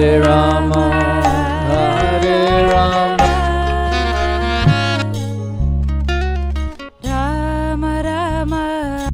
Hare Rama, Hare Rama, Rama Rama.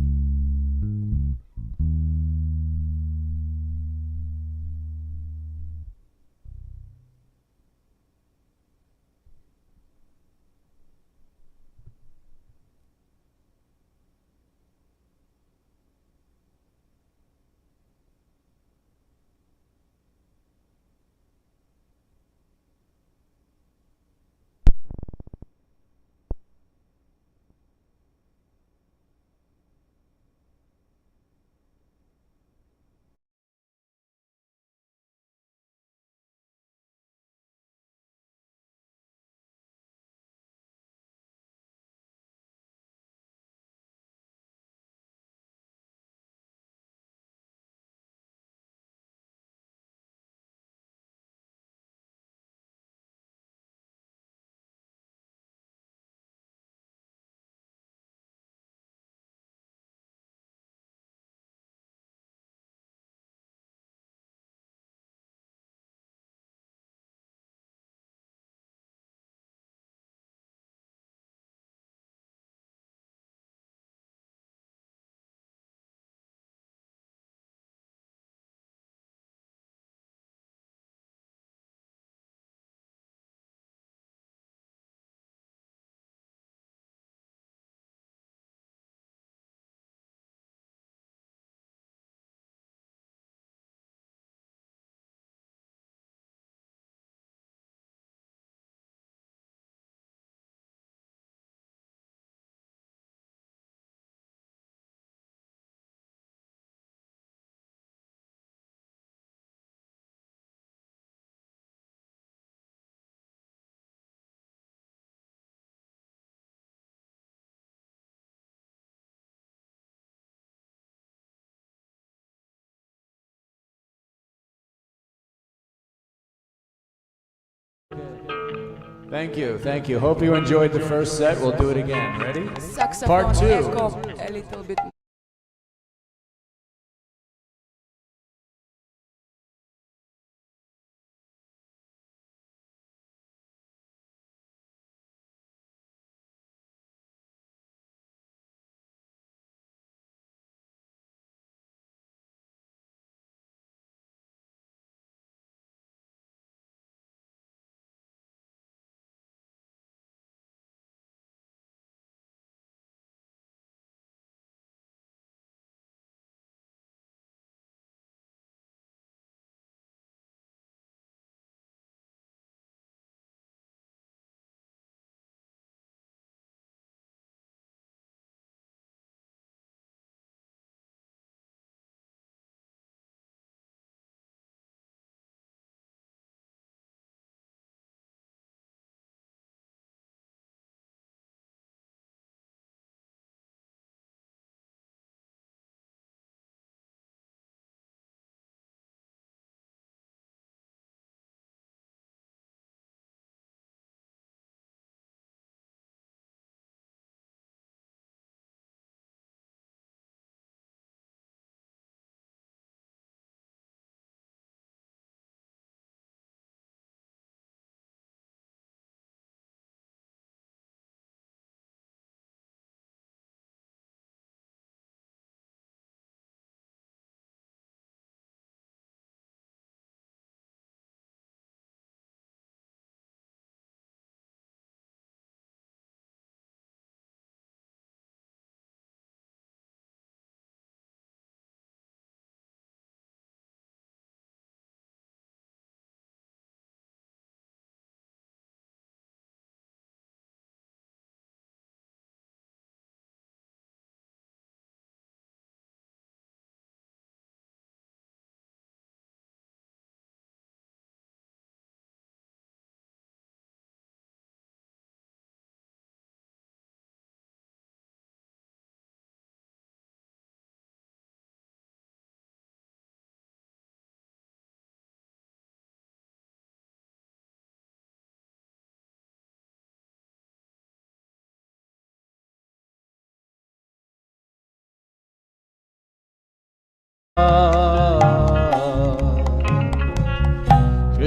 Thank you, thank you. Hope you enjoyed the first set. We'll do it again. Ready? Saxophone Part 2. echo a little bit.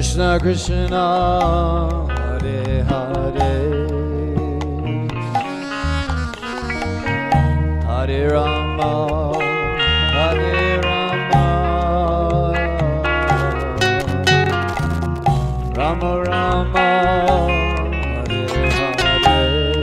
Krishna Krishna Hare Hare Hare Rama Hare Rama Rama Rama Hare Hare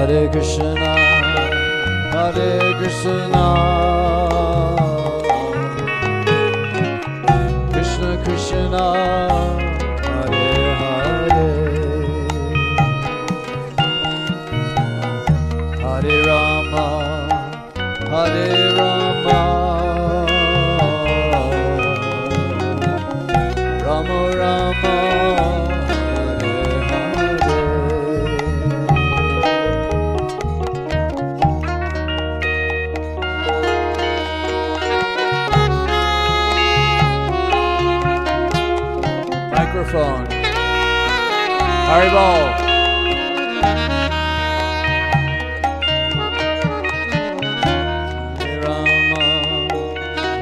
Hare Krishna, Hare Krishna, Krishna Krishna, Hare Hare, Hare Rama, Hare Rama, Rama Rama. Microphone. Haribol. Hare Rama,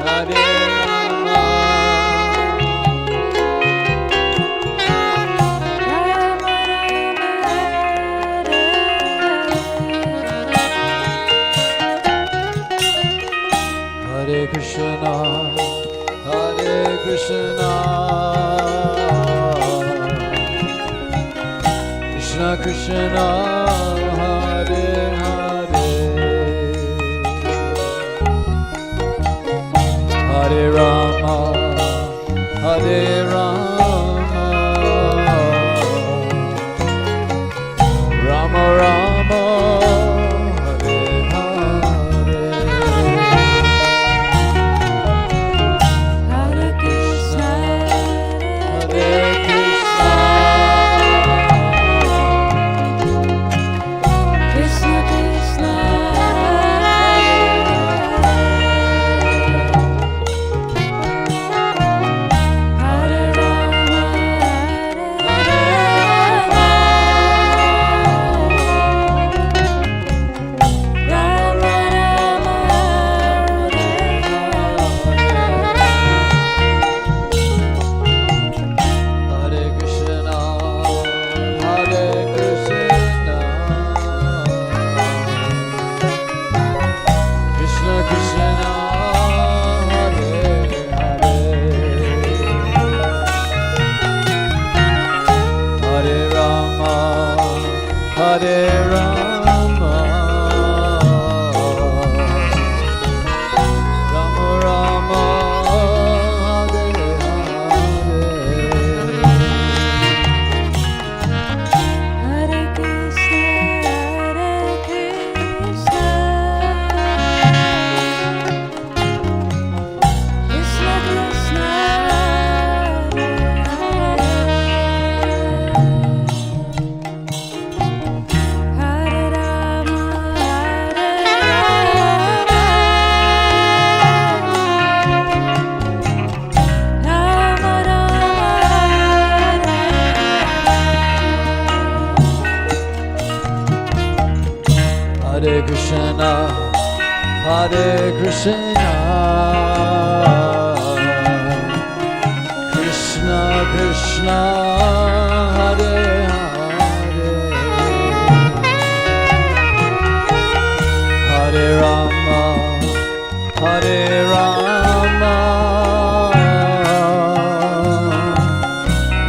Hare Rama, Hare Krishna, Hare Krishna. Krishna Krishna Hare Hare Hare Rama Hare Rama Rama Rama Hare Hare Hare Krishna, Hare Krishna Krishna Krishna, Hare Rama, Hare Rama, Rama Rama, Hare Krishna Hare Krishna Krishna Krishna Hare Hare Hare Rama Hare Rama Rama Rama Hare Hare Hare Krishna, Hare Krishna, Krishna Krishna, Hare Rama, Hare Rama, Rama Rama, Hare Krishna Hare Krishna Krishna Krishna Hare Hare Hare Rama Hare Rama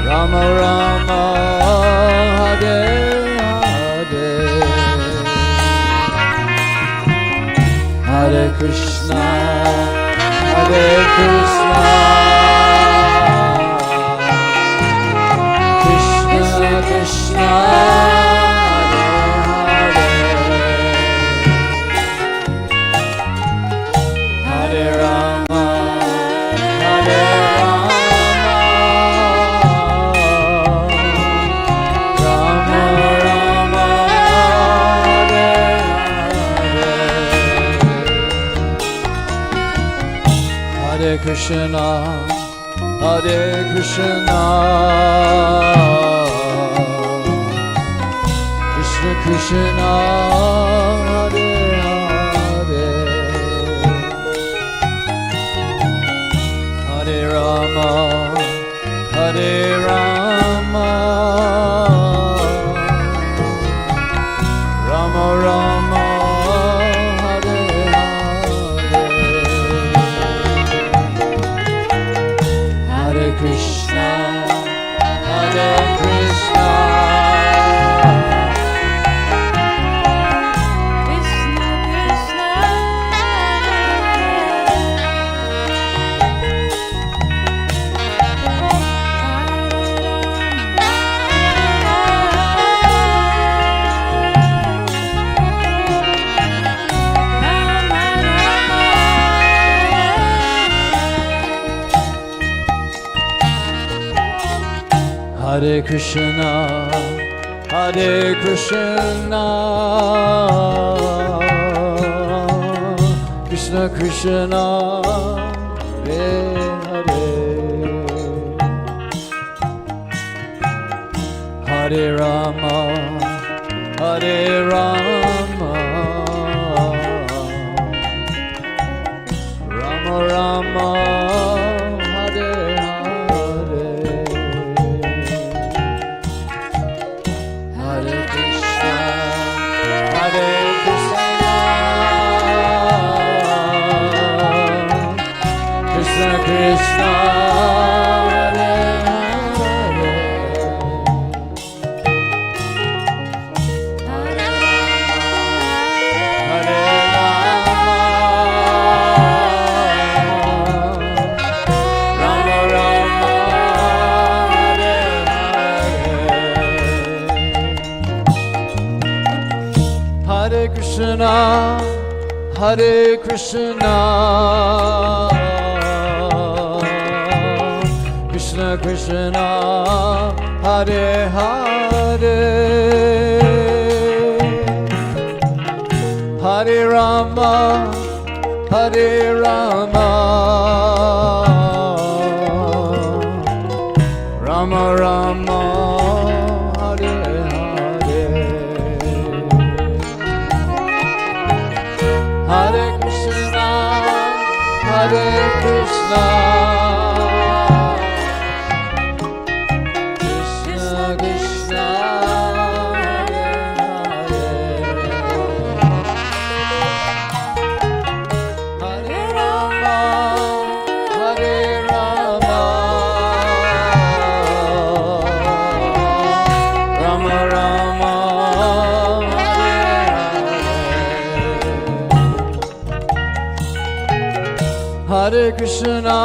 Rama Rama Hare Hare Hare Krishna Hare Krishna Krishna Krishna Hare Hare Krishna, Hare Krishna, Krishna Krishna, Hare Hare, Hare Rama, Hare Rama, Rama Rama, Hare Hare, Hare Krishna, Hare Krishna, Krishna Krishna, Hare Krishna, Hare Krishna, Krishna Krishna, Hare Hare, Hare Rama, Hare Rama, Rama Rama, Hare Hare, Hare Krishna, Hare Krishna, Krishna Krishna, Hare Hare, Hare Rama, Rama Rama, Hare Hare, Hare Krishna, Hare Krishna, Krishna Krishna, Hare Hare, Hare Rama, Hare Rama, Rama Rama, Hare Hare, Hare Krishna, Hare Krishna, Krishna Krishna, Hare Hare, Hare Rama, Hare Rama, Rama Rama, Hare Hare, Hare Krishna,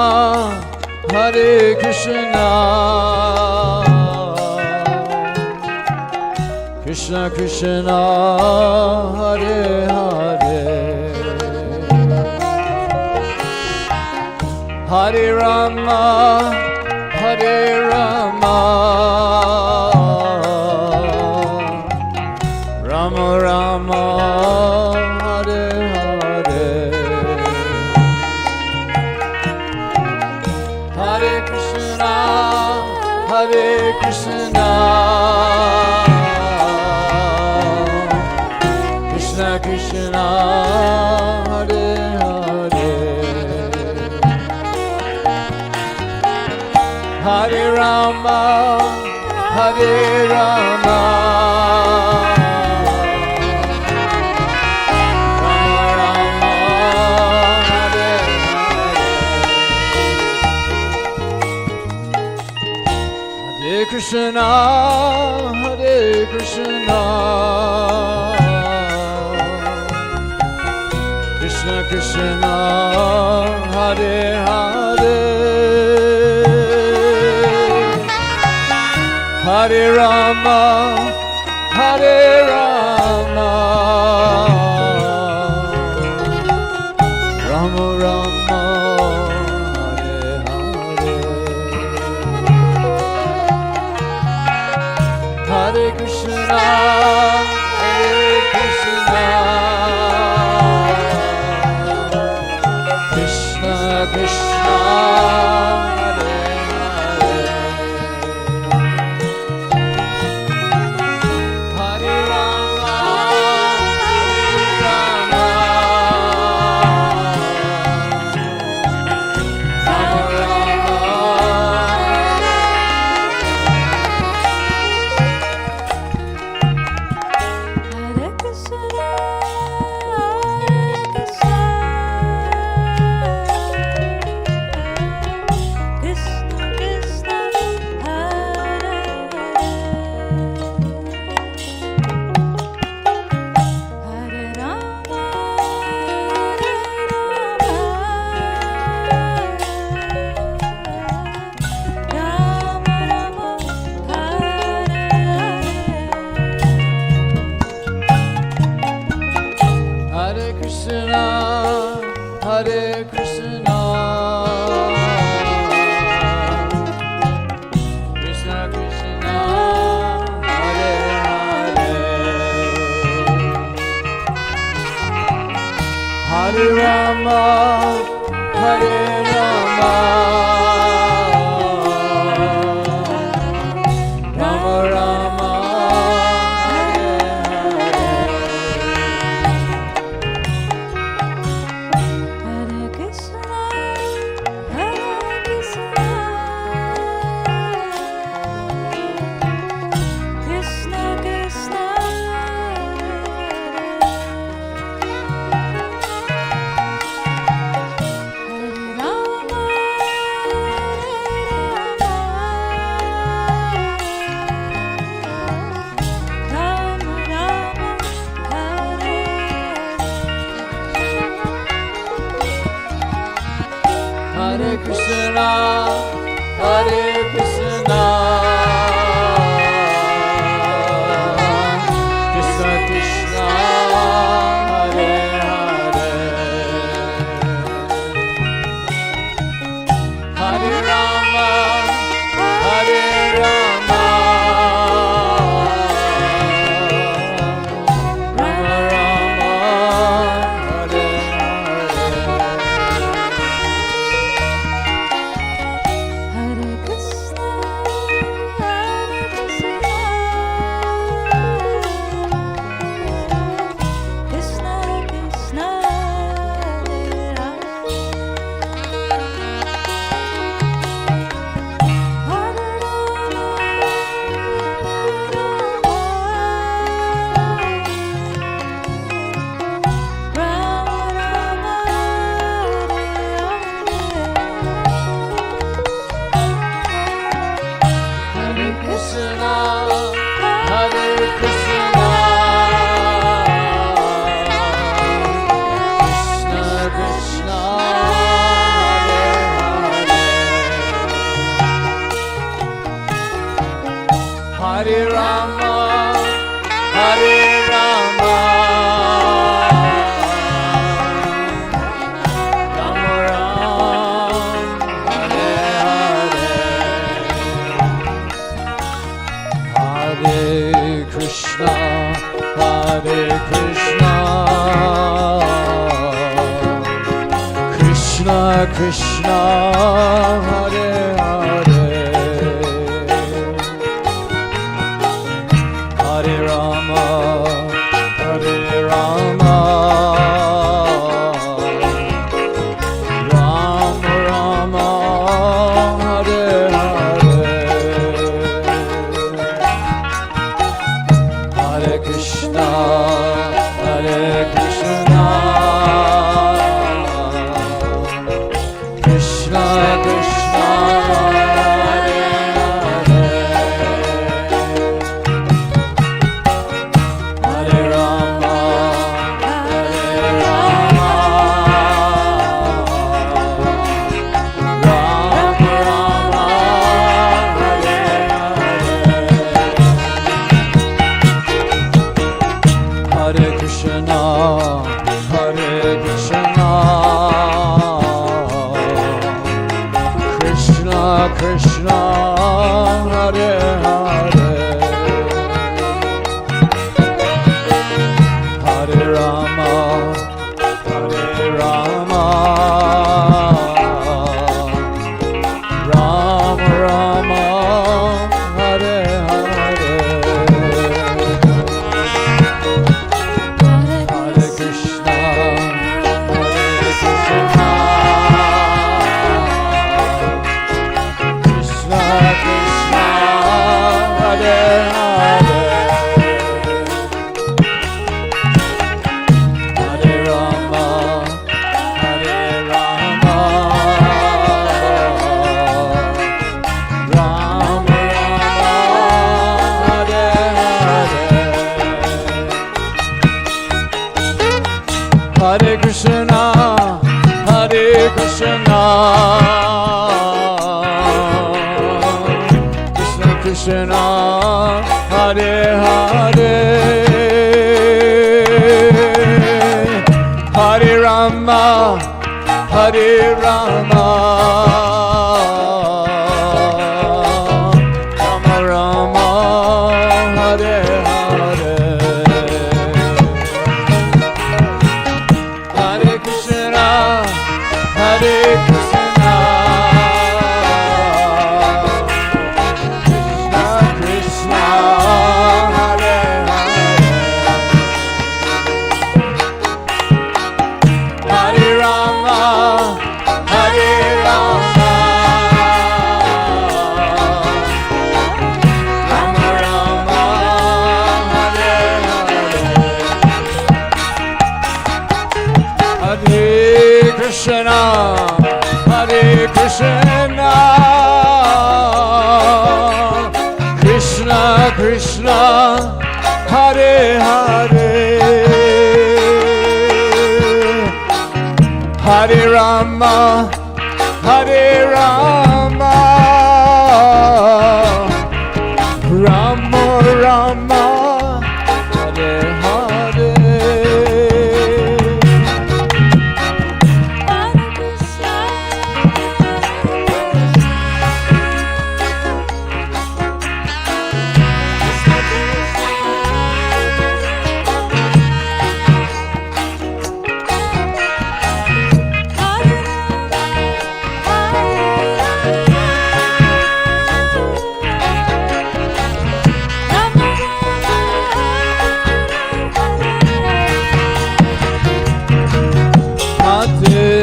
Hare Krishna, Krishna Krishna, Hare Hare, Hare Rama, Hare Rama, Rama Rama, Hare Hare, Hare Krishna, Hare Krishna, Krishna Krishna, Hare Hare, Hare Rama, Hare Rama, Rama Rama, Hare Hare, Hare Krishna, Hare Krishna, Krishna Krishna, Hare Hare, Hare Rama, Hare Rama, Rama Rama, Hare Hare, Hare Krishna, Hare Krishna, Krishna Krishna, Hare Krishna, Krishna Krishna, Hare Hare, Hare Rama, Hare Rama, Rama Rama, Hare Hare Krishna, Hare Krishna, Krishna Krishna, Hare Rama, Rama Rama, Hare Hare Krishna, Hare Krishna, Krishna Krishna, Hare Hare, Hare Rama, Hare Rama, Rama Rama, Hare Hare. Hare Krishna, Hare Krishna, Krishna Krishna, Hare Rama, Hare Rama, Rama Hare Krishna, Hare Krishna, Krishna Krishna, Hare Hare, Hare Rama, Hare Rama, Rama Rama, Hare Hare. Hare Krishna, Hare Krishna, Krishna Krishna, Hare Hare, Hare Rama, Hare Rama, Rama Rama, Hare Hare. Hare Krishna, Hare Krishna, Krishna Krishna, Hare Hare, Hare Rama, Hare Rama, Rama Rama, Hare Hare. Hare Krishna, Hare Krishna, Krishna Krishna, Hare Hare, Hare Rama, Hare Rama, Rama Rama, Hare Hare. Hare Krishna, Hare Krishna, Krishna Krishna, Hare Hare, Hare Rama, Hare Rama, Rama Rama, Hare Hare. Hare Krishna, Hare Krishna, Krishna Krishna, Hare Hare, Hare Rama, Hare Rama, Rama Rama, Hare Hare, Hare Krishna, Hare Krishna, Krishna Krishna, Hare Hare, Hare Rama, Hare Rama, Rama Rama, Hare Hare, Hare Krishna, Hare Krishna, Krishna Krishna, Hare Hare, Hare Rama, Hare Rama, Rama Rama, Hare Hare,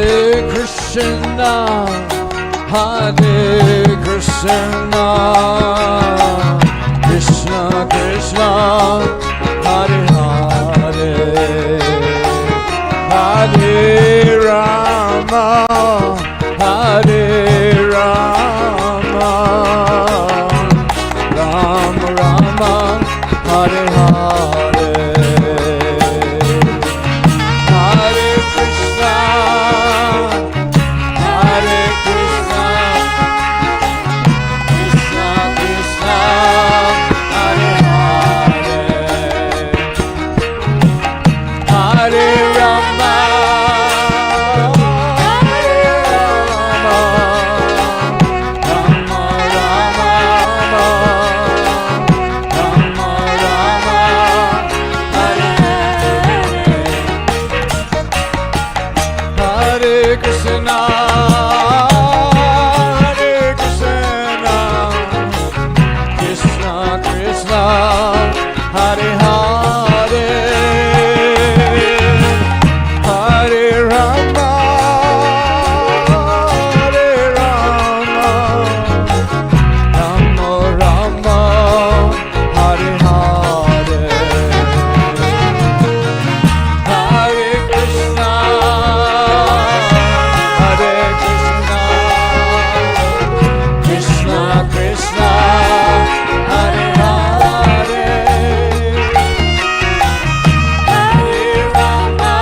Hare Krishna, Hare Krishna, Hare Krishna, Krishna Krishna, Hare Hare, Hare Rama, Hare Rama, Rama Rama, Hare Hare, Hare Krishna, Hare Krishna, Krishna Krishna, Hare Hare, Hare Rama, Hare Rama, Rama Rama, Rama Rama, Hare Hare, Hare Krishna, Hare Krishna, Krishna Krishna, Hare Hare, Hare Rama, Hare Rama, Rama Rama, Hare Hare, Hare Krishna, Hare Krishna, Krishna Krishna, Hare Hare, Hare Rama,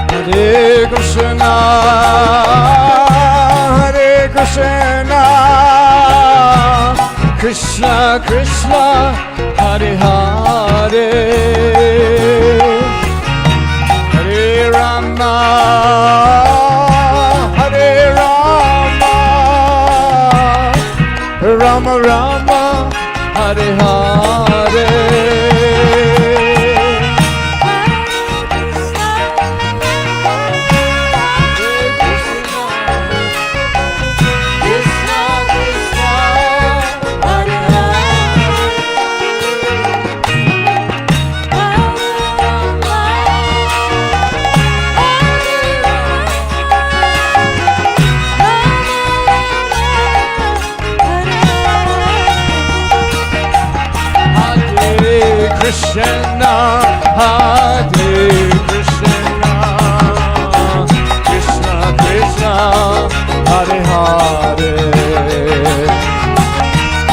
Hare Krishna, Hare Krishna, Krishna Krishna, Hare Hare, Hare Rama, Hare Rama, Rama Rama, Hare Hare, Krishna Krishna, Hare Hare Krishna, Hare Krishna, Krishna Krishna, Hare Hare,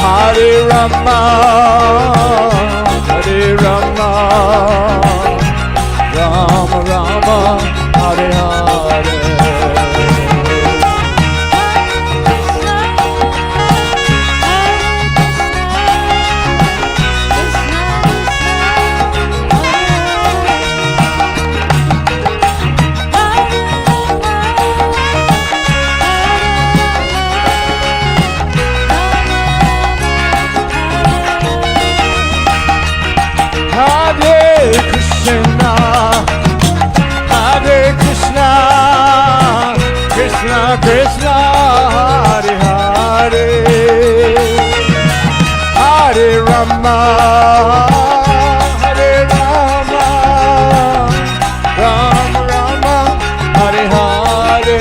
Hare Rama, Hare Rama, Rama Rama, Hare Hare, Krishna Krishna Hare Hare Hare Rama Hare Rama Rama Rama Hare Hare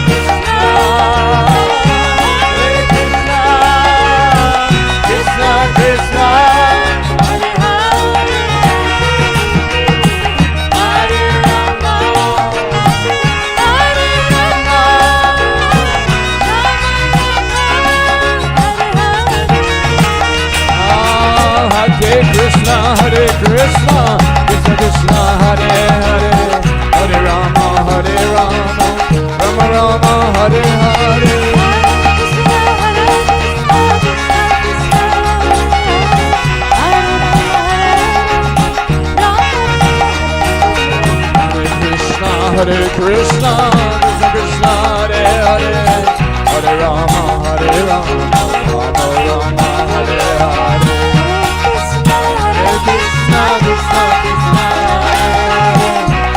Krishna Krishna Krishna Hare Krishna Krishna Krishna Hare Hare Hare Rama Hare Rama Rama Rama Hare Hare Hare Krishna Krishna Krishna Hare Hare Hare Rama Hare Rama Rama Rama Hare Hare Krishna Krishna Krishna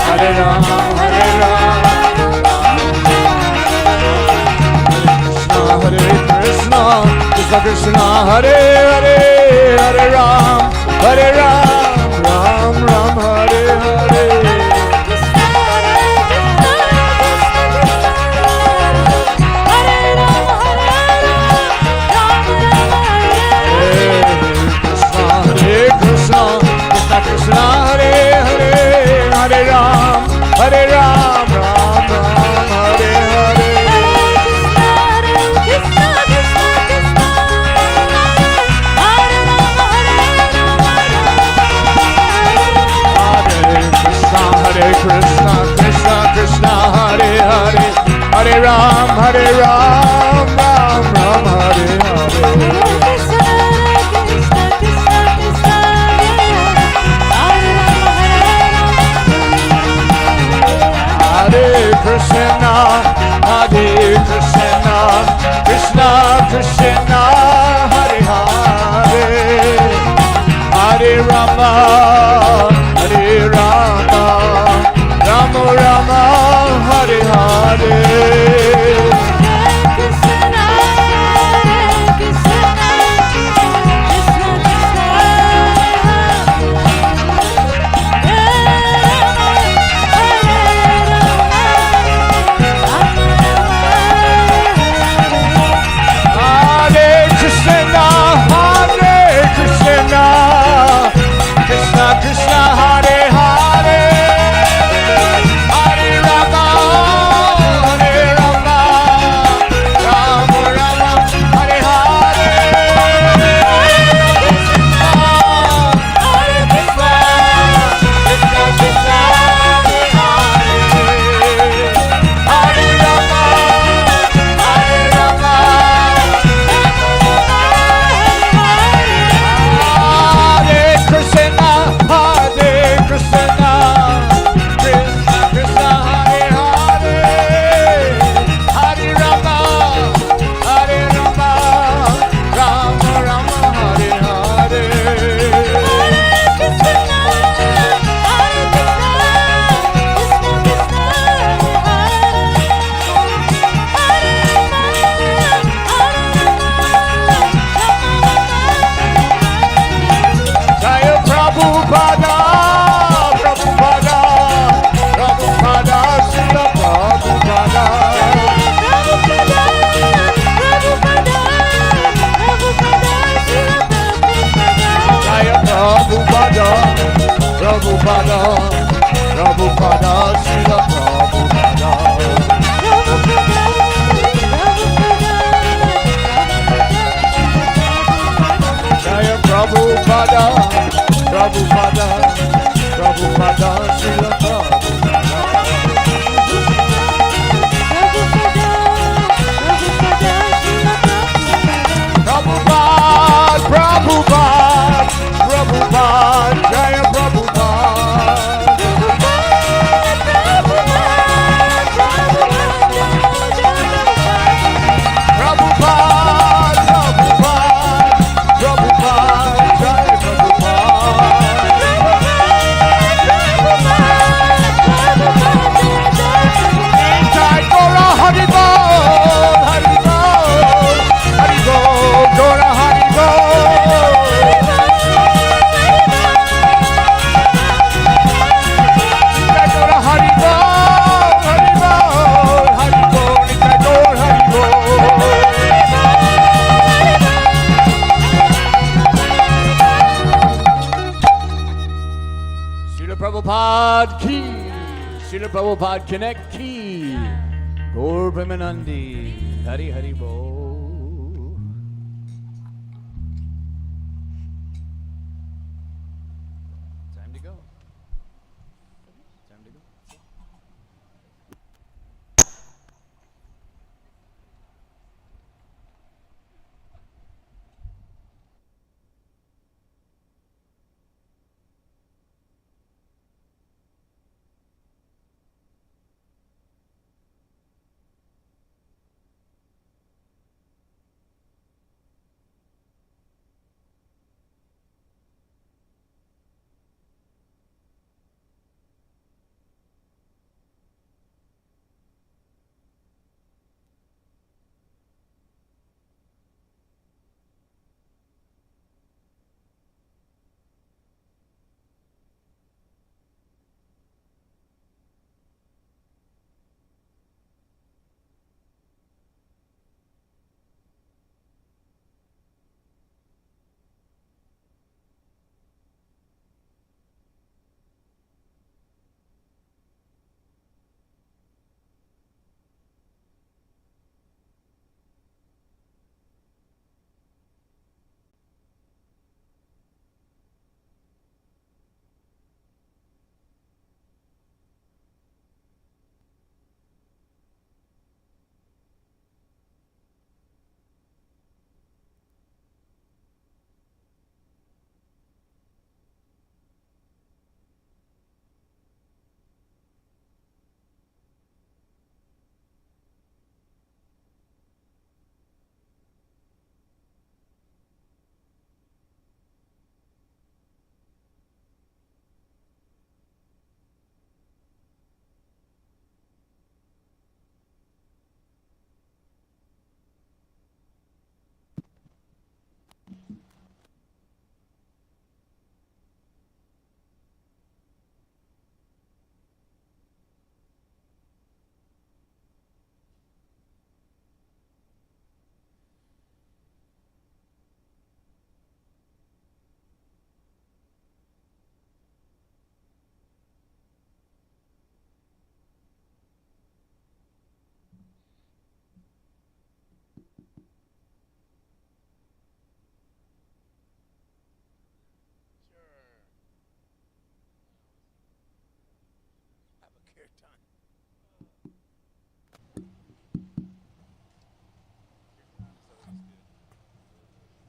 Hare Rama Hare Rama Hare Krishna Krishna Krishna Hare Hare Hare Ram Ram Ram Hare Hare Krishna Hare Hare Hare Ram Ram Ram Hare Hare Krishna Hare Krishna Krishna Krishna Hare Hare Hare Ram Ram Ram Hare Hare Hare Krishna, Krishna Krishna, Hare Hare, Hare Rama, Rama Rama, Hare Hare. Hare Srila Prabhupada Connect Key. Gaur Premanandi. Hari Hari Bo. Time to go. Time to go.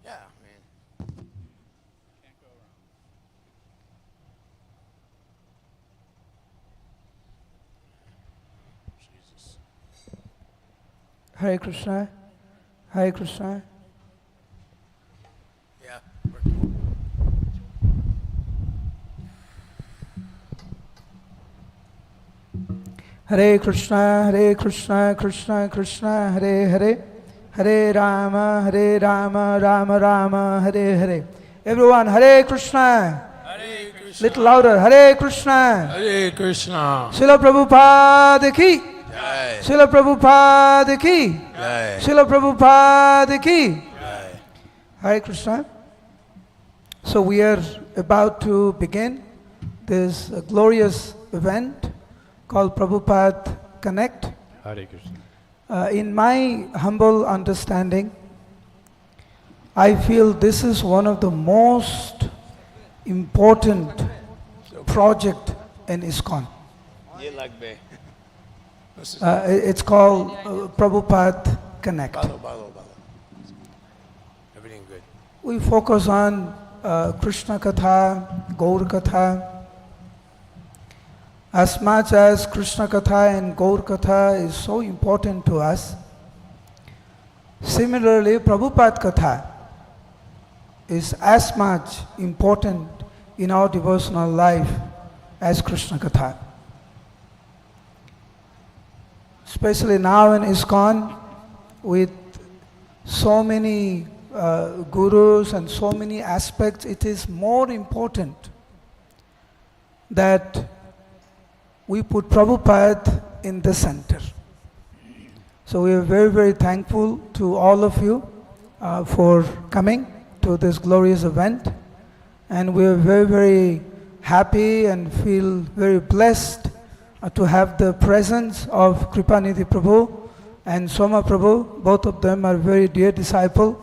Yeah, man. Can't go wrong. Jesus. Hare Krishna, Hare Krishna. Yeah. Hare Krishna, Krishna Krishna, Hare Hare, Hare Rama, Rama Rama, Hare Hare. Everyone, Hare Krishna. Hare Krishna. Little louder, Hare Krishna. Hare Krishna. Srila Prabupada ki. Jai. Srila Prabupada ki. Jai. Srila Prabupada ki. Jai. Hare Krishna. So we are about to begin this glorious event called Prabhupada Connect. Hare Krishna. In my humble understanding, I feel this is one of the most important project in ISKCON. Ye lag be. It's called Prabhupada Connect. Balo. Everything good. We focus on Krishna Katha, Gaur Katha. As much as Krishna Katha and Gaur Katha is so important to us, similarly Prabhupada Katha is as much important in our devotional life as Krishna Katha. Especially now in ISKCON, with so many gurus and so many aspects, it is more important that we put Prabhupada in the center. So we are very, very thankful to all of you for coming to this glorious event. And we are very, very happy and feel very blessed to have the presence of Kripanidhi Prabhu and Soma Prabhu. Both of them are very dear disciples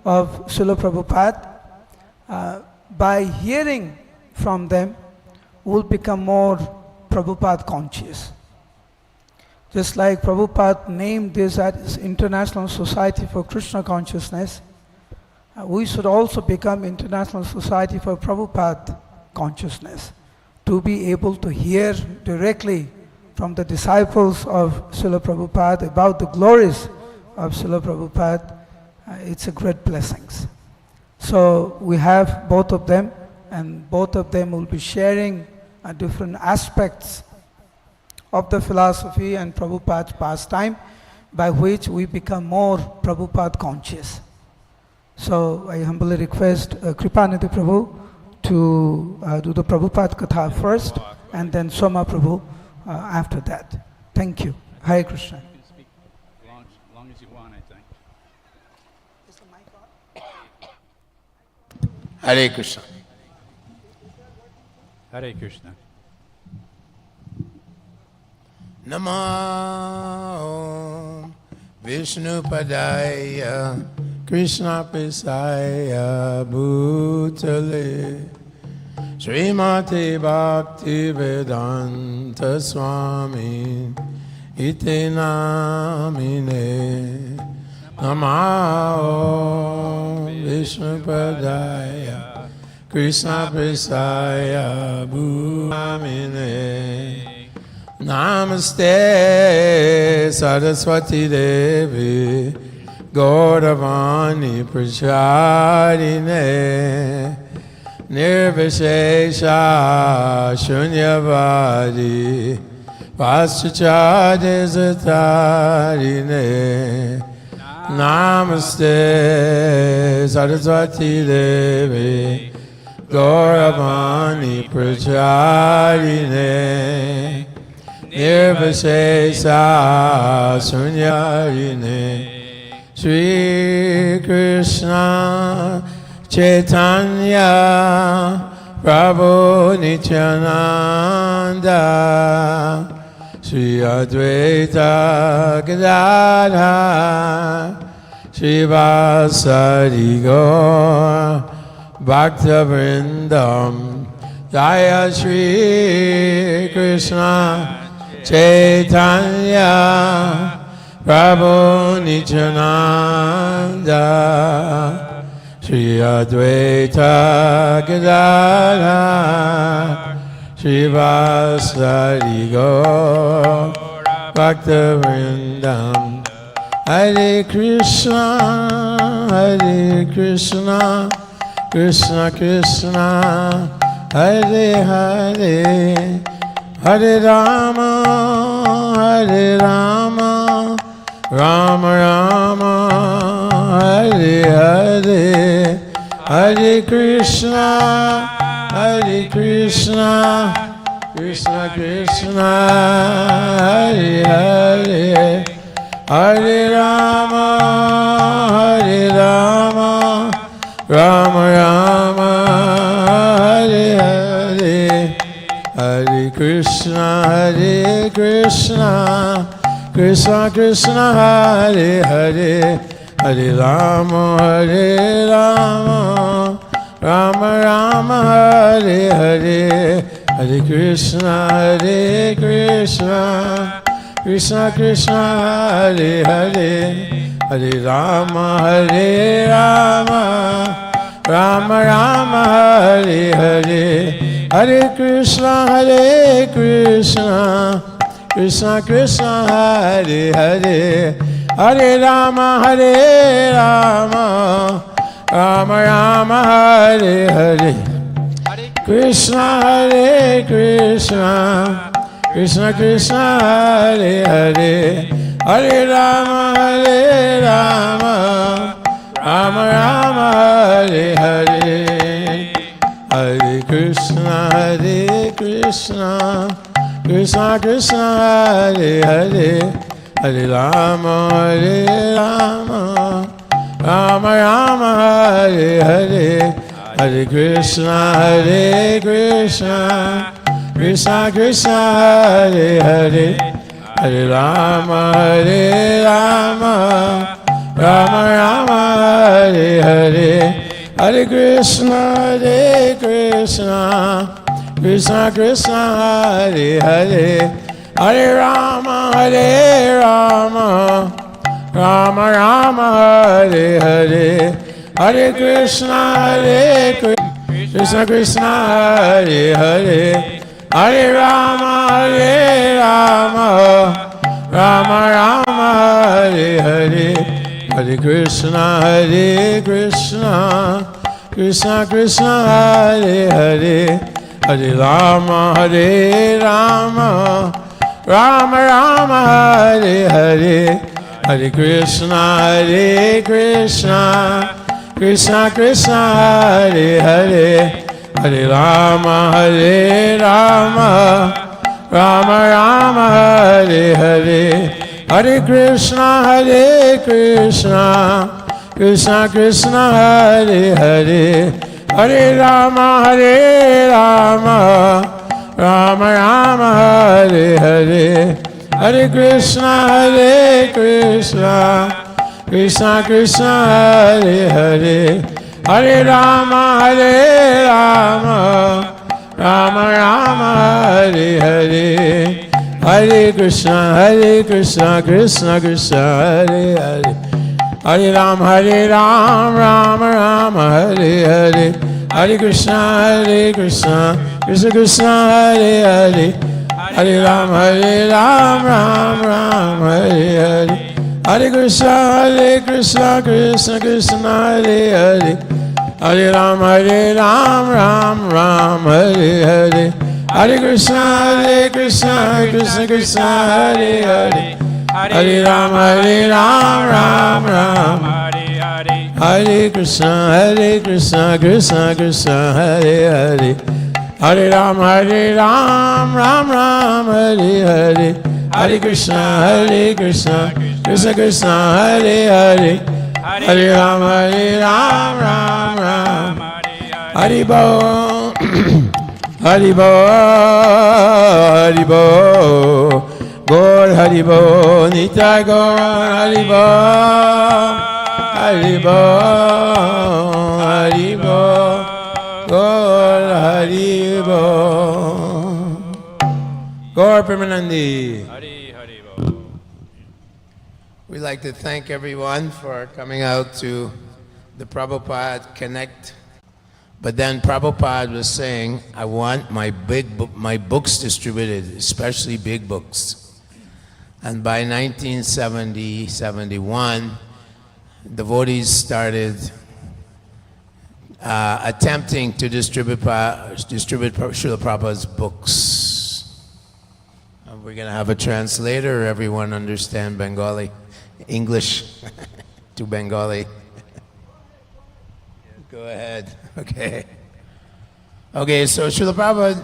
of Srila Prabupada. By hearing from them, we'll become more Prabhupada conscious. Just like Prabhupada named this as International Society for Krishna Consciousness, we should also become International Society for Prabhupada Consciousness, to be able to hear directly from the disciples of Srila Prabupada about the glories of Srila Prabupada. It's a great blessings. So we have both of them, and both of them will be sharing different aspects of the philosophy and Prabhupada's pastime, by which we become more Prabhupada conscious. So I humbly request Kripanidhi Prabhu to do the Prabhupada Katha first, and then Soma Prabhu after that. Thank you. Hare Krishna. You can speak as long as you want, I think. Hare Krishna. Hare Krishna. Namo Vishnu Padaya Krishna Pisaya Bhutale Srimati Bhakti Vedanta Swami Iti Namine Namo Vishnu Padaya Krishna Pisaya Bhutale Namaste Saraswati Devi Gauravani Prachadine Nirvishesha Shunyavadi Paschachadizattarine Namaste Saraswati Devi Gauravani Prachadine Nirvishesha Sunyarine Shri Krishna Chaitanya Prabhu Nityananda Shri Advaita Gadadhar Shri Vasari Gaur Bhakta Vrindam Jaya Shri Krishna Chaitanya Prabhu Nityananda Shri Advaita Gadadhar Shri Vasari Gaur Bhakta Vrindam. Hare Krishna, Hare Krishna, Krishna Krishna, Hare Hare, Hare Rama, Hare Rama, Rama Rama, Hare Hare, Hare Krishna, Hare Krishna, Krishna Krishna, Hare Hare, Hare Rama, Hare Rama, Rama Rama, Hare Hare, Hare Krishna, Hare Krishna, Krishna Krishna, Hare Hare, Hare Rama, Hare Rama, Rama Rama, Hare Hare, Hare Krishna, Hare Krishna, Krishna Krishna, Hare Hare, Hare Rama, Hare Rama, Rama Rama, Hare Hare, Hare Krishna, Hare Krishna, Krishna Krishna, Hare Hare, Hare Rama, Hare Rama, Rama Rama, Hare Hare, Krishna, Hare Krishna, Krishna Krishna, Hare Hare, Hare Rama, Hare Rama, Rama Rama, Hare Hare, Hare Krishna, Hare Krishna, Krishna Krishna, Hare Hare, Hare Rama, Hare Rama, Rama Rama, Hare Hare, Hare Krishna, Hare Krishna, Krishna Krishna Hare Hare, Hare Rama Hare Rama, Rama Rama Hare Hare, Hare Krishna Krishna Krishna Hare Hare, Hare Rama Rama, Rama Rama Hare Hare, Hare Krishna Krishna Krishna Hare Hare, Hare Rama Rama, Rama Rama Hare Hare, Hare Krishna Krishna Krishna Hare Hare, Hare Rama Rama, Rama Rama Hare Hare, Hare Krishna Krishna Krishna Hare Hare, Hare Rama Rama, Rama Rama Hare Hare, Hare Krishna Krishna Krishna Hare Hare, Hare Rama Rama, Rama Rama Hare Hare, Hare Krishna Krishna Krishna Hare Hare, Hare Rama Rama, Rama Rama Hare Hare, Hare Krishna Krishna Krishna Hare Hare, Hare Rama Rama Rama Hare Hare, Hare Krishna Krishna Krishna Hare Hare, Hare Rama Rama Rama Hare Hare, Hare Krishna Krishna Krishna Hare Hare, Hare Rama Rama Hare Hare, Hare Krishna Krishna Krishna Hare Hare, Hare Rama Rama, Hare Krishna Krishna Krishna Hare Hare, Hare Rama Rama Hare Hare, Hare Krishna Krishna Krishna Hare Hare, Hare Rama Rama, Hari Bol, Hari Bol, Hari Bol, Gaur Hari Bol, Nitai Gaur Hari Bol, Hari Bol, Hari Bol, Gaur Hari Bol, Gaur Premanandi. We'd like to thank everyone for coming out to the Prabhupada Connect. But then Prabhupada was saying, I want my books distributed, especially big books. And by 1970-71, devotees started attempting to distribute Srila Prabhupada's books. We're going to have a translator. Everyone understand Bengali? English to Bengali. Go ahead. Okay. Okay, so Srila Prabhupada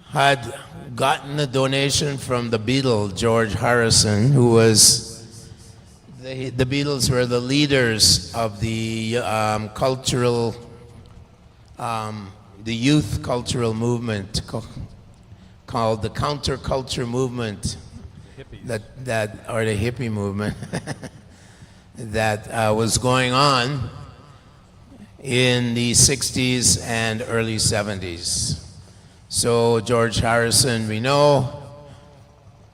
had gotten a donation from the Beatles, George Harrison, who was, the Beatles were the leaders of the cultural, the youth cultural movement called the counterculture movement, or the hippie movement that was going on in the 60s and early 70s. So George Harrison, we know,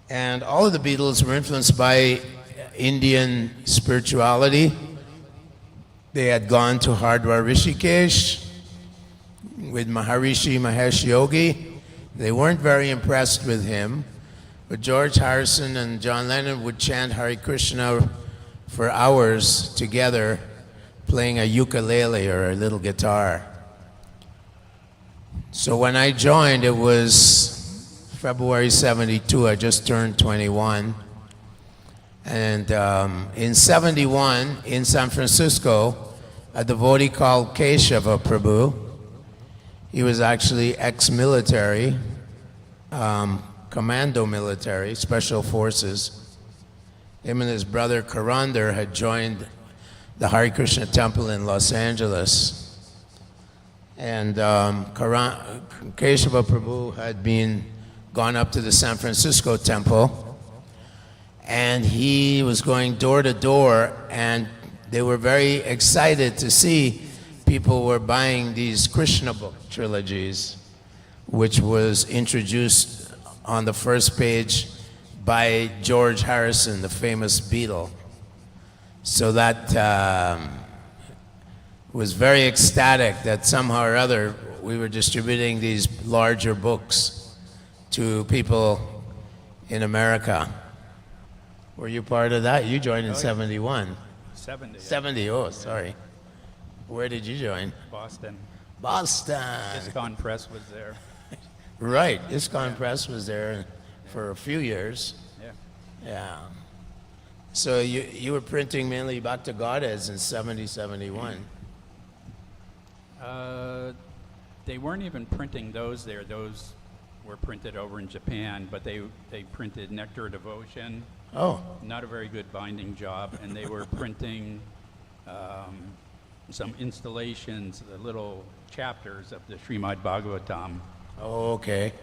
and all of the Beatles were influenced by Indian spirituality. They had gone to Hardwar Rishikesh with Maharishi Mahesh Yogi. They weren't very impressed with him, but George Harrison and John Lennon would chant Hare Krishna for hours together, playing a ukulele or a little guitar. So when I joined, it was February 72, I just turned 21. And in 71, in San Francisco, a devotee called Keshava Prabhu, he was actually ex-military, commando military, special forces. Him and his brother Karandar had joined the Hare Krishna temple in Los Angeles. And Kesava Prabhu had gone up to the San Francisco temple, and he was going door to door, and they were very excited to see people were buying these Krishna book trilogies, which was introduced on the first page by George Harrison, the famous Beatle. So that was very ecstatic that somehow or other we were distributing these larger books to people in America. Were you part of that? You joined in 71. 70. 70, oh, sorry. Where did you join? Boston. Boston. ISKCON Press was there. Right, ISKCON Press was there for a few years. Yeah. Yeah. So you were printing mainly Bhakta Gaudas in 70, 71. They weren't even printing those there. Those were printed over in Japan, but they printed Nectar of Devotion. Oh, Not a very good binding job, and they were printing some installations, the little chapters of the Srimad Bhagavatam. oh, okay.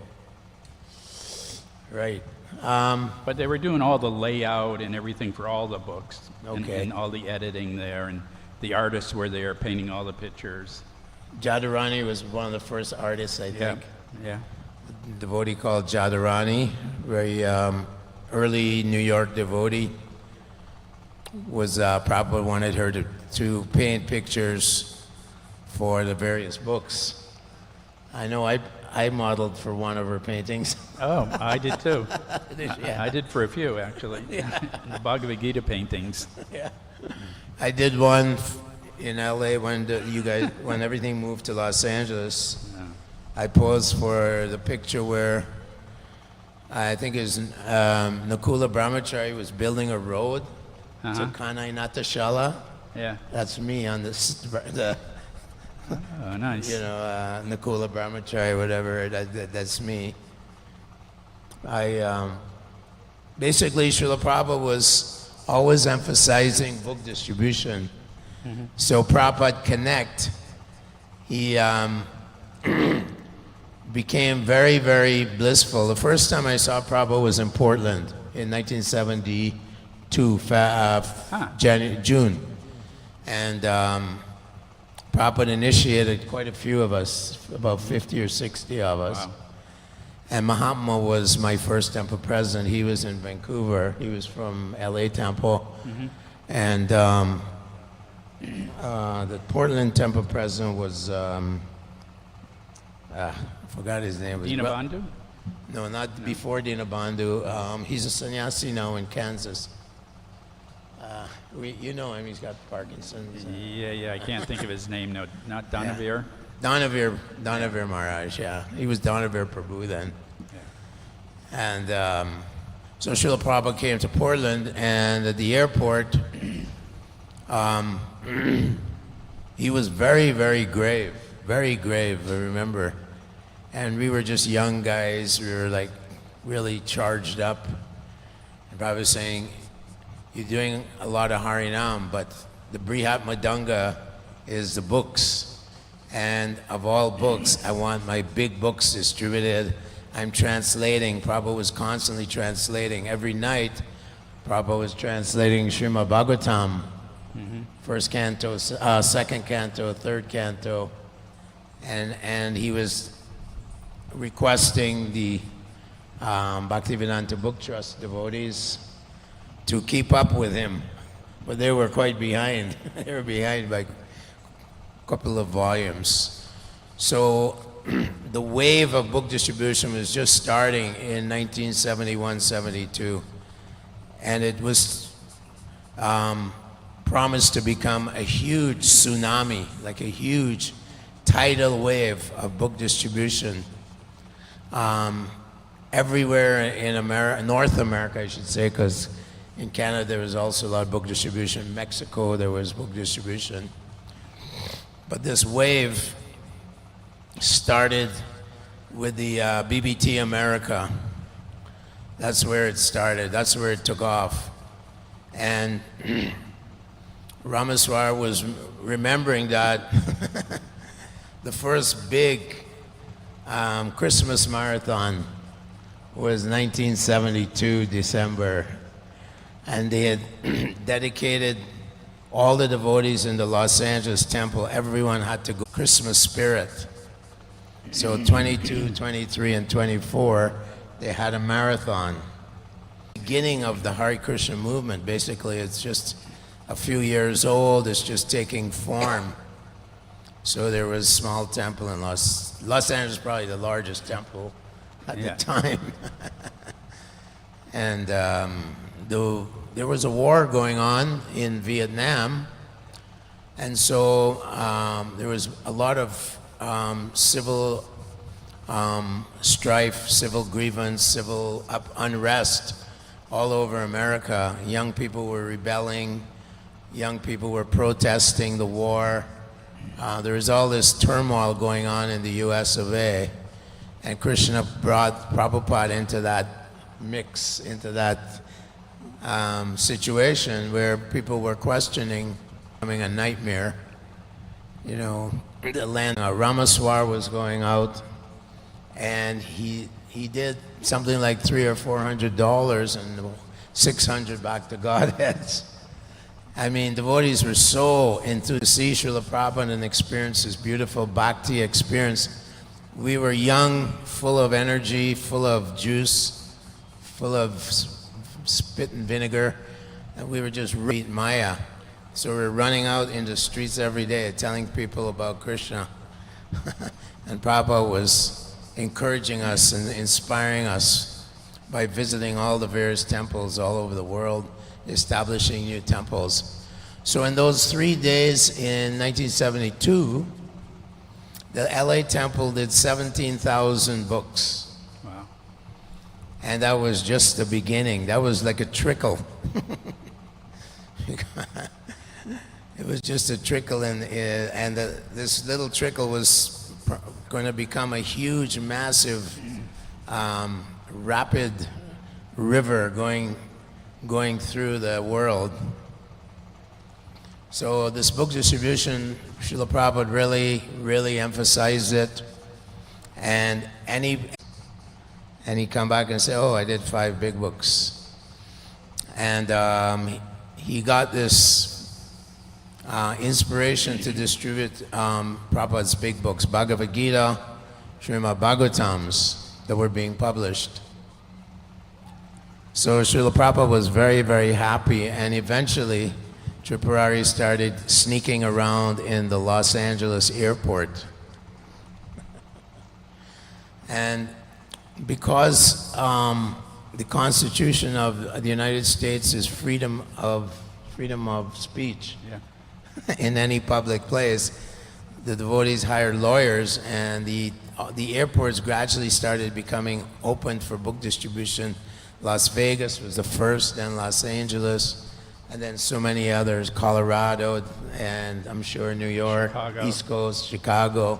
Right. But they were doing all the layout and everything for all the books, Okay. and all the editing there, and the artists were there painting all the pictures. Jadurani was one of the first artists, I think. Yeah. A devotee called Jadurani, very early New York devotee. Prabhupada wanted her to paint pictures for the various books. I know I modeled for one of her paintings. Oh, I did too. Yeah. I did for a few, actually. The Bhagavad Gita paintings. Yeah. I did one in LA when everything moved to Los Angeles. I posed for the picture where I think it was Nakula Brahmachari was building a road to Kanai Natashala. Yeah. That's me on the Oh, nice. Nakula Brahmachari, whatever. That's me. Basically, Srila Prabhupada was always emphasizing book distribution. So Prabhupada Connect, he became very, very blissful. The first time I saw Prabhupada was in Portland in 1972, June. And Prabhupada initiated quite a few of us, about 50 or 60 of us. Wow. And Mahatma was my first temple president. He was in Vancouver. He was from LA Temple. And the Portland temple president was, I forgot his name. Dinabandhu? No, not before Dinabandhu. He's a sannyasi now in Kansas. You know him, he's got Parkinson's. Yeah, I can't think of his name. No, not Donavir. Donavir Maharaj, yeah. He was Donavir Prabhu then. And so Srila Prabhupada came to Portland, and at the airport, he was very, very grave, I remember. And we were just young guys, we were like really charged up. And Prabhupada was saying, you're doing a lot of Harinam, but the Brihat Madanga is the books. And of all books, I want my big books distributed. I'm translating. Prabhupada was constantly translating. Every night, Prabhupada was translating Srimad Bhagavatam. First canto, second canto, third canto. And he was requesting the Bhaktivedanta Book Trust devotees to keep up with him. But they were quite behind. They were behind by couple of volumes. So the wave of book distribution was just starting in 1971-72, and it was promised to become a huge tsunami, like a huge tidal wave of book distribution everywhere in America, North America I should say, because in Canada there was also a lot of book distribution. In Mexico there was book distribution. But this wave started with the BBT America. That's where it started. That's where it took off. And Ramaswar was remembering that the first big Christmas marathon was 1972, December. And they had dedicated all the devotees in the Los Angeles temple. Everyone had to go Christmas spirit. So 22, 23, and 24, they had a marathon. Beginning of the Hare Krishna movement, basically, it's just a few years old. It's just taking form. So there was a small temple in Los Angeles, probably the largest temple at the time. And there was a war going on in Vietnam, and so there was a lot of civil strife, civil grievance, civil unrest all over America. Young people were rebelling, young people were protesting the war. There was all this turmoil going on in the US of A, and Krishna brought Prabhupada into that mix, into that situation where people were questioning, becoming a nightmare. You know, the land, Ramaswar was going out, and he did something like $300 or $400 and $600 back to Godheads. I mean, devotees were so into to see Srila Prabhupada and experience this beautiful bhakti experience. We were young, full of energy, full of juice, full of spit and vinegar, and we were just read Maya. So we were running out in the streets every day telling people about Krishna. And Prabhupada was encouraging us and inspiring us by visiting all the various temples all over the world, establishing new temples. So in those 3 days in 1972, the LA temple did 17,000 books. Wow. And that was just the beginning. That was like a trickle. It was just a trickle, and this little trickle was going to become a huge, massive, rapid river going through the world. So this book distribution, Srila Prabhupada really emphasized it, and he come back and say, "Oh, I did 5 big books," and he got this inspiration to distribute Prabhupada's big books, Bhagavad Gita, Srimad Bhagavatams, that were being published. So Srila Prabhupada was very, very happy, and eventually Tripurari started sneaking around in the Los Angeles airport. And because the Constitution of the United States is freedom of speech, in any public place, the devotees hired lawyers, and the airports gradually started becoming open for book distribution. Las Vegas was the first, then Los Angeles, and then so many others, Colorado, and I'm sure New York, Chicago. East Coast, Chicago,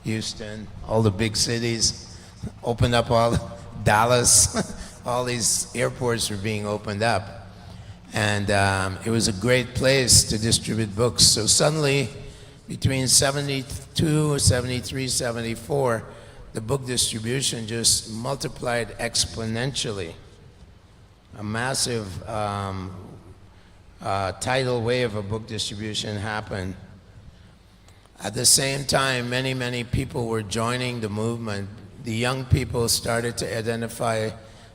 Houston, all the big cities opened up, all Dallas, all these airports were being opened up. And it was a great place to distribute books. So suddenly, between 72, 73, 74, the book distribution just multiplied exponentially. A massive tidal wave of book distribution happened. At the same time, many people were joining the movement. The young people started to identify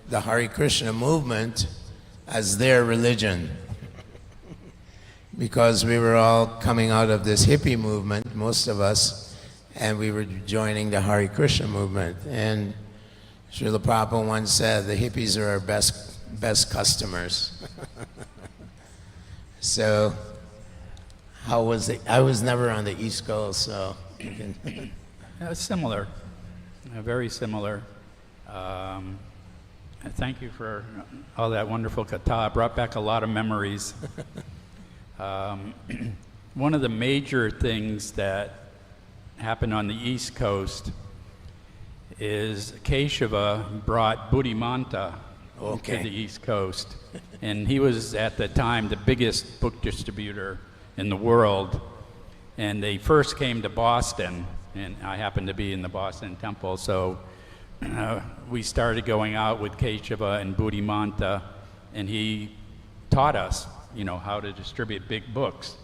the Hare Krishna movement as their religion, because we were all coming out of this hippie movement, most of us, and we were joining the Hare Krishna movement. And Srila Prabhupada once said, the hippies are our best customers. So, how was it? I was never on the East Coast, so you can Similar, very similar. And thank you for all that wonderful kata. It brought back a lot of memories. One of the major things that happened on the East Coast is Keshava brought Buddhimanta to the East Coast. And he was, at the time, the biggest book distributor in the world. And they first came to Boston, and I happened to be in the Boston temple, so we started going out with Keshava and Buddhimanta, and he taught us, how to distribute big books.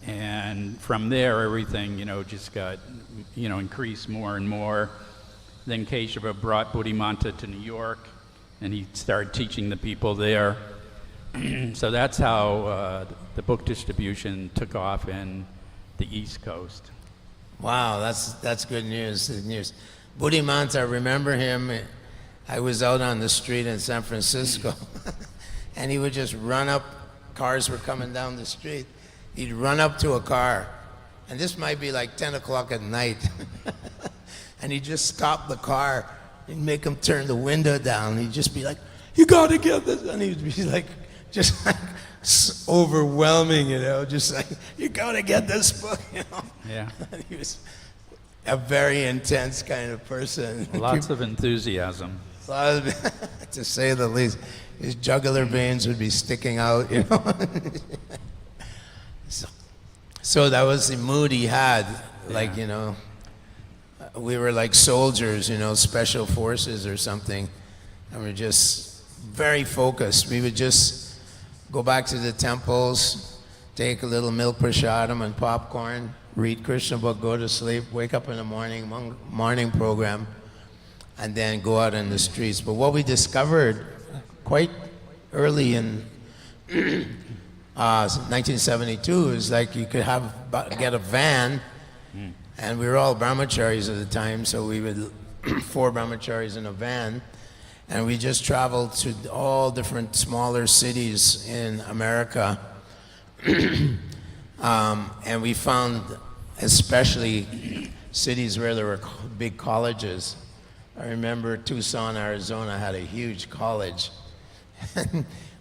And from there, everything, just got, increased more and more. Then Keshava brought Buddhimanta to New York, and he started teaching the people there. So that's how the book distribution took off in the East Coast. Wow, that's good news. Good news. Buddhimanta, I remember him. I was out on the street in San Francisco, and he would just run up. Cars were coming down the street. He'd run up to a car, and this might be like 10 o'clock at night, and he'd just stop the car and make him turn the window down. He'd just be like, "You gotta get this," and he'd be like, just like overwhelming, just like, "You gotta get this book," Yeah. And he was a very intense kind of person. Lots of enthusiasm. To say the least. His jugular veins would be sticking out, So that was the mood he had. Like, we were like soldiers, special forces or something. And we're just very focused. We would just go back to the temples, take a little milk prasadam and popcorn, read Krishna book, go to sleep, wake up in the morning program, and then go out in the streets. But what we discovered quite early in 1972 is like you could get a van, and we were all brahmacharis at the time, so we would 4 brahmacharis in a van, and we just traveled to all different smaller cities in America. And we found especially cities where there were big colleges. I remember Tucson, Arizona had a huge college.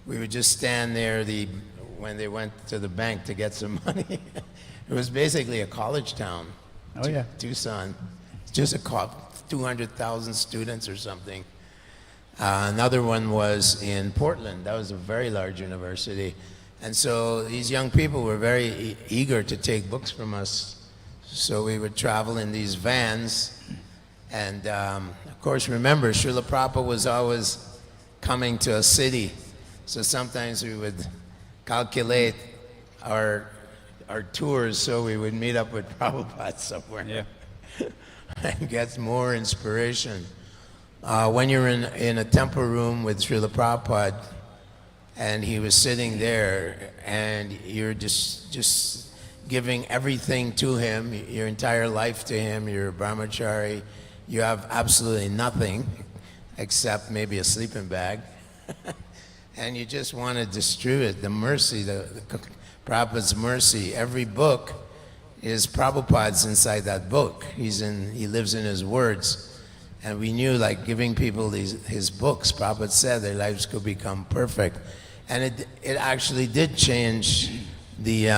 We would just stand there when they went to the bank to get some money. It was basically a college town. Oh, yeah. Tucson. Just 200,000 students or something. Another one was in Portland. That was a very large university. And so these young people were very eager to take books from us. So we would travel in these vans. And of course, remember, Srila Prabhupada was always coming to a city. So sometimes we would calculate our tours so we would meet up with Prabhupada somewhere. Yeah. And get more inspiration. When you're in a temple room with Srila Prabhupada, and he was sitting there, and you're just giving everything to him, your entire life to him, you're a brahmachari, you have absolutely nothing except maybe a sleeping bag, and you just want to distribute the mercy, the Prabhupada's mercy. Every book is Prabhupada's inside that book. He lives in his words. And we knew, like, giving people his books, Prabhupada said their lives could become perfect. And it actually did change the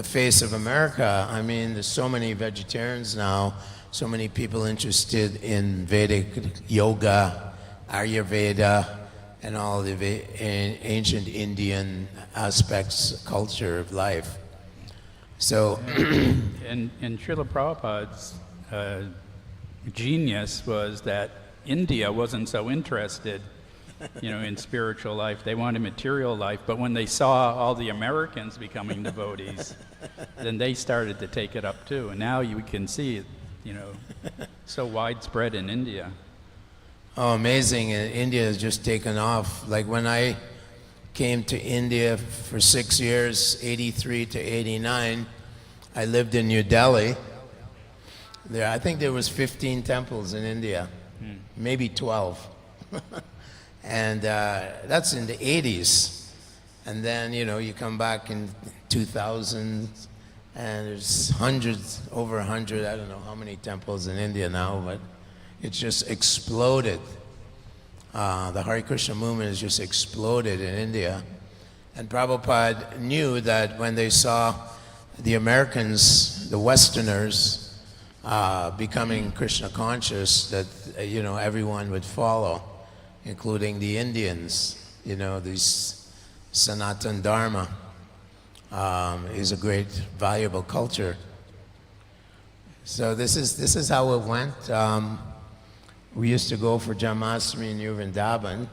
face of America. I mean, there's so many vegetarians now, so many people interested in Vedic yoga, Ayurveda, and all the ancient Indian aspects, culture of life. So, And Srila Prabhupada's genius was that India wasn't so interested, in spiritual life. They wanted material life, but when they saw all the Americans becoming devotees, then they started to take it up too. And now you can see it, so widespread in India. oh, amazing. India has just taken off. Like when I came to India for 6 years, 83 to 89, I lived in New Delhi. I think there was 15 temples in India, maybe 12. And that's in the 80s. And then, you come back in 2000, and there's over 100, I don't know how many temples in India now, but it's just exploded. The Hare Krishna movement has just exploded in India. And Prabhupada knew that when they saw the Americans, the Westerners, becoming Krishna conscious, that everyone would follow, including the Indians. These Sanatan Dharma is a great, valuable culture. So this is how it went. We used to go for Janmashtami in New Vrindavan.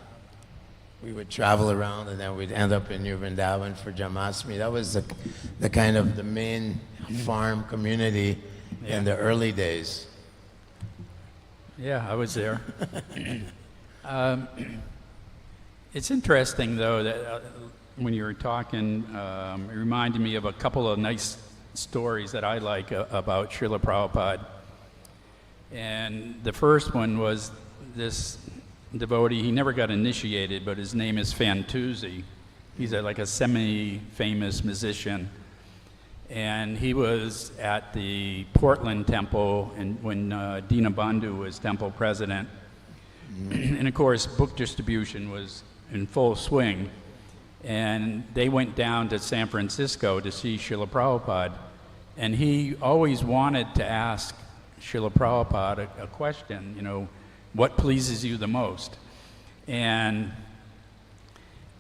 We would travel around and then we'd end up in New Vrindavan for Janmashtami. That was the kind of the main farm community in the early days. Yeah, I was there. It's interesting, though, that when you were talking, it reminded me of a couple of nice stories that I like about Srila Prabhupada. And the first one was this devotee. He never got initiated, but his name is Fantuzzi. He's like a semi-famous musician. And he was at the Portland temple when Dinabandhu was temple president. And of course, book distribution was in full swing. And they went down to San Francisco to see Srila Prabhupada. And he always wanted to ask Srila Prabhupada a question, you know, what pleases you the most? And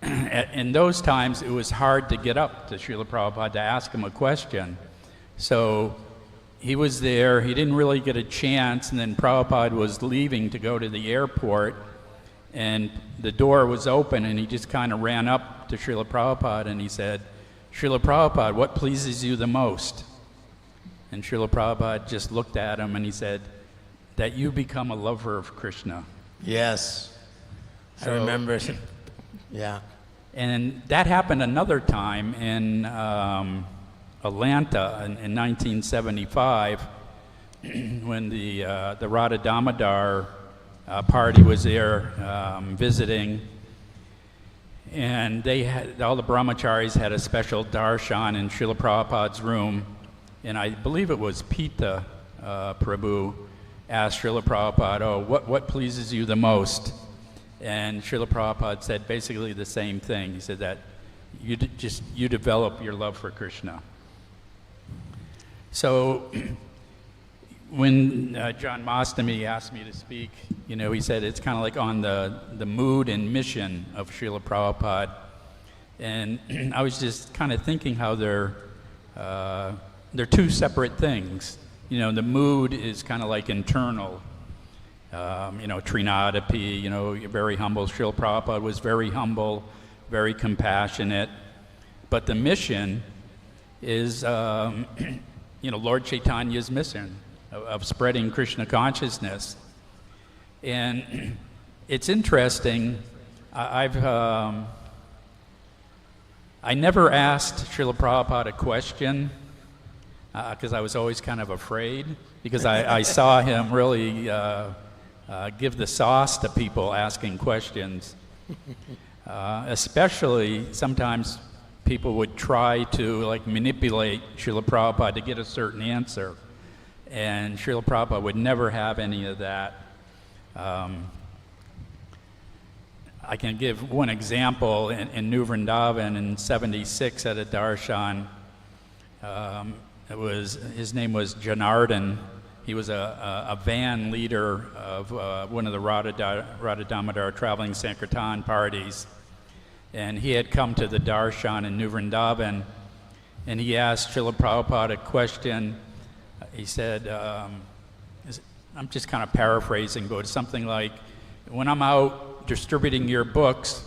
in those times, it was hard to get up to Srila Prabhupada to ask him a question. So he was there, he didn't really get a chance, and then Prabhupada was leaving to go to the airport, and the door was open, and he just kind of ran up to Srila Prabhupada, and he said, Srila Prabhupada, what pleases you the most? And Srila Prabhupada just looked at him, and he said, that you become a lover of Krishna. Yes, I remember. Yeah. And that happened another time in Atlanta in 1975 when the Radha Damodar party was there visiting, and they had, all the brahmacharis had a special darshan in Srila Prabhupada's room, and I believe it was Pita Prabhu asked Srila Prabhupada, oh, what pleases you the most? And Srila Prabhupada said basically the same thing. He said that you develop your love for Krishna. So when John Mastami asked me to speak, you know, he said it's kind of like on the mood and mission of Srila Prabhupada. And I was just kind of thinking how they're two separate things. You know, the mood is kind of like internal. You know, Trinadapi, you know, you're very humble. Srila Prabhupada was very humble, very compassionate. But the mission is, you know, Lord Chaitanya's mission of spreading Krishna consciousness. And it's interesting, I never asked Srila Prabhupada a question because I was always kind of afraid, because I saw him really give the sauce to people asking questions. Especially sometimes people would try to like manipulate Srila Prabhupada to get a certain answer. And Srila Prabhupada would never have any of that. I can give one example in New Vrindavan in '76 at a darshan. His name was Janardhan. He was a van leader of one of the Radha Damodar traveling Sankirtan parties. And he had come to the darshan in New Vrindavan, and he asked Srila Prabhupada a question. He said, I'm just kind of paraphrasing, but it's something like, when I'm out distributing your books,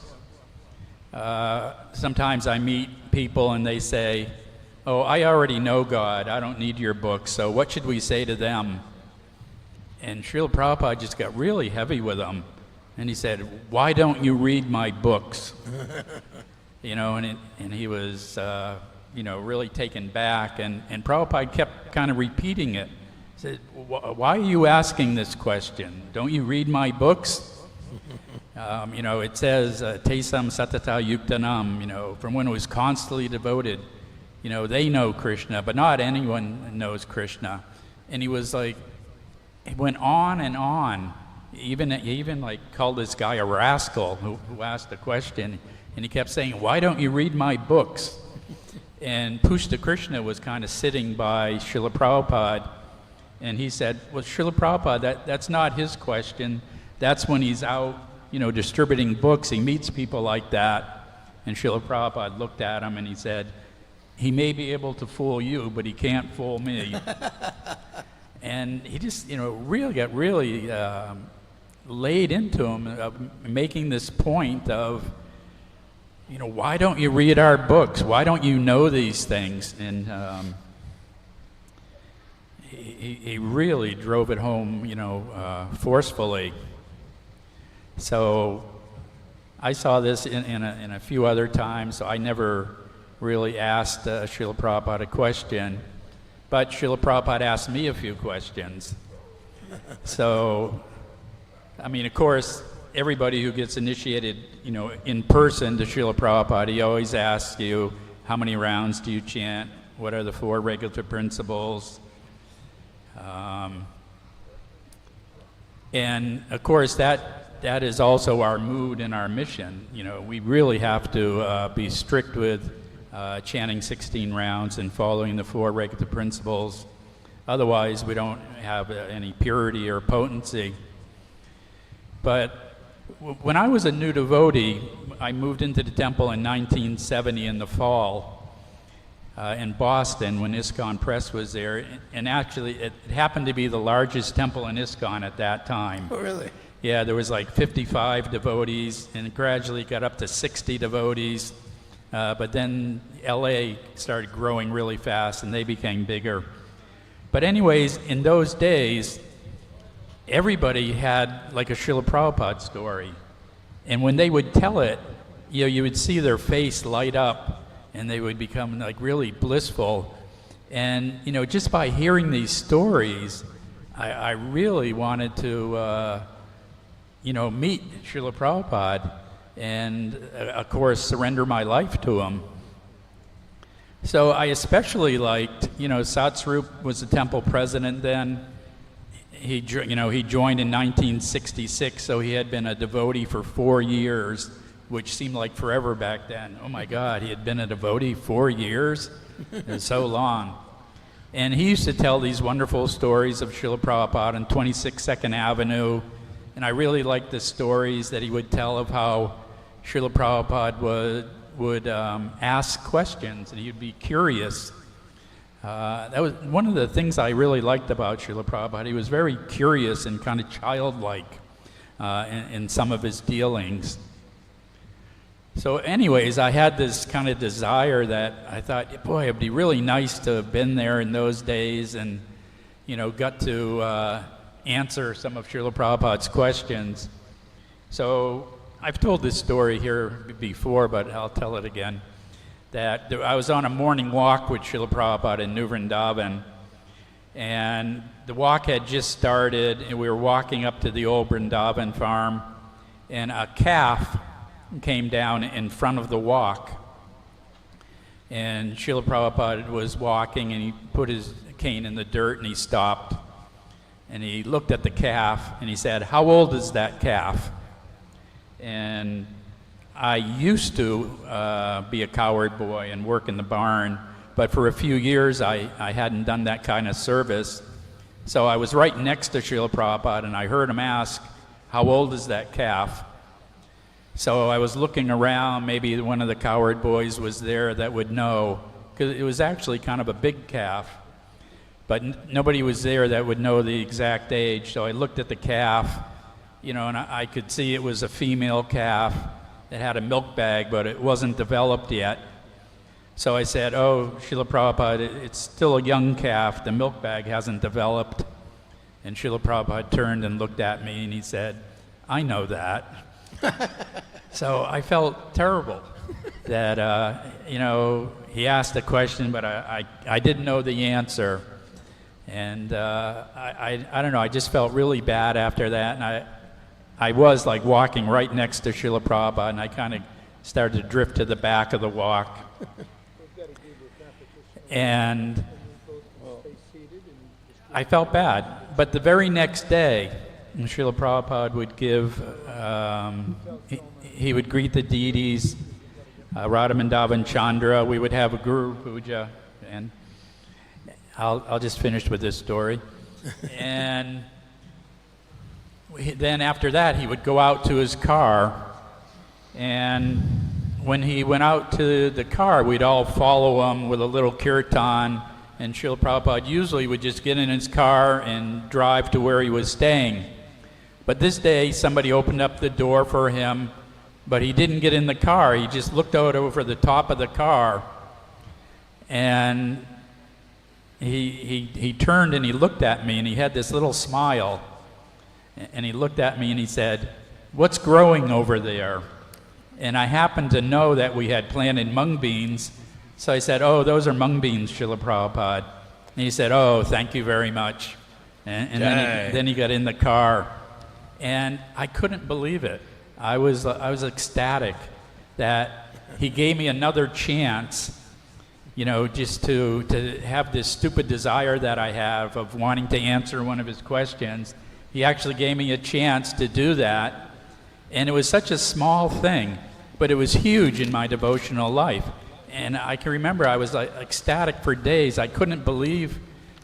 sometimes I meet people and they say, oh, I already know God, I don't need your books, so what should we say to them? And Srila Prabhupada just got really heavy with him. And he said, why don't you read my books? You know, and he was, you know, really taken back. And Prabhupada kept kind of repeating it. He said, why are you asking this question? Don't you read my books? You know, it says, Tesam Satata Yuktanam, you know, from one who is constantly devoted. You know, they know Krishna, but not anyone knows Krishna. And he was like, he went on and on. He even like called this guy a rascal who asked the question. And he kept saying, why don't you read my books? And Pushta Krishna was kind of sitting by Srila Prabhupada. And he said, well, Srila Prabhupada, that's not his question. That's when he's out, you know, distributing books. He meets people like that. And Srila Prabhupada looked at him and he said, he may be able to fool you, but he can't fool me. And he just, really got really laid into him, making this point of, why don't you read our books? Why don't you know these things? And he really drove it home, forcefully. So I saw this in a few other times, so I never really asked Srila Prabhupada a question, but Srila Prabhupada asked me a few questions. So, of course, everybody who gets initiated, in person to Srila Prabhupada, he always asks you, how many rounds do you chant? What are the 4 regulatory principles? And of course, that is also our mood and our mission. We really have to be strict with chanting 16 rounds and following the 4 regulatory principles. Otherwise, we don't have any purity or potency. But when I was a new devotee, I moved into the temple in 1970 in the fall in Boston when ISKCON Press was there. And actually, it happened to be the largest temple in ISKCON at that time. Oh, really? Yeah, there was like 55 devotees, and it gradually got up to 60 devotees. But then LA started growing really fast, and they became bigger. But anyways, in those days, everybody had like a Srila Prabhupada story. And when they would tell it, you would see their face light up, and they would become like really blissful. And, just by hearing these stories, I really wanted to, meet Srila Prabhupada and, of course, surrender my life to him. So I especially liked, Satsvarup was the temple president then. He joined in 1966, so he had been a devotee for 4 years, which seemed like forever back then. Oh my God, he had been a devotee 4 years? It was so long. And he used to tell these wonderful stories of Srila Prabhupada on 26 2nd Avenue, and I really liked the stories that he would tell of how Srila Prabhupada would ask questions, and he'd be curious. That was one of the things I really liked about Srila Prabhupada. He was very curious and kind of childlike in some of his dealings. So anyways, I had this kind of desire that I thought, boy, it'd be really nice to have been there in those days and, got to answer some of Srila Prabhupada's questions. So I've told this story here before, but I'll tell it again. That I was on a morning walk with Srila Prabhupada in New Vrindavan, and the walk had just started, and we were walking up to the old Vrindavan farm, and a calf came down in front of the walk. And Srila Prabhupada was walking, and he put his cane in the dirt, and he stopped, and he looked at the calf, and he said, "How old is that calf?" And I used to be a cowherd boy and work in the barn, but for a few years I hadn't done that kind of service. So I was right next to Srila Prabhupada, and I heard him ask, "How old is that calf?" So I was looking around, maybe one of the cowherd boys was there that would know, because it was actually kind of a big calf. But nobody was there that would know the exact age. So I looked at the calf, and I could see it was a female calf. It had a milk bag, but it wasn't developed yet. So I said, "Oh, Srila Prabhupada, it's still a young calf. The milk bag hasn't developed." And Srila Prabhupada turned and looked at me, and he said, "I know that." So I felt terrible that, he asked a question, but I didn't know the answer. And I don't know, I just felt really bad after that. And I was like walking right next to Srila Prabhupada, and I kind of started to drift to the back of the walk. And I felt bad. But the very next day, Srila Prabhupada would give, he would greet the deities, Radha Mandavan Chandra. We would have a Guru Puja, and I'll just finish with this story. And then after that, he would go out to his car, and when he went out to the car, we'd all follow him with a little kirtan and Srila Prabhupada usually would just get in his car and drive to where he was staying. But this day, somebody opened up the door for him, but he didn't get in the car. He just looked out over the top of the car, and he turned and he looked at me, and he had this little smile, and he looked at me and he said, "What's growing over there?" And I happened to know that we had planted mung beans, so I said, "Oh, those are mung beans, Srila Prabhupada." And he said, "Oh, thank you very much." And then he got in the car, and I couldn't believe it. I was ecstatic that he gave me another chance, you know, just to have this stupid desire that I have of wanting to answer one of his questions. He actually gave me a chance to do that, and it was such a small thing, but it was huge in my devotional life. And I can remember I was like ecstatic for days. I couldn't believe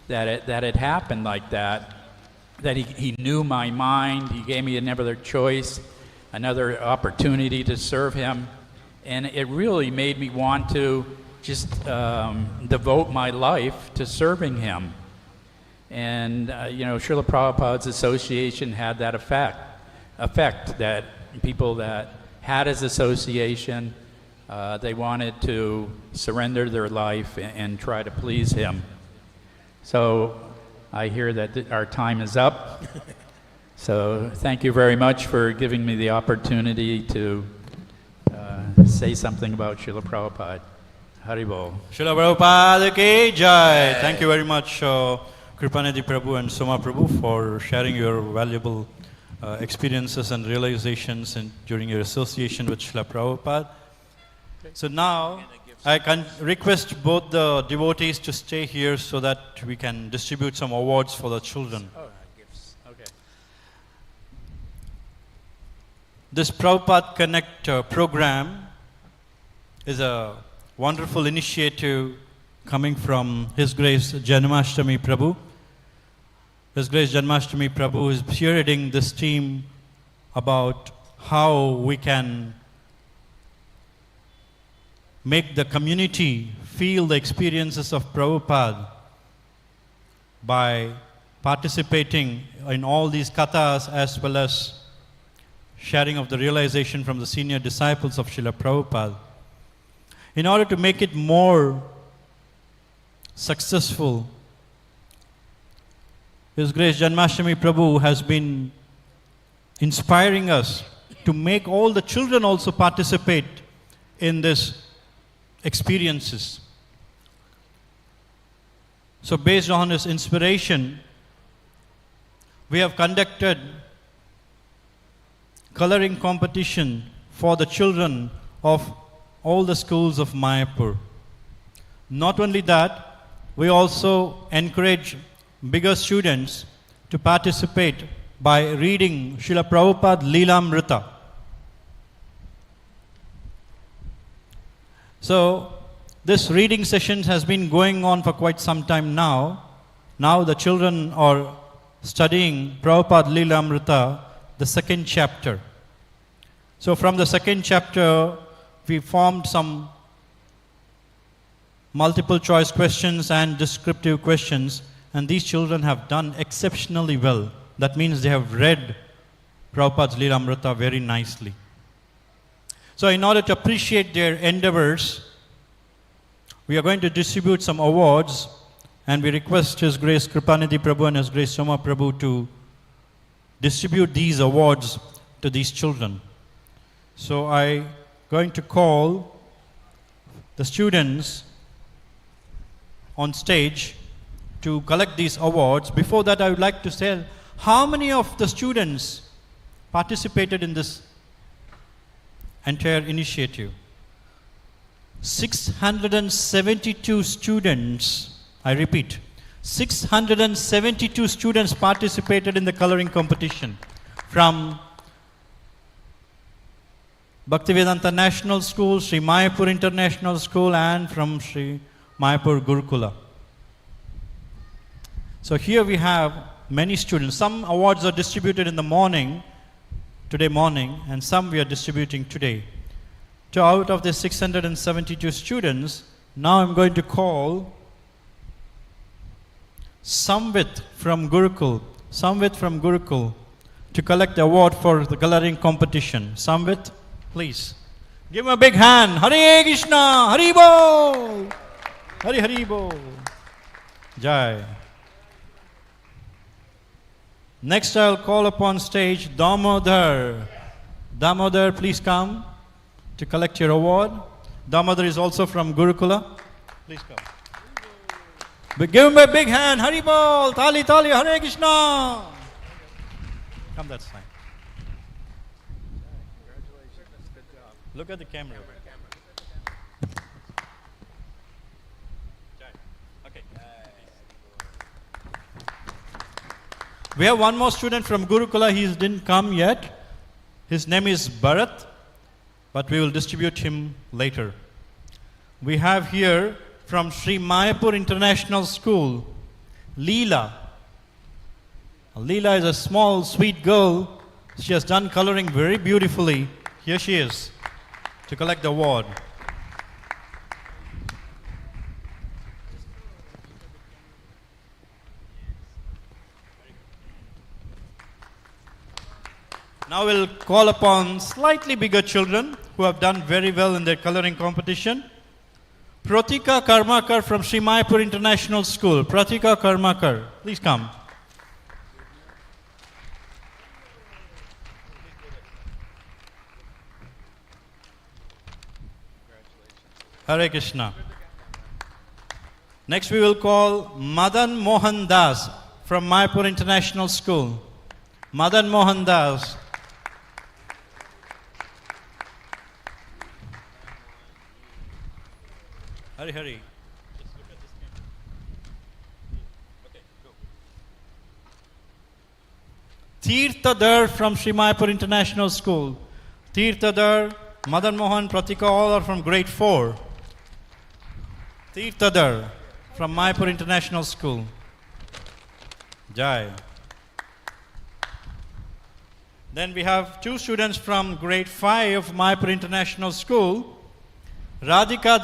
that it happened like that, that he knew my mind. He gave me another choice, another opportunity to serve him, and it really made me want to just devote my life to serving him. And you know, Srila Prabhupada's association had that effect that people that had his association, they wanted to surrender their life and try to please him. So I hear that our time is up. So thank you very much for giving me the opportunity to say something about Srila Prabhupada. Haribol. Srila Prabupada ki jai. Thank you very much, Kripanidhi Prabhu and Soma Prabhu, for sharing your valuable experiences and realizations during your association with Srila Prabhupada. So now I can request both the devotees to stay here so that we can distribute some awards for the children. Oh, gifts. Okay. This Prabhupada Connect program is a wonderful initiative coming from His Grace Janmashtami Prabhu. His Grace Janmashtami Prabhu is spearheading this team about how we can make the community feel the experiences of Prabhupada by participating in all these kathas, as well as sharing of the realization from the senior disciples of Srila Prabhupada. In order to make it more successful, His Grace Janmashtami Prabhu has been inspiring us to make all the children also participate in this experiences. So based on his inspiration, we have conducted coloring competition for the children of all the schools of Mayapur. Not only that, we also encourage bigger students to participate by reading Srila Prabupada Leelamrita. So this reading session has been going on for quite some time now. Now the children are studying Prabhupada Leelamrita, the second chapter. So from the second chapter, we formed some multiple choice questions and descriptive questions, and these children have done exceptionally well. That means they have read Prabhupada's Leelamrita very nicely. So in order to appreciate their endeavors, we are going to distribute some awards, and we request His Grace Kripanidhi Prabhu and His Grace Soma Prabhu to distribute these awards to these children. So I'm going to call the students on stage to collect these awards. Before that, I would like to say, how many of the students participated in this entire initiative? 672 students, I repeat, 672 students participated in the coloring competition from Bhaktivedanta National School, Sri Mayapur International School, and from Sri Mayapur Gurukula. So here we have many students. Some awards are distributed in the morning, today morning, and some we are distributing today. So out of the 672 students, now I'm going to call Samvit from Gurukul to collect the award for the coloring competition. Samvit, please. Give him a big hand. Hare Krishna, Hari Bol. Hari Bol. Jai. Next I'll call upon stage Damodar. Damodar, please come to collect your award. Damodar is also from Gurukula. Please come. But give him a big hand. Hari Bol. Tali, Hare Krishna. Come that side. Look at the camera. Okay. We have one more student from Gurukula. He didn't come yet. His name is Bharat, but we will distribute him later. We have here from Sri Mayapur International School, Leela. Leela is a small, sweet girl. She has done coloring very beautifully. Here she is to collect the award. Now we'll call upon slightly bigger children who have done very well in their coloring competition. Pratika Karmakar from Sri Mayapur International School. Pratika Karmakar, please come. Hare Krishna. Next we will call Madan Mohan Das from Mayapur International School. Madan Mohan Das. Hari. Just look at this camera. Okay, go. Tirthadar from Sri Mayapur International School. Tirthadar, Madan Mohan, Pratika, all are from grade 4. Tirthadar from Mayapur International School. Jai. Then we have 2 students from grade 5 of Mayapur International School. Radhika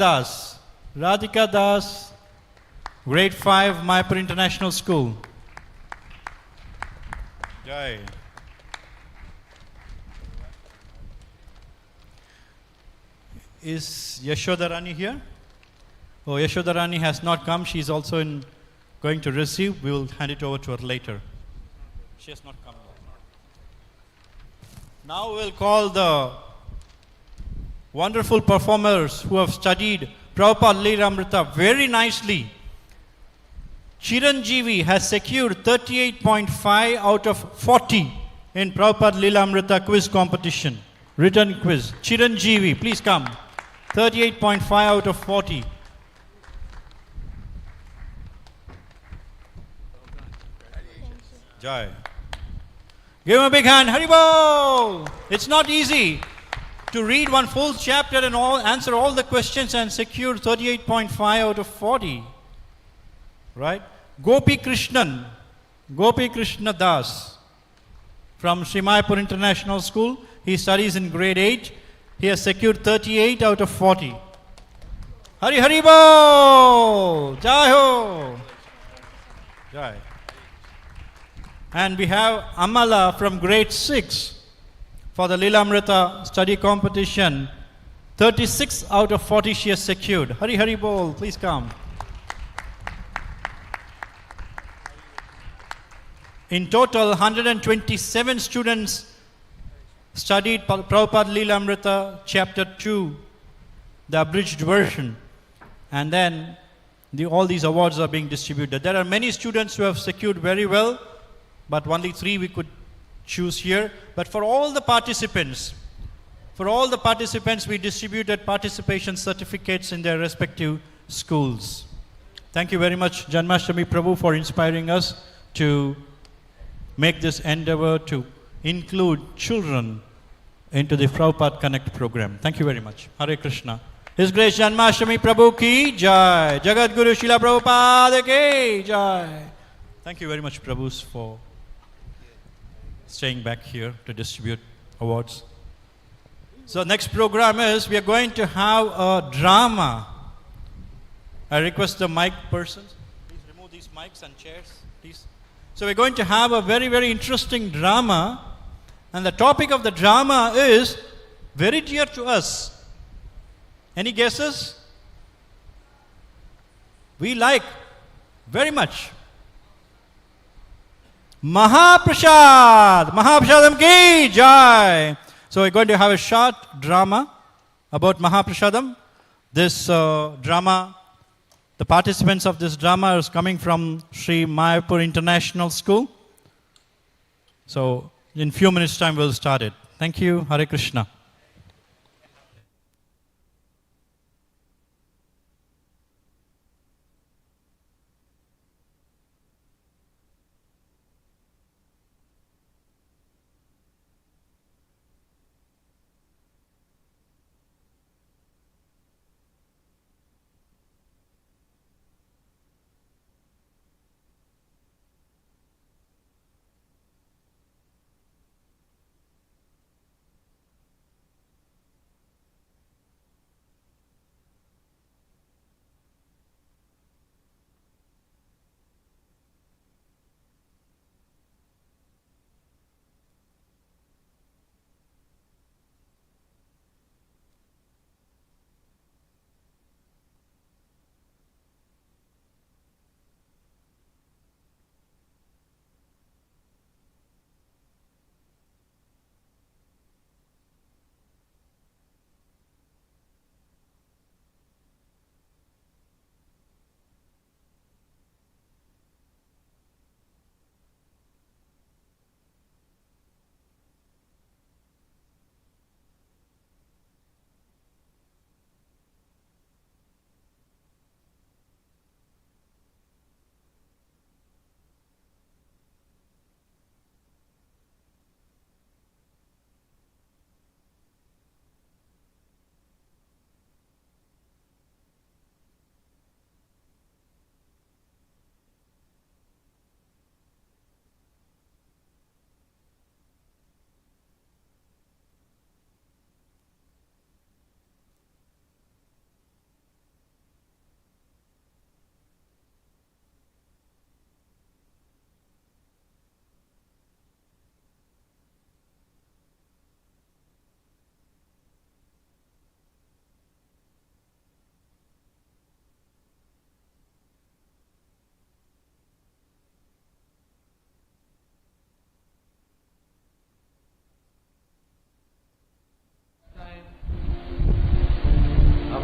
Das, grade 5, Mayapur International School. Jai. Is Yashodarani here? Oh, Yashodarani has not come. She is also going to receive. We will hand it over to her later. She has not come yet. Now we will call the wonderful performers who have studied Prabhupada Leela Amrita very nicely. Chiranjeevi has secured 38.5 out of 40 in Prabhupada Leela Amrita quiz competition. Written quiz. Chiranjeevi, please come. 38.5 out of 40. Jai. Give him a big hand. Haribol! It's not easy to read one full chapter and answer all the questions and secure 38.5 out of 40. Right? Gopi Krishna Das from Sri Mayapur International School. He studies in grade 8. He has secured 38 out of 40. Haribol! Jai Ho! Jai. And we have Amala from grade 6 for the Leela Amrita study competition. 36 out of 40 she has secured. Hari Bol, please come. In total, 127 students studied Prabhupada Leela Amrita chapter 2, the abridged version. And then all these awards are being distributed. There are many students who have secured very well, but only 3 we could choose here. But for all the participants, we distributed participation certificates in their respective schools. Thank you very much, Janmashtami Prabhu, for inspiring us to make this endeavor to include children into the Prabhupada Connect program. Thank you very much. Hare Krishna. His Grace Janmashtami Prabhu ki jai. Jagat Guru Srila Prabupada ki jai. Thank you very much, Prabhus, for staying back here to distribute awards. So next program is, we are going to have a drama. I request the mic persons, please remove these mics and chairs, please. So we're going to have a very, very interesting drama. And the topic of the drama is very dear to us. Any guesses? We like very much. Mahaprasad! Mahaprasadam ki jai! So we're going to have a short drama about Mahaprasadam. This drama, the participants of this drama is coming from Sri Mayapur International School. So in few minutes time we'll start it. Thank you. Hare Krishna.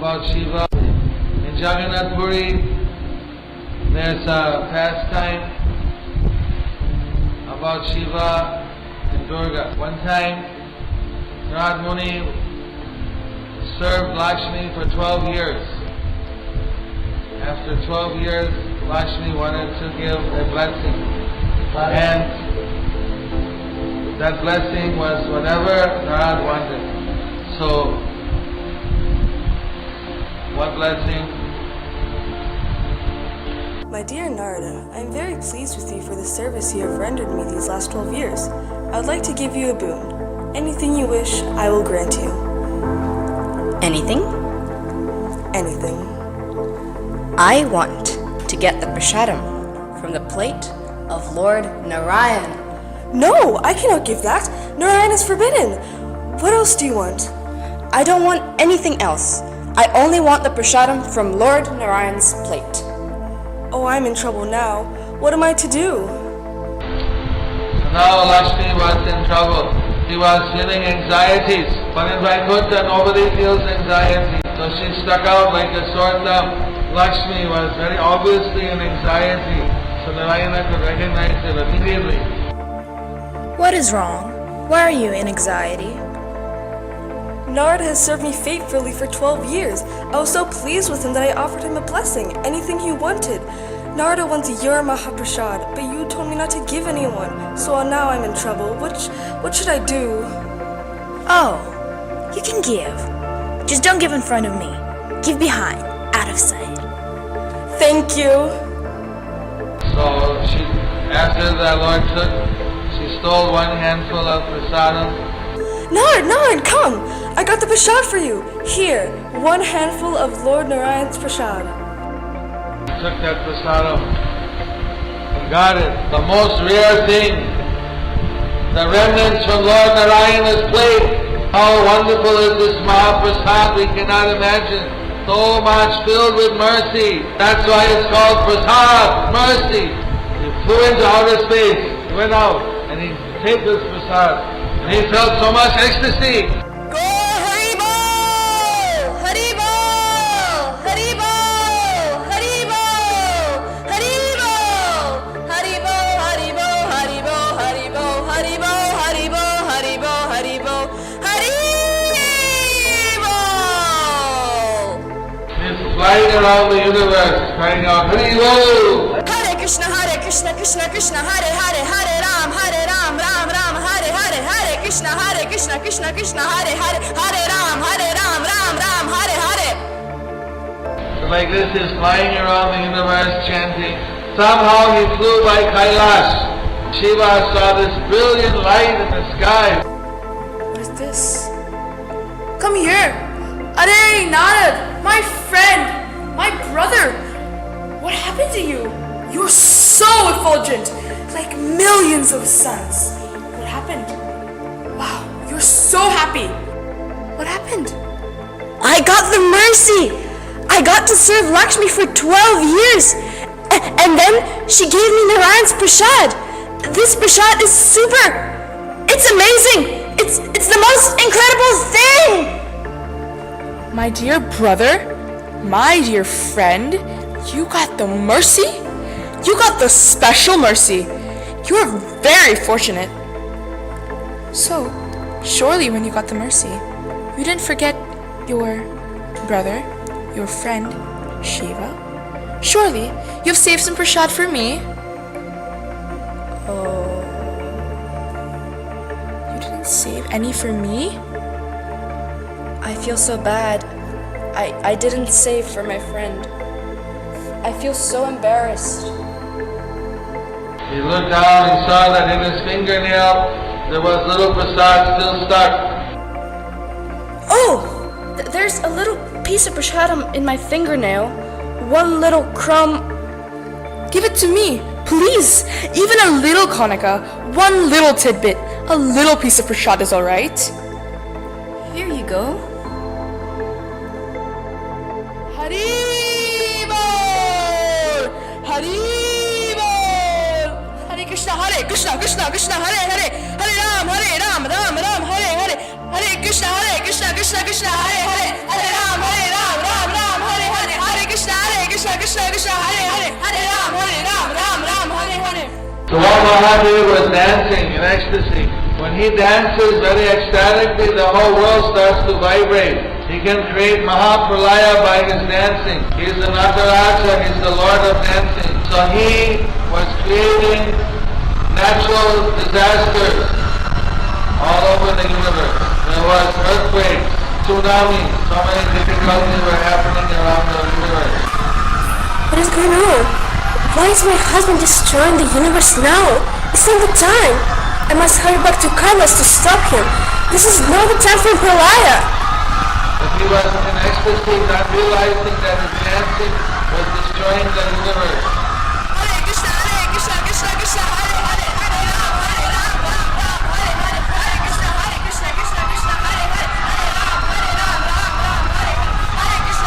About Shiva. In Jagannath Puri, there's a pastime about Shiva and Durga. One time, Narad Muni served Lakshmi for 12 years. After 12 years, Lakshmi wanted to give a blessing. And that blessing was whatever Narad wanted. So, what blessing? My dear Narada, I am very pleased with you for the service you have rendered me these last 12 years. I would like to give you a boon. Anything you wish, I will grant you. Anything? Anything. I want to get the prasadam from the plate of Lord Narayan. No, I cannot give that. Narayan is forbidden. What else do you want? I don't want anything else. I only want the prasadam from Lord Narayan's plate. Oh, I'm in trouble now. What am I to do? So now Lakshmi was in trouble. She was feeling anxieties. But in Vaikuntha, nobody feels anxiety. So she stuck out like a sore thumb. Lakshmi was very obviously in anxiety. So Narayana could recognize it immediately. What is wrong? Why are you in anxiety? Narada has served me faithfully for 12 years. I was so pleased with him that I offered him a blessing, anything he wanted. Narada wants your mahaprasad, but you told me not to give anyone. So now I'm in trouble. What should I do? Oh, you can give. Just don't give in front of me. Give behind, out of sight. Thank you. So after the Lord she stole one handful of prasadam. Narad, come! I got the prasad for you. Here, one handful of Lord Narayan's prasad. Took that prasadam got it. The most rare thing. The remnants from Lord Narayana's plate. How wonderful is this mahaprasad, we cannot imagine. So much filled with mercy. That's why it's called prasad, mercy. He flew into outer space, he went out, and he took this prasad. And he felt so much ecstasy. Go Haribo! Haribo! Haribo! Haribo! Haribo! Haribo! Haribo! Haribo! Haribo! Haribo! Haribo! Haribo! Haribo! Haribo! He's flying around the universe, crying out, Haribo! Hare Krishna, Krishna Krishna, Hare Hare, Hare Ram, Ram Ram, Hare Hare, Hare Krishna, Krishna Krishna, Hare Hare, Hare Ram, Ram Ram, Hare Hare. So like this, he's flying around the universe chanting. Somehow he flew by Kailash. Shiva saw this brilliant light in the sky. What is this? Come here! Are Narad, my friend, my brother. What happened to you? You're so effulgent, like millions of suns. What happened? Wow, you're so happy. What happened? I got the mercy. I got to serve Lakshmi for 12 years. And then she gave me Narayan's prasad. This prasad is super. It's amazing. It's the most incredible thing. My dear brother, my dear friend, you got the mercy? You got the special mercy. You are very fortunate. So, surely when you got the mercy, you didn't forget your brother, your friend, Shiva. Surely, you've saved some prasad for me. Oh. You didn't save any for me? I feel so bad. I didn't save for my friend. I feel so embarrassed. He looked down and saw that in his fingernail there was little prasad still stuck. Oh! There's a little piece of prasadam in my fingernail. One little crumb. Give it to me, please. Even a little konika, one little tidbit, a little piece of prasad is alright. Here you go. Haribol! Haribol! Hare Krishna, Krishna Krishna, Hare Hare, Hare Ram, Ram Ram, Hare Hare, Hare Krishna, Krishna Krishna, Hare Hare, Hare Ram, Ram, Hare Hare, Hare Krishna, Krishna, Hare Hare, Hare Ram, Ram, Hare Hare. So while Mahadev was dancing in ecstasy, when he dances very ecstatically, the whole world starts to vibrate. He can create mahapralaya by his dancing. He is an acharya, he is the Lord of dancing. So he was creating natural disasters all over the universe. There was earthquakes, tsunamis, so many difficulties were happening around the universe. What is going on? Why is my husband destroying the universe now? It's not the time. I must hurry back to Kailash to stop him. This is not the time for Pralaya. But he was in ecstasy, not realizing that his dancing was destroying the universe. Hare Krishna, Krishna, Hare Hare, Hare Ram, Ram, Hare Hare, Hare Krishna, Krishna, Hare Hare, Hare Ram, Ram, Hare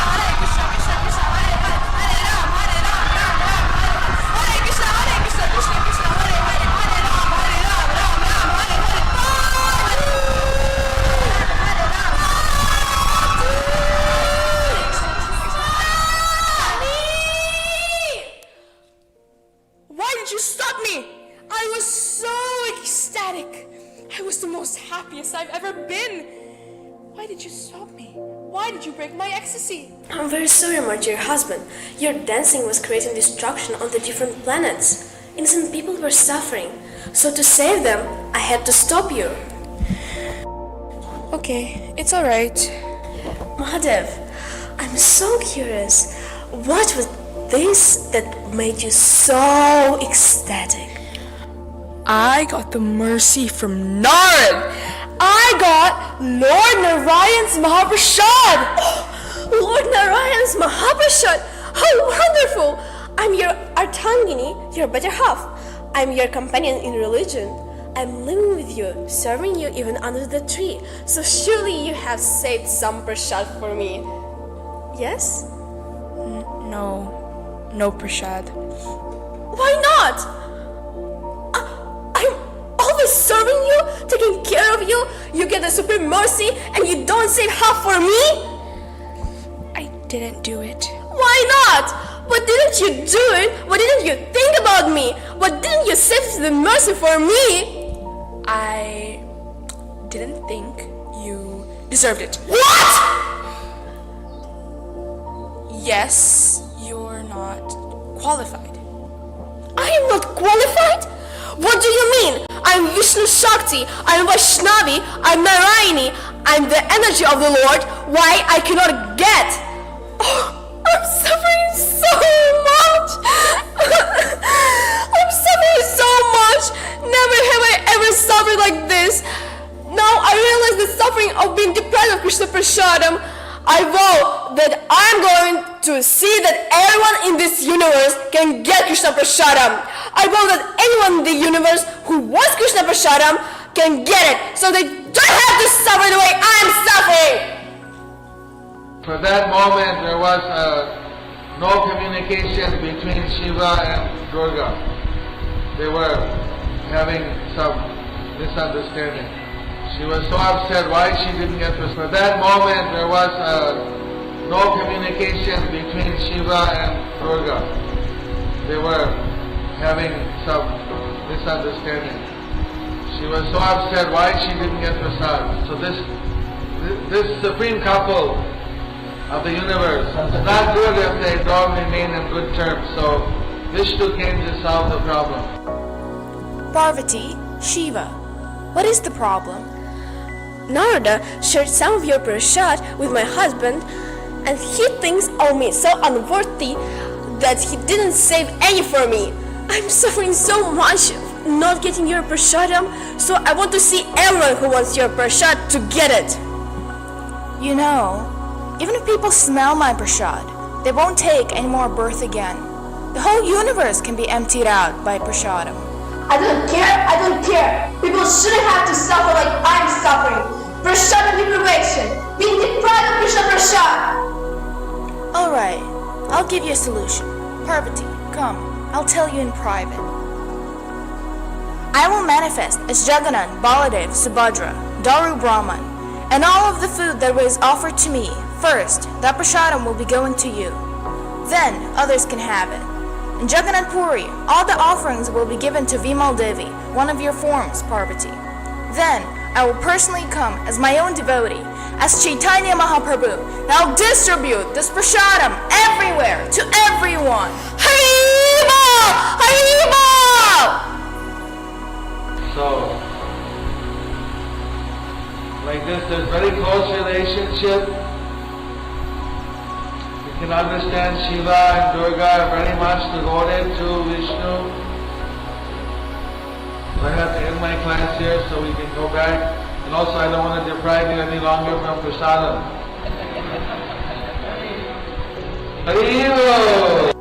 Hare, Krishna, Krishna, Hare Hare, Hare Ram, Hare Krishna, Krishna, Hare Hare, Hare Ram, Ram, Hare Hare. Why did you stop me? I was so ecstatic. I was the most happiest I've ever been. Why did you stop me? Why did you break my ecstasy? I'm very sorry, my dear husband. Your dancing was creating destruction on the different planets. Innocent people were suffering. So to save them, I had to stop you. Okay, it's alright. Mahadev, I'm so curious. What was this that made you so ecstatic? I got the mercy from Narad. I got Lord Narayan's mahaprasad. Lord Narayan's mahaprasad! How wonderful! I'm your Artangini, your better half. I'm your companion in religion. I'm living with you, serving you even under the tree. So surely you have saved some prasad for me. Yes? No prasad. Why not? I'm always serving you, taking care of you. You get the supreme mercy and you don't save half for me? I didn't do it. Why not? Why didn't you do it? Why didn't you think about me? Why didn't you save the mercy for me? I didn't think you deserved it. What? Yes, you're not qualified. I am not qualified? What do you mean? I'm Vishnu Shakti, I'm Vaishnavi, I'm Narayani, I'm the energy of the Lord. Why I cannot get? Oh, I'm suffering so much. I'm suffering so much. Never have I ever suffered like this. Now I realize the suffering of being deprived of Krishna Prasadam. I vow that I'm going to see that everyone in this universe can get Krishna Prasadam. I vow that anyone in the universe who wants Krishna Prasadam can get it, so they don't have to suffer the way I'm suffering. For that moment, there was no communication between Shiva and Durga. They were having some misunderstanding. She was so upset why she didn't get this. For that moment, there was no communication between Shiva and Durga. They were having some misunderstanding. She was so upset why she didn't get prasad. So this supreme couple of the universe, it's not good if they don't remain in good terms. So Vishnu came to solve the problem. Parvati, Shiva, what is the problem? Narada shared some of your prasad with my husband, and he thinks of me so unworthy that he didn't save any for me. I'm suffering so much not getting your prasadam, so I want to see everyone who wants your prasad to get it. You know, even if people smell my prasad, they won't take any more birth again. The whole universe can be emptied out by prasadam. I don't care. People shouldn't have to suffer like I'm suffering. Prasad deprivation, being deprived of Krishna Prasad. Alright, I'll give you a solution. Parvati, come, I'll tell you in private. I will manifest as Jagannath, Baladev, Subhadra, Daru Brahman, and all of the food that was offered to me. First, that prasadam will be going to you. Then, others can have it. In Jagannath Puri, all the offerings will be given to Vimal Devi, one of your forms, Parvati. Then, I will personally come as my own devotee, as Chaitanya Mahaprabhu, and I'll distribute this prasadam everywhere, to everyone. Haribol! Haribol! So, like this, there's very close relationship. You can understand Shiva and Durga are very much devoted to Vishnu. So I have to end my class here so we can go back. And also I don't want to deprive you any longer from prasadam. Haribol!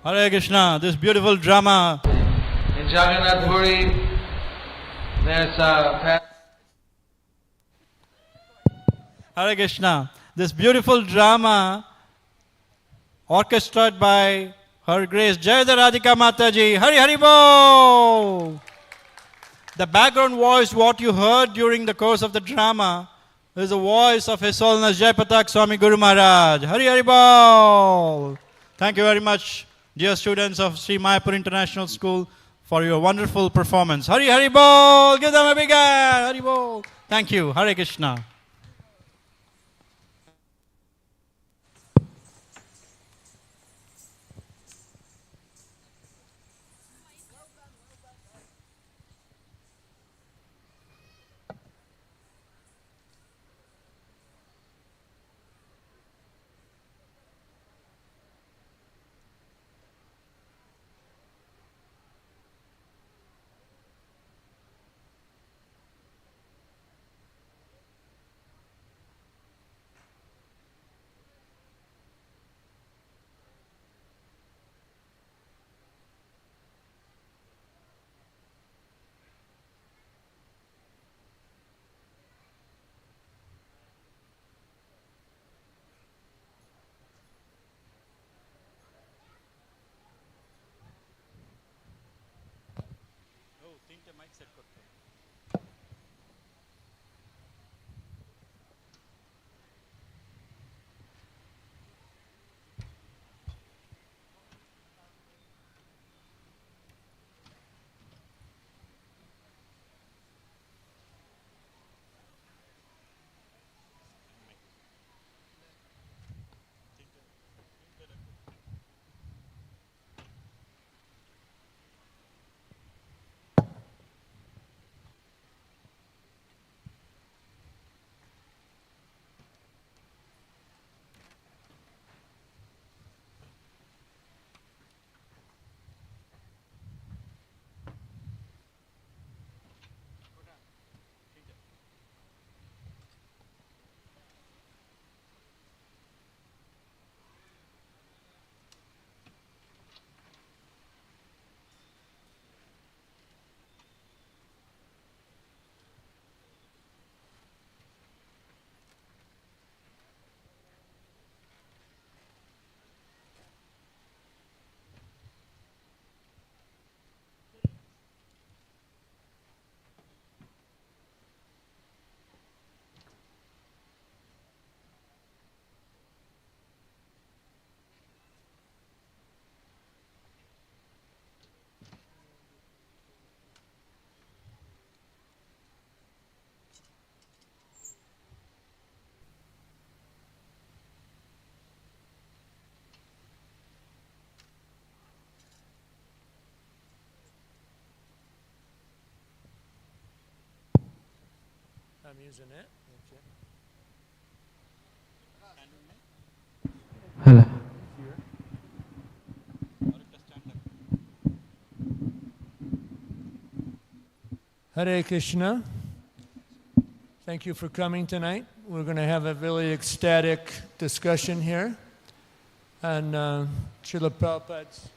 Hare Krishna, this beautiful drama. In Jagannath Puri, there's a Hare Krishna, this beautiful drama orchestrated by Her Grace Jayada Radhika Mataji. Hari Hari Bo! The background voice, what you heard during the course of the drama, is the voice of His Holiness Jayapatak Swami Guru Maharaj. Hari Hari Bo! Thank you very much, dear students of Sri Mayapur International School, for your wonderful performance. Hari Hari Bol! Give them a big hand! Hari Bol! Thank you. Hare Krishna. I'm using it. Hello. Hare Krishna. Thank you for coming tonight. We're going to have a really ecstatic discussion here on Srila Prabhupada's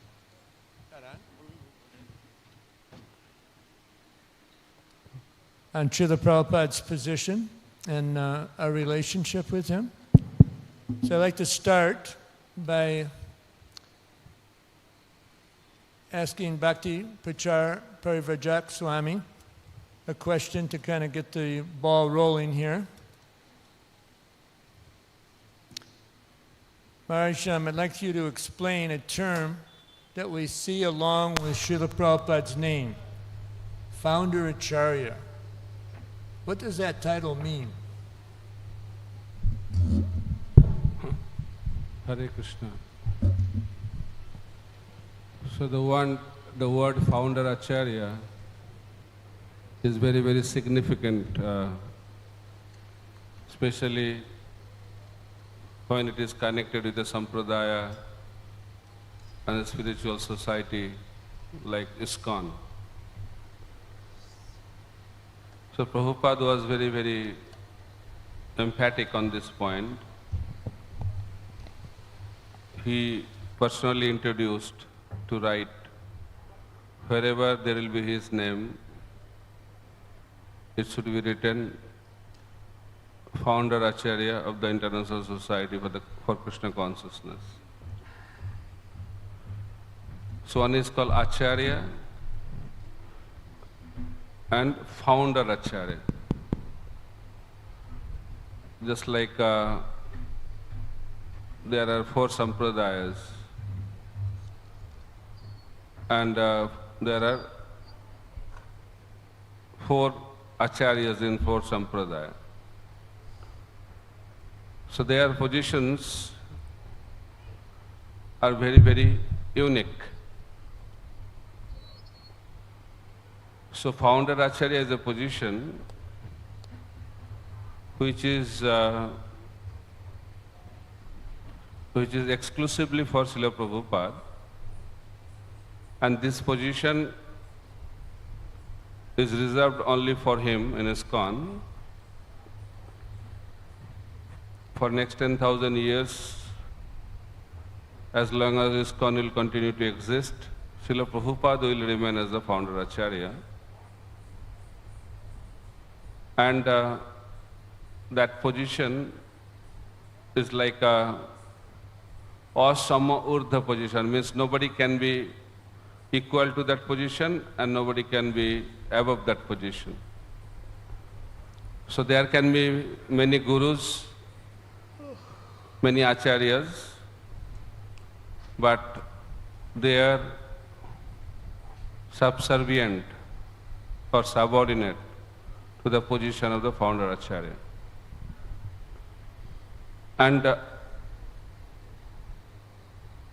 position and our relationship with him. So I'd like to start by asking Bhakti Prachar Parivrajak Swami a question to kind of get the ball rolling here. Maharaj, I'd like you to explain a term that we see along with Srila Prabhupada's name, Founder Acharya. What does that title mean? Hare Krishna. So the word founder acharya is very, very significant, especially when it is connected with a sampradaya and a spiritual society like ISKCON. So Prabhupada was very, very emphatic on this point. He personally introduced to write, wherever there will be his name, it should be written Founder Acharya of the International Society for Krishna Consciousness. So one is called Acharya and Founder Acharya. Just like there are 4 sampradayas and there are 4 acharyas in 4 sampradaya. So their positions are very, very unique. So Founder Acharya is a position which is exclusively for Srila Prabupada, and this position is reserved only for him in ISKCON. For next 10,000 years, as long as ISKCON will continue to exist, Srila Prabhupada will remain as the Founder Acharya. And that position is like a Asama Urdhva position, means nobody can be equal to that position and nobody can be above that position. So there can be many gurus, many acharyas, but they are subservient or subordinate to the position of the founder acharya. And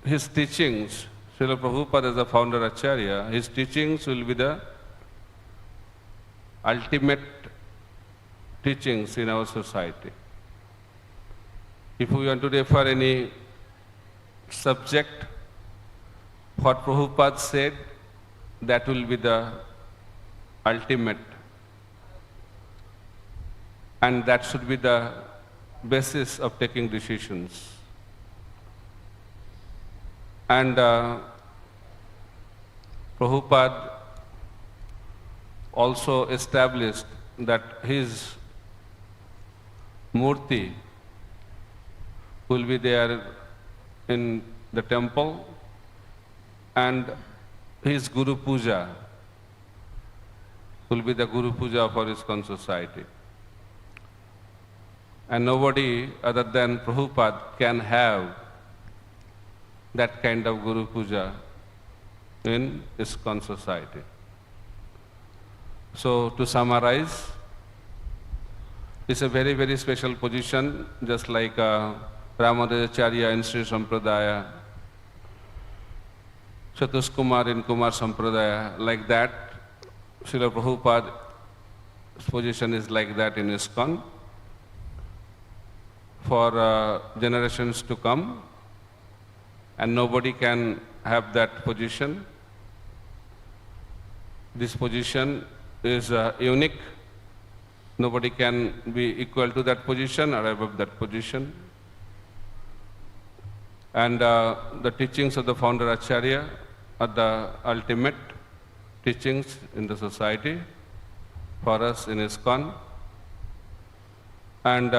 his teachings, Srila Prabupada as the founder acharya, his teachings will be the ultimate teachings in our society. If we want to refer any subject, what Prabhupada said, that will be the ultimate. And that should be the basis of taking decisions. And Prabhupada also established that his murti will be there in the temple, and his Guru Puja will be the Guru Puja for ISKCON society. And nobody other than Prabhupada can have that kind of Guru Puja in ISKCON society. So to summarize, it's a very, very special position, just like Ramadacharya in Sri Sampradaya, Chatuskumar in Kumar Sampradaya, like that. Srila Prabhupada's position is like that in ISKCON. For generations to come, and nobody can have that position. This position is unique. Nobody can be equal to that position or above that position. And the teachings of the founder acharya are the ultimate teachings in the society for us in ISKCON. And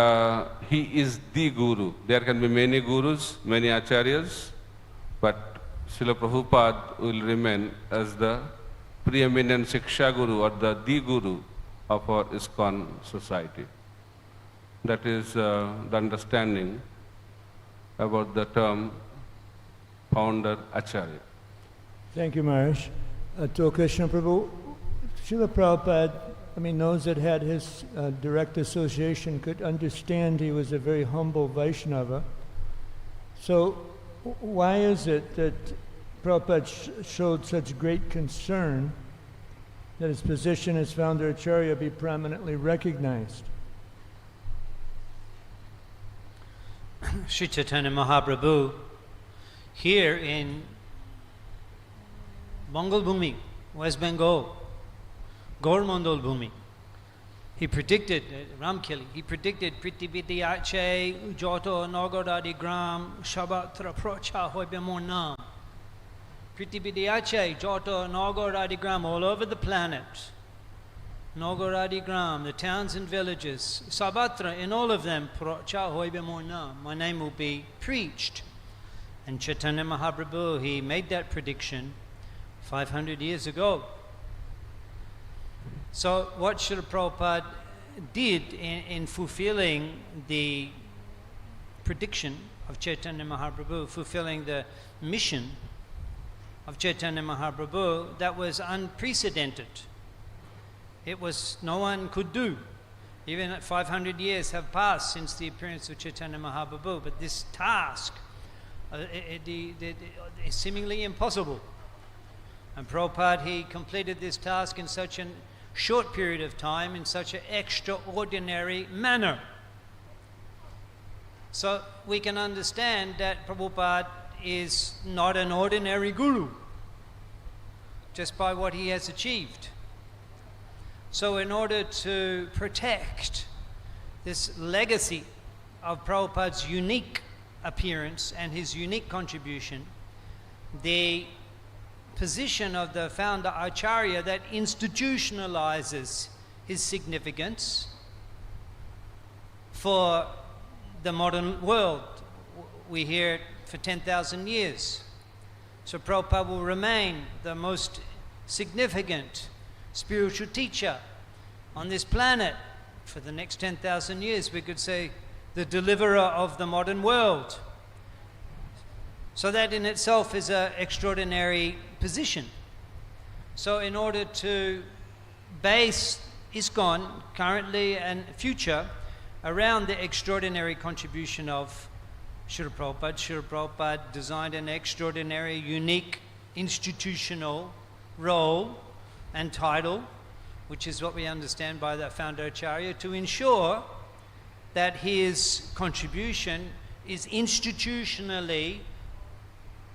he is the guru. There can be many gurus, many acharyas, but Srila Prabhupada will remain as the preeminent Shiksha Guru or the guru of our ISKCON society. That is the understanding about the term founder acharya. Thank you, Maharaj. To Krishna Prabhu, Srila Prabhupada, those that had his direct association could understand he was a very humble Vaishnava. So why is it that Prabhupada showed such great concern that his position as founder acharya be prominently recognized? Sri Chaitanya Mahaprabhu, here in Bengal Bhumi, West Bengal, Gaur-Mandal Bhumi, he predicted, Ramkeli, he predicted Prithividyache, Joto, Nagaradi Gram, Shabatra Procha Hoibemornam. Prithividyache, Joto, Nagaradi Gram, all over the planet. Nagaradi Gram, the towns and villages, Sabatra, in all of them, Procha Hoibemornam, my name will be preached. And Chaitanya Mahaprabhu, he made that prediction 500 years ago. So what Srila Prabhupada did in fulfilling the prediction of Chaitanya Mahaprabhu, fulfilling the mission of Chaitanya Mahaprabhu, that was unprecedented. It was, no one could do. Even 500 years have passed since the appearance of Chaitanya Mahaprabhu, but this task is seemingly impossible. And Prabhupada, he completed this task in such a short period of time, in such an extraordinary manner. So we can understand that Prabhupada is not an ordinary guru, just by what he has achieved. So in order to protect this legacy of Prabhupada's unique appearance and his unique contribution, the position of the founder acharya that institutionalizes his significance for the modern world. We hear it for 10,000 years. So Prabhupada will remain the most significant spiritual teacher on this planet for the next 10,000 years. We could say the deliverer of the modern world. So that in itself is an extraordinary position. So in order to base ISKCON currently and future around the extraordinary contribution of Srila Prabhupada designed an extraordinary, unique institutional role and title, which is what we understand by the founder acharya, to ensure that his contribution is institutionally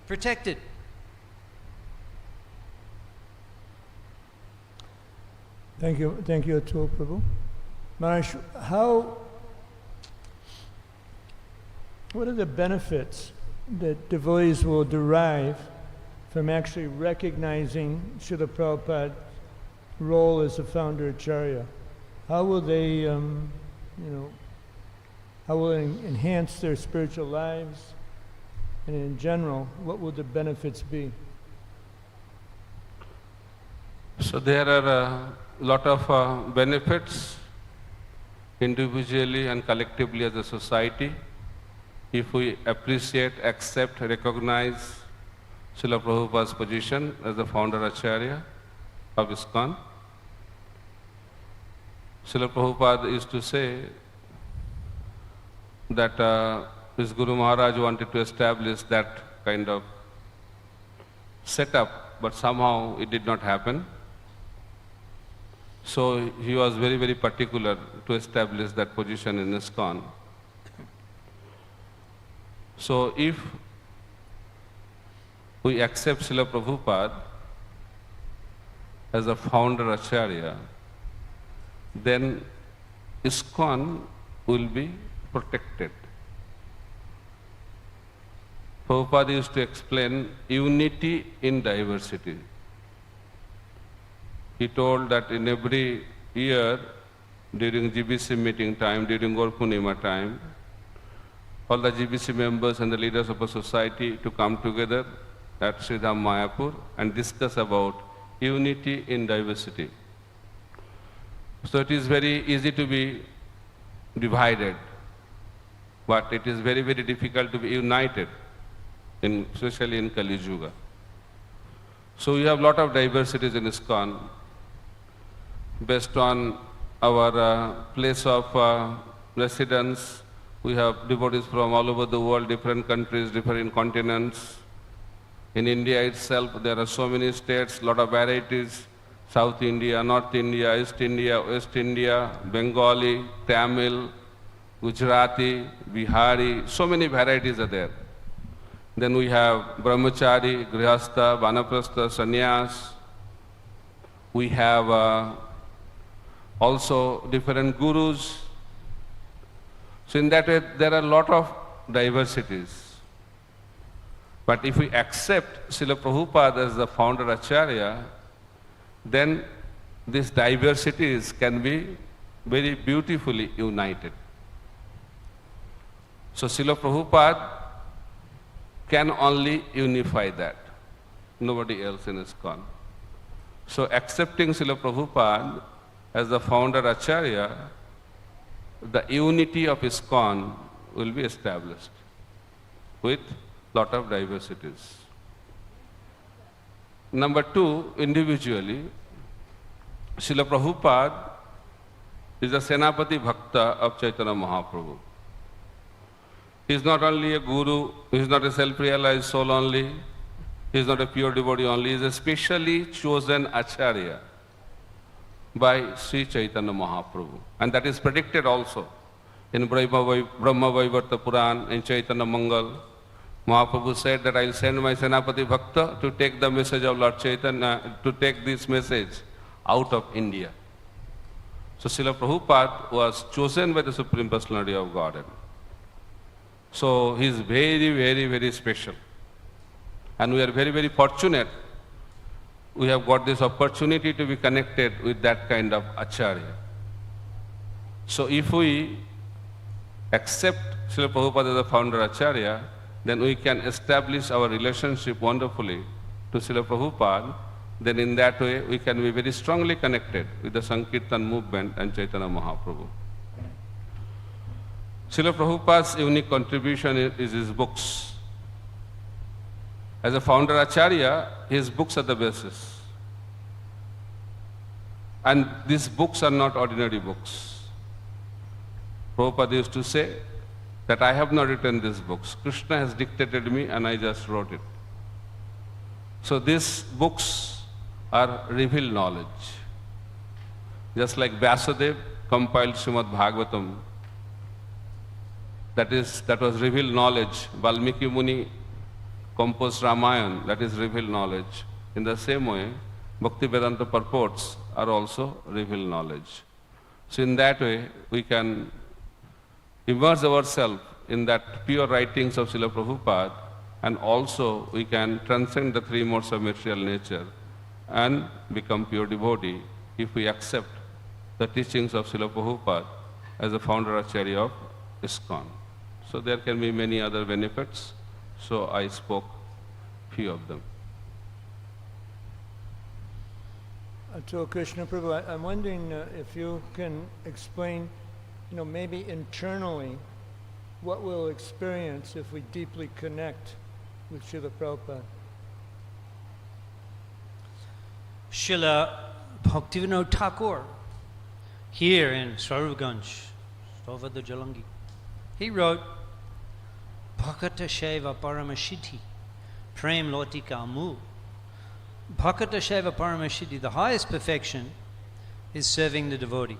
protected. Thank you, Atul Prabhu. Maharaj, what are the benefits that devotees will derive from actually recognizing Srila Prabhupada's role as a founder acharya? How will they, how will it enhance their spiritual lives? And in general, what will the benefits be? So there are a lot of benefits individually and collectively as a society if we appreciate, accept, recognize Srila Prabhupada's position as the founder acharya of ISKCON. Srila Prabhupada used to say that his Guru Maharaj wanted to establish that kind of setup, but somehow it did not happen. So he was very, very particular to establish that position in ISKCON. So if we accept Srila Prabhupada as a founder acharya, then ISKCON will be protected. Prabhupada used to explain unity in diversity. He told that in every year, during GBC meeting time, during Gaur Purnima time, all the GBC members and the leaders of a society to come together at Sridham Mayapur and discuss about unity in diversity. So it is very easy to be divided, but it is very, very difficult to be united, especially in Kali Yuga. So we have a lot of diversities in ISKCON based on our place of residence. We have devotees from all over the world, different countries, different continents. In India itself, there are so many states, lot of varieties. South India, North India, East India, West India, Bengali, Tamil, Gujarati, Bihari, so many varieties are there. Then we have Brahmachari, Grihastha, Vanaprastha, Sannyas. We have also different gurus. So in that way, there are a lot of diversities. But if we accept Srila Prabhupada as the founder acharya, then these diversities can be very beautifully united. So Srila Prabhupada can only unify that, nobody else in ISKCON. So accepting Srila Prabhupada as the founder acharya, the unity of ISKCON will be established with lot of diversities. Number two, individually, Srila Prabhupada is the Senapati Bhakta of Chaitanya Mahaprabhu. He is not only a guru, he is not a self-realized soul only, he is not a pure devotee only, he is a specially chosen acharya by Sri Chaitanya Mahaprabhu. And that is predicted also in Brahma Vaivarta Puran, in Chaitanya Mangal. Mahaprabhu said that I will send my Senapati Bhakta to take the message of Lord Chaitanya, to take this message out of India. So Srila Prabhupada was chosen by the Supreme Personality of Godhead. So he is very, very, very special. And we are very, very fortunate. We have got this opportunity to be connected with that kind of acharya. So if we accept Srila Prabhupada as the founder acharya, then we can establish our relationship wonderfully to Srila Prabhupada. Then in that way we can be very strongly connected with the Sankirtan movement and Chaitanya Mahaprabhu. Srila Prabhupada's unique contribution is his books. As a founder acharya, his books are the basis. And these books are not ordinary books. Prabhupada used to say that I have not written these books. Krishna has dictated me and I just wrote it. So these books are revealed knowledge. Just like Vyasadeva compiled Srimad Bhagavatam, that was revealed knowledge. Valmiki Muni composed Ramayana, that is revealed knowledge. In the same way, Bhaktivedanta purports are also revealed knowledge. So in that way, we can immerse ourselves in that pure writings of Srila Prabhupada, and also we can transcend the three modes of material nature and become pure devotee if we accept the teachings of Srila Prabhupada as the founder acharya of ISKCON. So there can be many other benefits, so I spoke few of them. To Krishna Prabhu, I'm wondering if you can explain, maybe internally, what we'll experience if we deeply connect with Srila Prabhupada. Srila Bhaktivinoda Thakur, here in Swaruganj, Stovada Jalangi, he wrote, Bhakata Sheva Paramashiti, Prem Lotika Amu. Bhakata Sheva Paramashiti, the highest perfection is serving the devotee.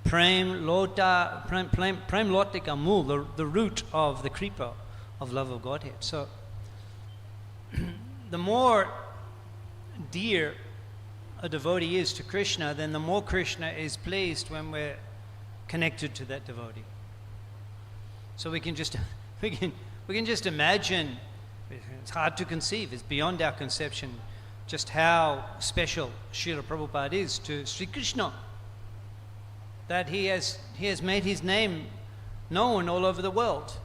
Prem Lotika Amu, the root of the kripa of love of Godhead. So, the more dear a devotee is to Krishna, then the more Krishna is pleased when we're connected to that devotee. So we can just imagine. It's hard to conceive. It's beyond our conception just how special Srila Prabhupada is to Sri Krishna. That he has made his name known all over the world,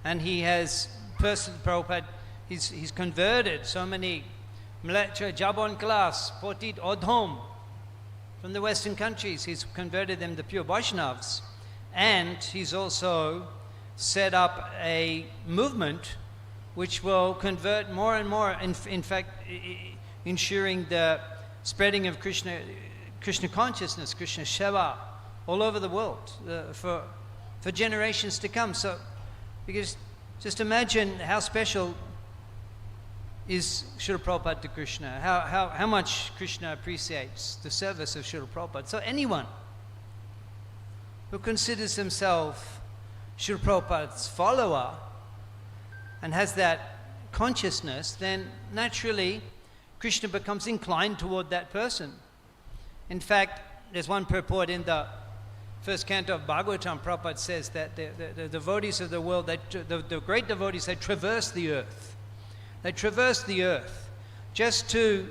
and he has Prabhupada. He's converted so many Jabon class, Potit Odhom from the Western countries. He's converted them to pure Vaishnavas, and he's also set up a movement which will convert more and more, in fact, ensuring the spreading of Krishna consciousness, Krishna Seva, all over the world for generations to come. So, because just imagine how special is Srila Prabhupada to Krishna, how much Krishna appreciates the service of Srila Prabhupada. So anyone who considers himself Srila Prabhupada's follower and has that consciousness, then naturally Krishna becomes inclined toward that person. In fact, there's one purport in the first canto of Bhagavatam. Prabhupada says that the devotees of the world, the great devotees, they traverse the earth. They traverse the earth just to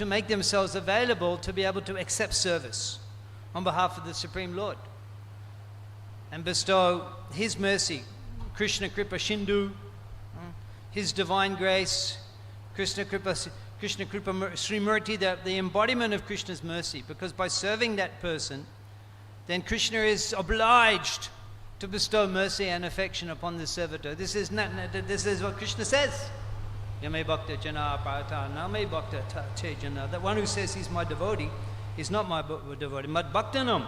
make themselves available to be able to accept service on behalf of the Supreme Lord and bestow His mercy, Krishna Kripa Shindu, His divine grace, Krishna Kripa Srimurti, the embodiment of Krishna's mercy. Because by serving that person, then Krishna is obliged to bestow mercy and affection upon the servitor. This is what Krishna says. Yame bhakta jana parata name bhakta che jana. That one who says he's my devotee is not my devotee. Mad bhaktanam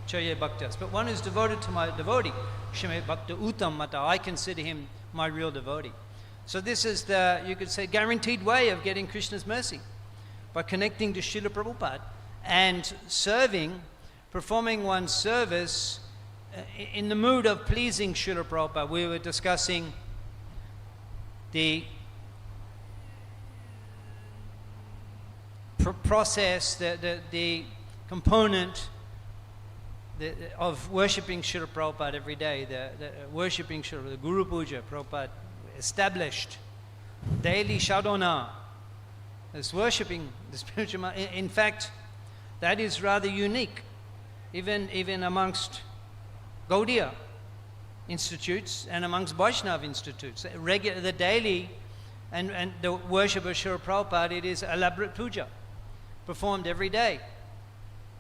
chaye bhaktas. But one who's devoted to my devotee, shame bhakta utam mata, I consider him my real devotee. So this is the, you could say, guaranteed way of getting Krishna's mercy, by connecting to Srila Prabhupada and serving, performing one's service in the mood of pleasing Srila Prabhupada. We were discussing the process, the component of worshipping Srila Prabhupada every day, the worshipping Srila, the Guru Puja. Prabhupada established daily sadhana as worshipping the spiritual. In fact, that is rather unique, even amongst Gaudiya. institutes and amongst Vaishnava institutes. The daily and the worship of Srila Prabhupada, it is elaborate puja, performed every day.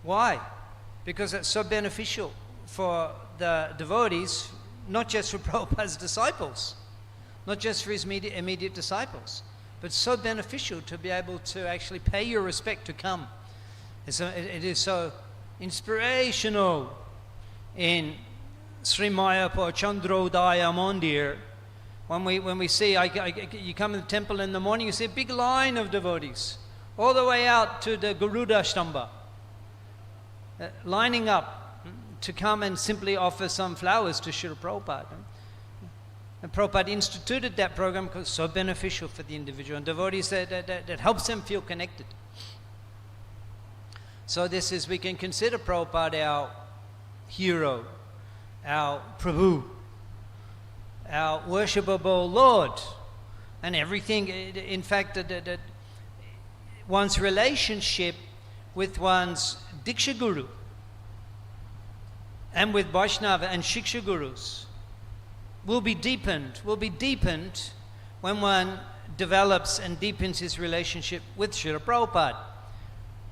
Why? Because it's so beneficial for the devotees, not just for Prabhupada's disciples, not just for his immediate disciples, but so beneficial to be able to actually pay your respect to come. It is so inspirational in Sri Mayapur Chandrodaya Mandir. When we see, you come to the temple in the morning, you see a big line of devotees, all the way out to the Garuda Stamba, lining up to come and simply offer some flowers to Srila Prabhupada. And Prabhupada instituted that program because it's so beneficial for the individual, and devotees that helps them feel connected. So we can consider Prabhupada our hero, our Prabhu, our worshipable Lord, and everything. In fact, that one's relationship with one's Diksha Guru and with Vaishnava and Shiksha Gurus will be deepened when one develops and deepens his relationship with Srila Prabhupada.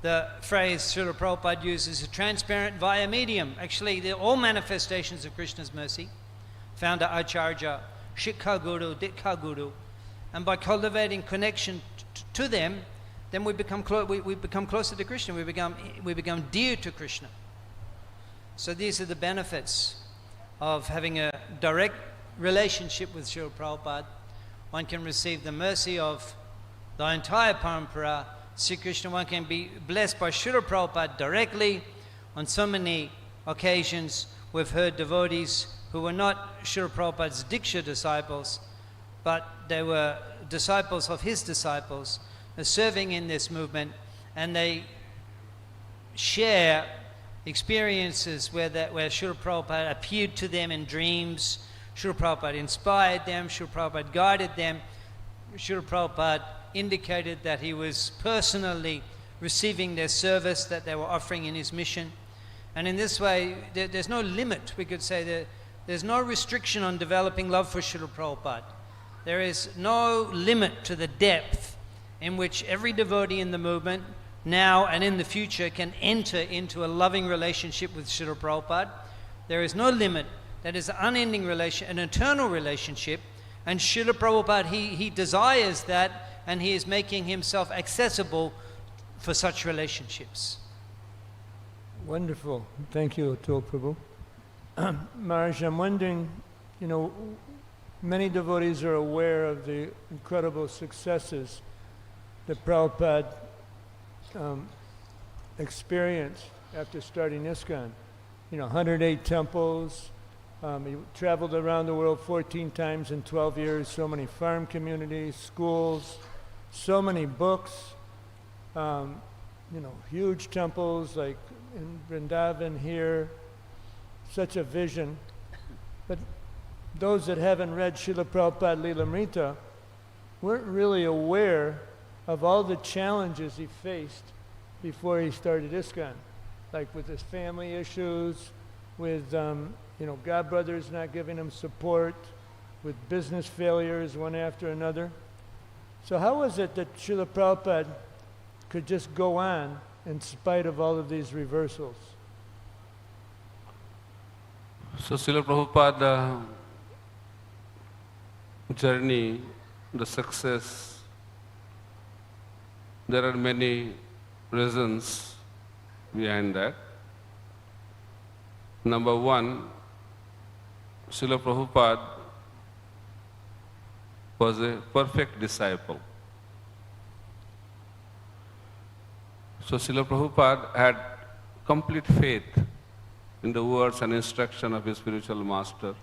The phrase Srila Prabhupada uses is transparent via medium. Actually, they're all manifestations of Krishna's mercy, found at acharya, Shikha Guru, Dikha Guru. And by cultivating connection to them, then we become closer to Krishna. We become dear to Krishna. So these are the benefits of having a direct relationship with Srila Prabhupada. One can receive the mercy of the entire parampara, Sri Krishna. One can be blessed by Srila Prabhupada directly. On so many occasions, we've heard devotees who were not Srila Prabhupada's Diksha disciples, but they were disciples of his disciples, serving in this movement, and they share experiences where Srila Prabhupada appeared to them in dreams. Srila Prabhupada inspired them, Srila Prabhupada guided them, Srila Prabhupada indicated that he was personally receiving their service that they were offering in his mission. And in this way, there's no limit, we could say, that there's no restriction on developing love for Srila Prabhupada. There is no limit to the depth in which every devotee in the movement, now and in the future, can enter into a loving relationship with Srila Prabhupada. There is no limit. That is an unending relation, an eternal relationship. And Srila Prabhupada, he desires that, and he is making himself accessible for such relationships. Wonderful. Thank you, Atul Prabhu. Maharaj, I'm wondering, many devotees are aware of the incredible successes that Prabhupada experienced after starting ISKCON. 108 temples. He traveled around the world 14 times in 12 years, so many farm communities, schools, so many books, huge temples like in Vrindavan here, such a vision. But those that haven't read Srila Prabhupada Lilamrita weren't really aware of all the challenges he faced before he started ISKCON, like with his family issues, with God brothers not giving him support, with business failures one after another. So how was it that Srila Prabhupada could just go on in spite of all of these reversals? So Srila Prabhupada journey, the success, there are many reasons behind that. Number one, Srila Prabhupada was a perfect disciple. So Srila Prabhupada had complete faith in the words and instruction of his spiritual master,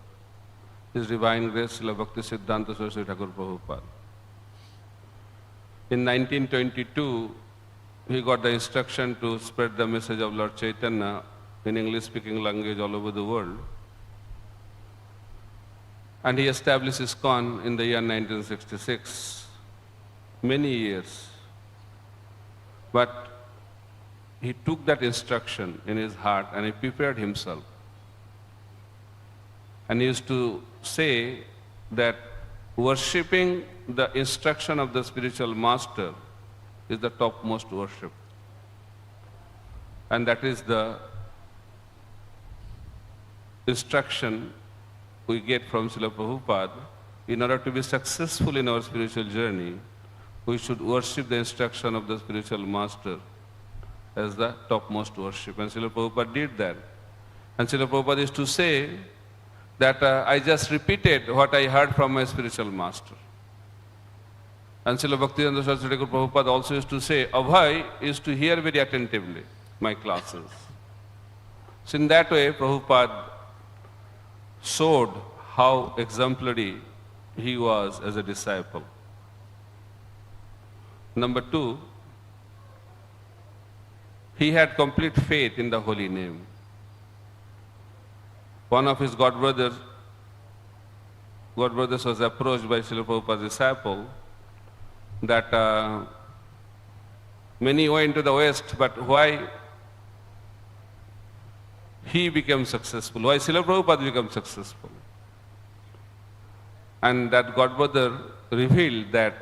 His Divine Grace Srila Bhakti Siddhanta Saraswati Thakur Prabhupada. In 1922, he got the instruction to spread the message of Lord Chaitanya in English-speaking language all over the world. And he established ISKCON in the year 1966, many years. But he took that instruction in his heart and he prepared himself. And he used to say that worshipping the instruction of the spiritual master is the topmost worship. And that is the instruction we get from Srila Prabhupada. In order to be successful in our spiritual journey, we should worship the instruction of the spiritual master as the topmost worship. And Srila Prabhupada did that. And Srila Prabhupada used to say that I just repeated what I heard from my spiritual master. And Srila Bhaktivedanta Saraswati Thakur Prabhupada also used to say, Abhay used to hear very attentively my classes. So in that way, Prabhupada showed how exemplary he was as a disciple. Number two, he had complete faith in the holy name. One of his godbrothers was approached by Srila Prabhupada's disciple that many went to the West, but why he became successful? Why Srila Prabhupada became successful? And that godbrother revealed that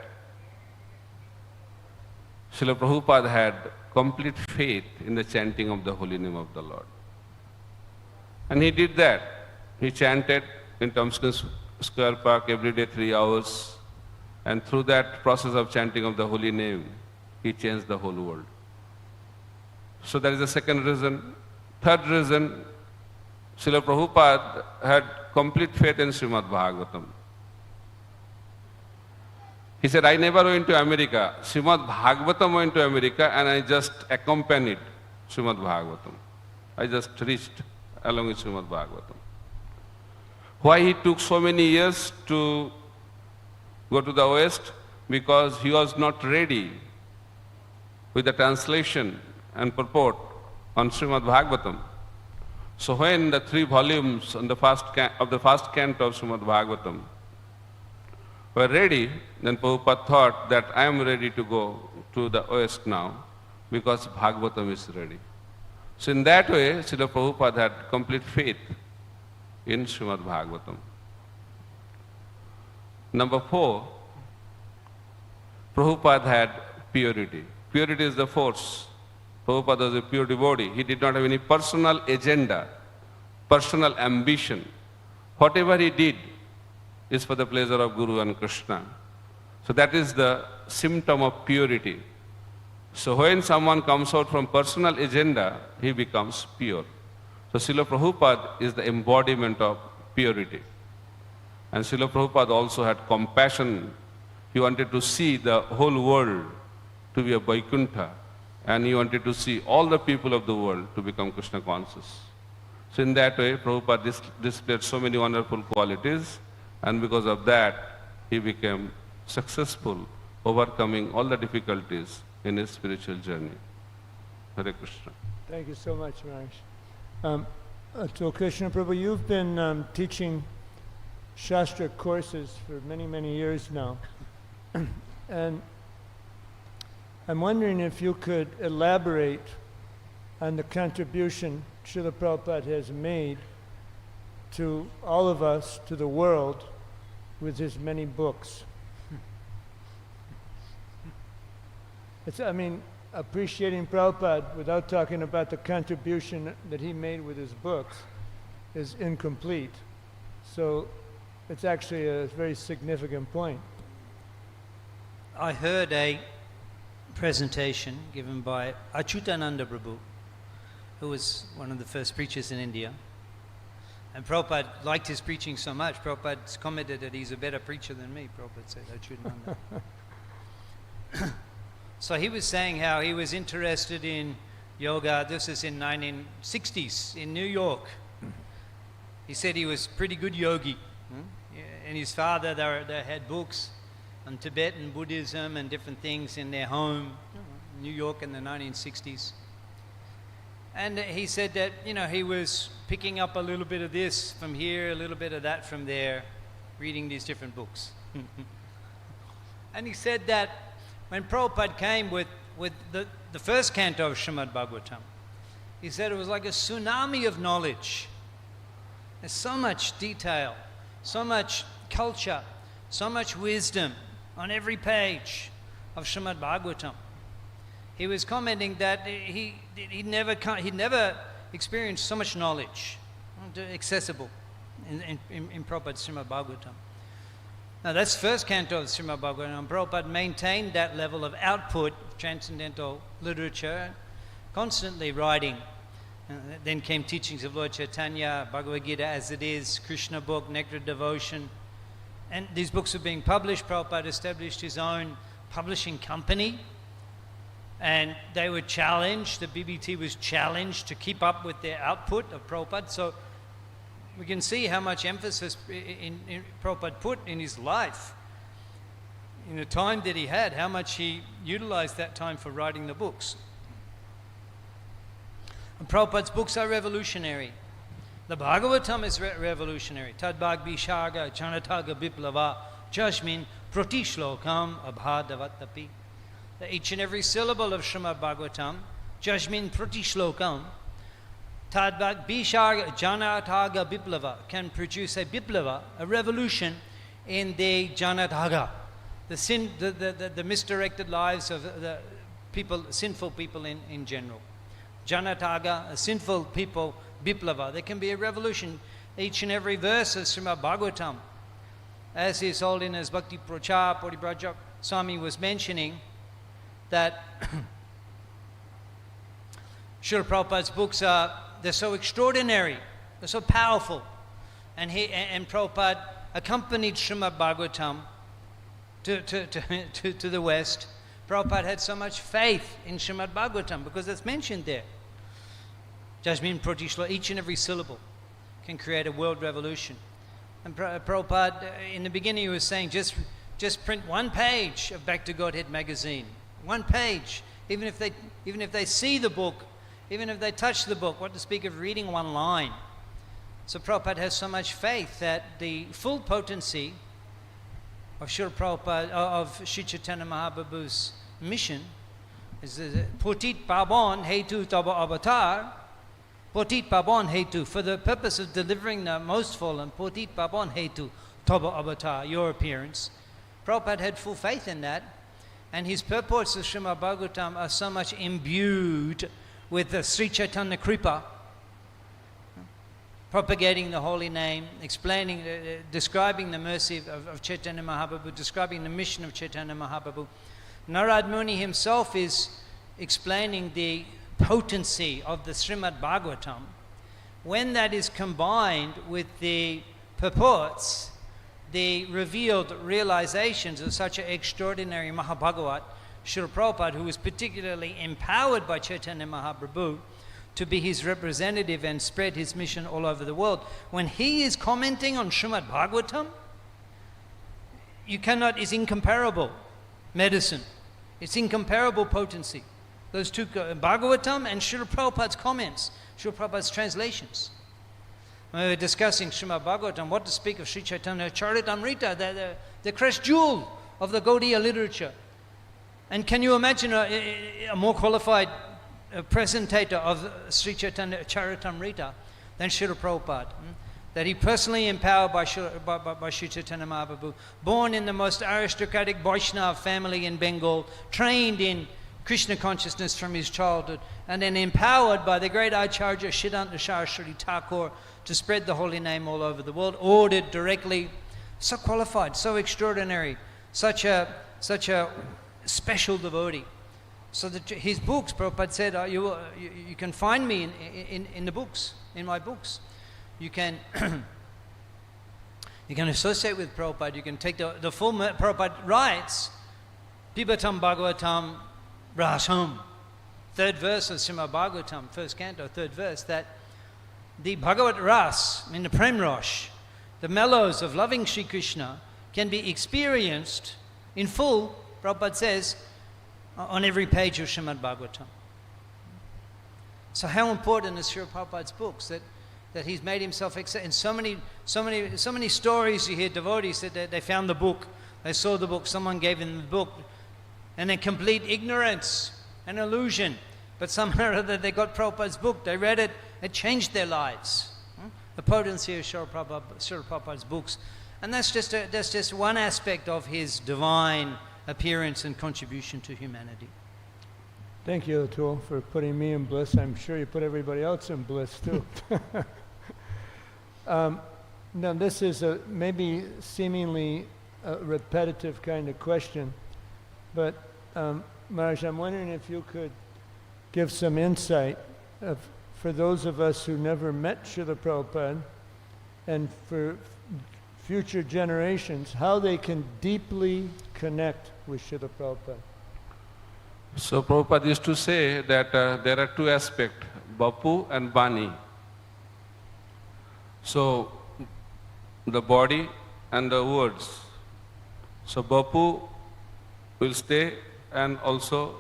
Srila Prabhupada had complete faith in the chanting of the holy name of the Lord. And he did that. He chanted in Thompson Square Park every day 3 hours. And through that process of chanting of the holy name, he changed the whole world. So that is the second reason. Third reason, Srila Prabhupada had complete faith in Srimad Bhagavatam. He said, I never went to America. Srimad Bhagavatam went to America and I just accompanied Srimad Bhagavatam. I just reached along with Srimad Bhagavatam. Why he took so many years to go to the West? Because he was not ready with the translation and purport on Srimad Bhagavatam. So when the 3 volumes on the first canto of Srimad Bhagavatam were ready, then Prabhupada thought that I am ready to go to the West now because Bhagavatam is ready. So in that way, Srila Prabhupada had complete faith in Srimad Bhagavatam. Number 4, Prabhupada had purity. Purity is the force. Prabhupada was a pure devotee. He did not have any personal agenda, personal ambition. Whatever he did is for the pleasure of Guru and Krishna. So that is the symptom of purity. So when someone comes out from personal agenda, he becomes pure. So Srila Prabhupada is the embodiment of purity. And Srila Prabhupada also had compassion. He wanted to see the whole world to be a Vaikuntha. And he wanted to see all the people of the world to become Krishna conscious. So in that way, Prabhupada displayed so many wonderful qualities. And because of that, he became successful, overcoming all the difficulties in his spiritual journey. Hare Krishna. Thank you so much, Maharaj. So Krishna Prabhu, you've been teaching Shastra courses for many, many years now. And I'm wondering if you could elaborate on the contribution Srila Prabhupada has made to all of us, to the world, with his many books. Appreciating Prabhupada without talking about the contribution that he made with his books is incomplete. So it's actually a very significant point. I heard a presentation given by Achyutananda Prabhu, who was one of the first preachers in India. And Prabhupada liked his preaching so much, Prabhupada's commented that he's a better preacher than me, Prabhupada said, Achyutananda. So he was saying how he was interested in yoga. This is in 1960s in New York. He said he was pretty good yogi. And his father, they had books on Tibetan Buddhism and different things in their home, New York in the 1960s. And he said that, he was picking up a little bit of this from here, a little bit of that from there, reading these different books. And he said that when Prabhupada came with the first canto of Srimad Bhagavatam, he said it was like a tsunami of knowledge. There's so much detail, so much culture, so much wisdom on every page of Srimad Bhagavatam. He was commenting that he'd never experienced so much knowledge accessible in Prabhupada's Srimad Bhagavatam. Now that's first canto of Srimad Bhagavatam. Prabhupada maintained that level of output of transcendental literature, constantly writing. Then came teachings of Lord Chaitanya, Bhagavad Gita as it is, Krishna book, Nectar Devotion. And these books were being published. Prabhupada established his own publishing company. And they were challenged, the BBT was challenged to keep up with their output of Prabhupada. So we can see how much emphasis in Prabhupada put in his life, in the time that he had, how much he utilized that time for writing the books. And Prabhupada's books are revolutionary. The Bhagavatam is revolutionary. Tadbhag Vishaga Janataga Biplava Jasmin Pratishlokam Abhadavatapi. Each and every syllable of Srimad Bhagavatam, Jasmin Pratishlokam, Tadbhag Vishaga Janataga Biplava, can produce a Biplava, a revolution in the Janataga, the misdirected lives of the people, sinful people in general. Janataga, sinful people, Biplava. There can be a revolution. Each and every verse of Srimad Bhagavatam, as His Holiness Bhakti Prachar Paribrajak Swami was mentioning, that Srila Prabhupada's books they're so extraordinary, they're so powerful. And Prabhupada accompanied Srimad Bhagavatam to the West. Prabhupada had so much faith in Srimad Bhagavatam because it's mentioned there. Jasmin Pratishla, each and every syllable can create a world revolution. And Prabhupada, in the beginning, he was saying, just print one page of Back to Godhead magazine. One page. Even if they see the book, even if they touch the book, what to speak of reading one line. So Prabhupada has so much faith that the full potency of Srila Prabhupada, of Sri Chaitanya Mahaprabhu's mission is Potit Pabon Hetu Taba Avatar. Potit Pabon Hetu, for the purpose of delivering the most fallen, Potit Pabon Hetu Taba Avatar, your appearance. Prabhupada had full faith in that, and his purports of Srimad Bhagavatam are so much imbued with the Sri Chaitanya Kripa, propagating the holy name, explaining, describing the mercy of Chaitanya Mahaprabhu, describing the mission of Chaitanya Mahaprabhu. Narad Muni himself is explaining the potency of the Srimad Bhagavatam. When that is combined with the purports, the revealed realizations of such an extraordinary Mahabhagavat, Srila Prabhupada, who was particularly empowered by Chaitanya Mahaprabhu to be his representative and spread his mission all over the world. When he is commenting on Srimad Bhagavatam, it's incomparable medicine. It's incomparable potency. Those two, Bhagavatam and Srila Prabhupada's comments, Srila Prabhupada's translations. When we were discussing Srimad Bhagavatam, what to speak of Sri Chaitanya Charitamrita, the crest jewel of the Gaudiya literature. And can you imagine a more qualified presentator of Sri Chaitanya Charitamrita than Srila Prabhupada? That he personally empowered by Sri Chaitanya Mahaprabhu, born in the most aristocratic Vaishnava family in Bengal, trained in Krishna consciousness from his childhood, and then empowered by the great acharya Siddhanta Saraswati Thakur to spread the holy name all over the world, ordered directly, so qualified, so extraordinary, such a special devotee. So that his books, Prabhupada said, you can find me in the books, in my books. You can associate with Prabhupada, you can take the full, Prabhupada writes, Pibatam Bhagavatam Rasam, third verse of Srimad Bhagavatam, first canto, third verse, that the Bhagavat Ras, the Prem Rosh, the mellows of loving Sri Krishna, can be experienced in full, Prabhupada says, on every page of Srimad Bhagavatam. So how important is Srila Prabhupada's books that he's made himself accept. And so many stories you hear, devotees that they found the book, they saw the book, someone gave them the book, and in complete ignorance and illusion, but somehow or other they got Prabhupada's book, they read it, it changed their lives. the potency of Srila Prabhupada's books. And that's just one aspect of his divine appearance and contribution to humanity. Thank you, Atul, for putting me in bliss. I'm sure you put everybody else in bliss too. Now this is a maybe seemingly a repetitive kind of question, but Maharaj, I'm wondering if you could give some insight for those of us who never met Srila Prabhupada, and for future generations, how they can deeply connect with Srila Prabhupada. So Prabhupada used to say that there are two aspects, Bapu and Bani. So the body and the words. So Bapu will stay and also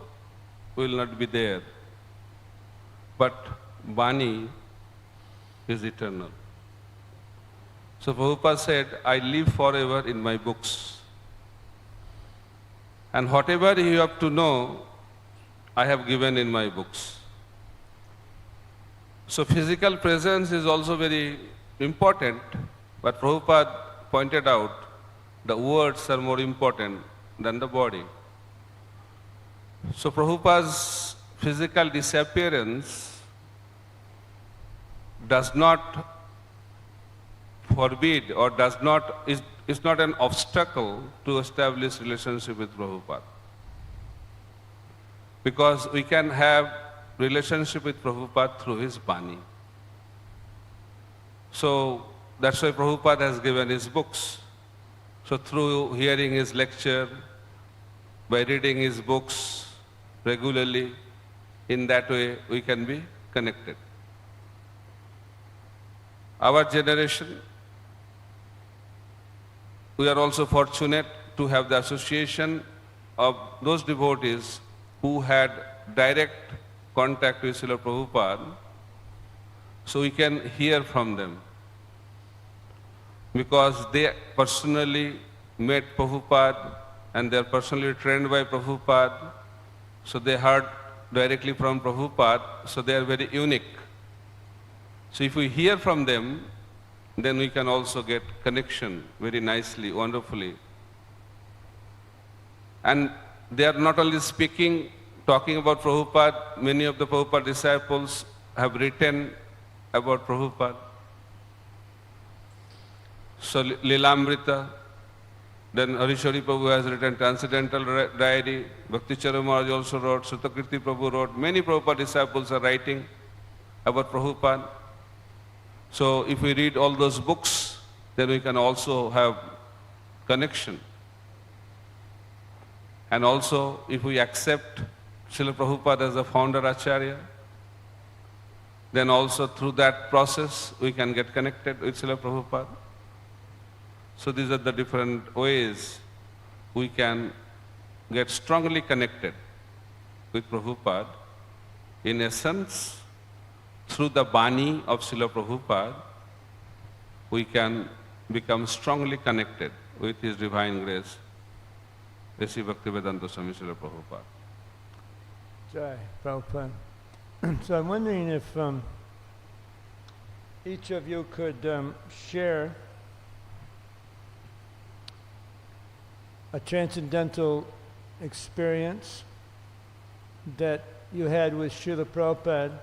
will not be there. But Bani is eternal. So Prabhupada said, I live forever in my books. And whatever you have to know, I have given in my books. So physical presence is also very important, but Prabhupada pointed out the words are more important than the body. So Prabhupada's physical disappearance does not forbid or is not an obstacle to establish relationship with Prabhupada. Because we can have relationship with Prabhupada through his Bani. So that's why Prabhupada has given his books. So through hearing his lecture, by reading his books regularly, in that way we can be connected. Our generation, we are also fortunate to have the association of those devotees who had direct contact with Srila Prabhupada, so we can hear from them. Because they personally met Prabhupada and they are personally trained by Prabhupada, so they heard directly from Prabhupada, so they are very unique. So if we hear from them, then we can also get connection very nicely, wonderfully. And they are not only talking about Prabhupada, many of the Prabhupada disciples have written about Prabhupada. So Lilamrita, then Harishwari Prabhu has written Transcendental Diary, Bhakti Charan Maharaj also wrote, Sutakirti Prabhu wrote, many Prabhupada disciples are writing about Prabhupada. So if we read all those books, then we can also have connection. And also, if we accept Srila Prabhupada as a founder acharya, then also through that process we can get connected with Srila Prabhupada. So these are the different ways we can get strongly connected with Prabhupada. In essence, through the Bani of Srila Prabhupada, we can become strongly connected with His divine grace, Sri Bhaktivedanta Swami Srila Prabhupada. Jai Prabhupada. So I'm wondering if each of you could share a transcendental experience that you had with Srila Prabhupada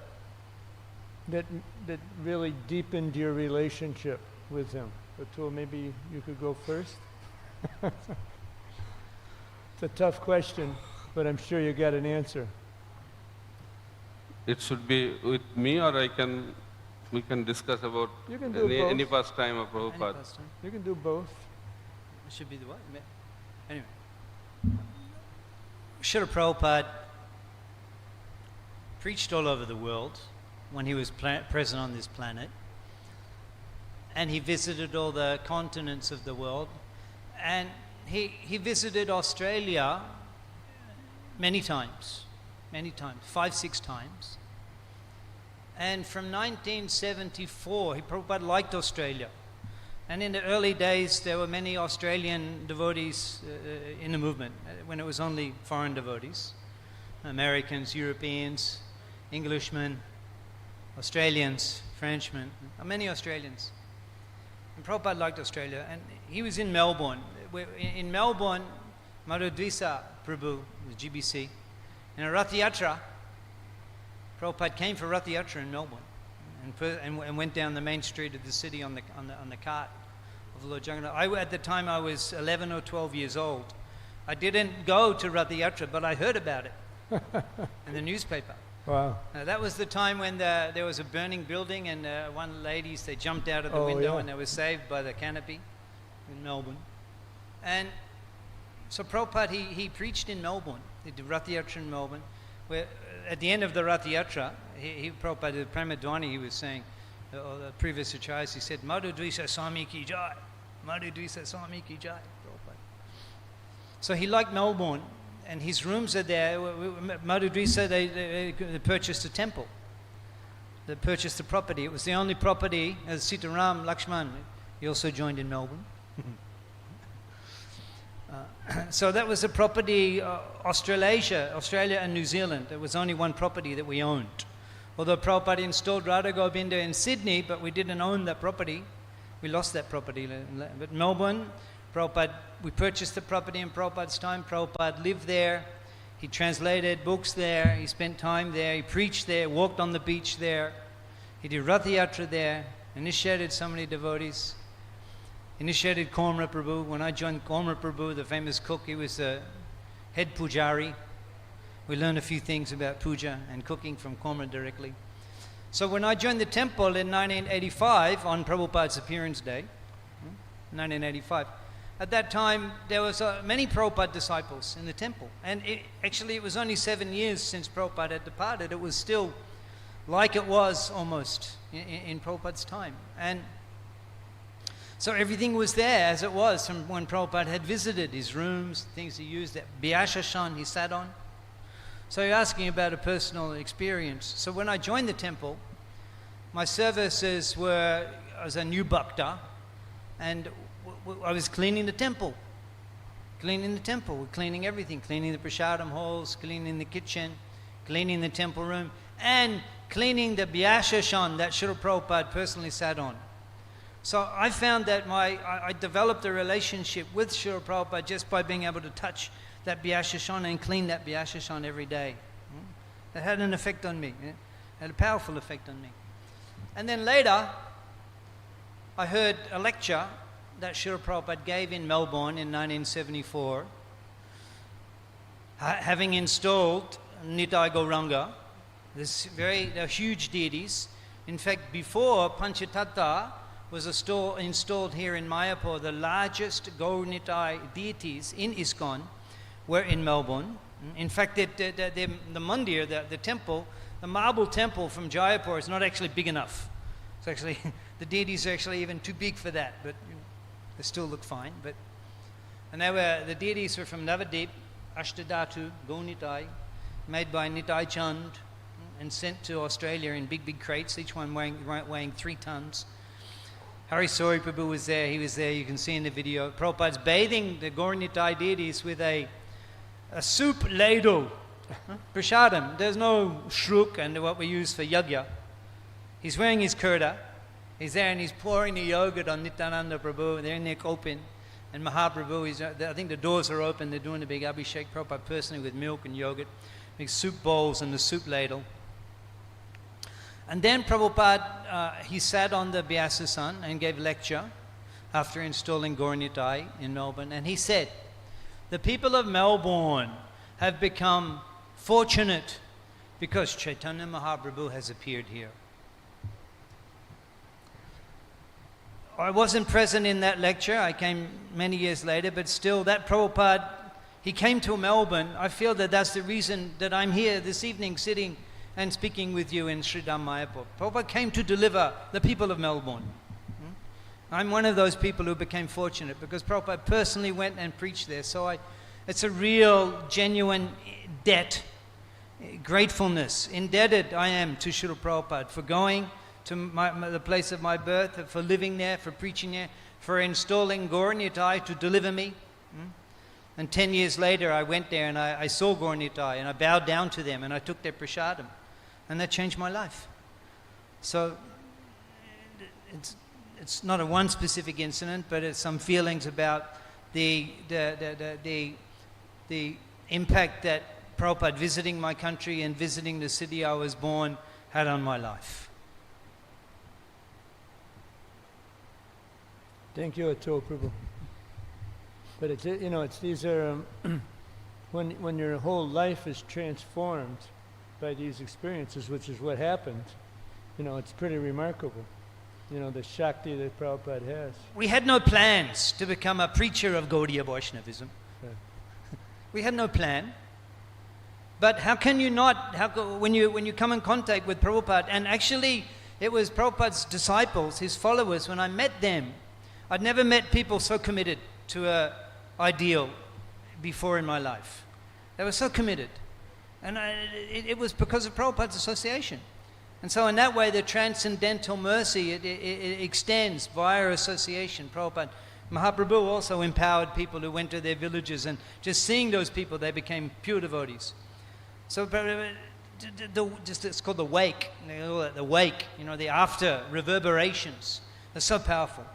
that really deepened your relationship with him. Atul, maybe you could go first. It's a tough question, but I'm sure you got an answer. It should be with me, or we can discuss about any pastime of Prabhupada. You can do both. It should be the what? Anyway. Srila Prabhupada preached all over the world when he was present on this planet. And he visited all the continents of the world. And he visited Australia many times, 5, 6 times. And from 1974, Prabhupada liked Australia. And in the early days, there were many Australian devotees in the movement, when it was only foreign devotees, Americans, Europeans, Englishmen, Australians, Frenchmen, many Australians. And Prabhupada liked Australia, and he was in Melbourne. In Melbourne, Madhudvisa Prabhu, the GBC, in a Rath Yatra, Prabhupada came for Rath Yatra in Melbourne and went down the main street of the city on the cart of Lord Jagannath. At the time I was 11 or 12 years old. I didn't go to Rath Yatra, but I heard about it in the newspaper. Wow. That was the time when there was a burning building, and one of the ladies, they jumped out of the window, yeah. and they were saved by the canopy in Melbourne. And so Prabhupada, he preached in Melbourne. He did Rath Yatra in Melbourne, where at the end of the Rath Yatra, Prabhupada, the Pramadwani, he was saying, or the previous acharyas, he said, Madhudvisa Swami ki jai, Madhudvisa Swami ki jai, Prabhupada. So he liked Melbourne, and his rooms are there. Madhudvisa, they purchased a temple. They purchased the property. It was the only property, as Sitaram Lakshman, he also joined in Melbourne. So that was the property, Australia and New Zealand. There was only one property that we owned. Although Prabhupada installed Radha Govinda in Sydney, but we didn't own that property. We lost that property. But Melbourne, Prabhupada, we purchased the property in Prabhupada's time. Prabhupada lived there. He translated books there. He spent time there. He preached there, walked on the beach there. He did Rath Yatra there, initiated so many devotees. Initiated Korma Prabhu. When I joined Korma Prabhu, the famous cook, he was the head pujari. We learned a few things about puja and cooking from Korma directly. So when I joined the temple in 1985, on Prabhupada's appearance day, 1985, at that time there was many Prabhupada disciples in the temple. And it was only 7 years since Prabhupada had departed. It was still like it was almost in Prabhupada's time. And so everything was there as it was from when Prabhupada had visited his rooms, things he used, that Vyasashan he sat on. So you're asking about a personal experience. So when I joined the temple, my services were, I was a new bhakta, and I was cleaning the temple. We're cleaning everything, cleaning the prasadam halls, cleaning the kitchen, cleaning the temple room, and cleaning the Vyasashan that Srila Prabhupada personally sat on. So I found that I developed a relationship with Srila Prabhupada just by being able to touch that Vyasashan and clean that Vyasashan every day. It had an effect on me. It had a powerful effect on me. And then later, I heard a lecture that Srila Prabhupada gave in Melbourne in 1974, having installed Nitai Gauranga, they're huge deities. In fact, before Panchatattva was installed here in Mayapur, the largest Gaur Nitai deities in ISKCON were in Melbourne. In fact, the mandir, the temple, the marble temple from Jaipur is not actually big enough. It's actually, the deities are actually even too big for that, but they still look fine. And the deities were from Navadip, Ashtadhatu, Gaur Nitai, made by Nitai Chand, and sent to Australia in big crates, each one weighing 3 tons. Hari Sori Prabhu was there, he was there, you can see in the video. Prabhupada's bathing the Gaur Nitai deities with a soup ladle, prasadam. There's no shruk and what we use for yajna. He's wearing his kurta, he's there and he's pouring the yogurt on Nityananda Prabhu, they're in there open. And Mahaprabhu, I think the doors are open, they're doing a big abhishek, Prabhupada personally with milk and yogurt, big soup bowls and the soup ladle. And then Prabhupada, he sat on the Vyasasana and gave a lecture after installing Gaur Nitai in Melbourne. And he said, the people of Melbourne have become fortunate because Chaitanya Mahaprabhu has appeared here. I wasn't present in that lecture. I came many years later, but still that Prabhupada, he came to Melbourne. I feel that that's the reason that I'm here this evening sitting and speaking with you in Sridham Mayapur. Prabhupada came to deliver the people of Melbourne. I'm one of those people who became fortunate because Prabhupada personally went and preached there. So it's a real, genuine debt, gratefulness. Indebted I am to Srila Prabhupada for going to the place of my birth, for living there, for preaching there, for installing Gaur Nitai to deliver me. And 10 years later, I went there and I saw Gaur Nitai and I bowed down to them and I took their prasadam. And that changed my life. So it's not a one specific incident, but it's some feelings about the impact that Prabhupada visiting my country and visiting the city I was born had on my life. Thank you, Atul Prabhu. But it's, you know, it's these are when your whole life is transformed by these experiences, which is what happened. You know, it's pretty remarkable. You know, the Shakti that Prabhupada has. We had no plans to become a preacher of Gaudiya Vaishnavism. Right. We had no plan. But how can you not, when you come in contact with Prabhupada, and actually it was Prabhupada's disciples, his followers, when I met them, I'd never met people so committed to an ideal before in my life. They were so committed. And it was because of Prabhupada's association. And so in that way, the transcendental mercy, it extends via association. Prabhupada, Mahaprabhu also empowered people who went to their villages, and just seeing those people, they became pure devotees. So it's called the wake. They call it the wake, you know, the after reverberations. They're so powerful.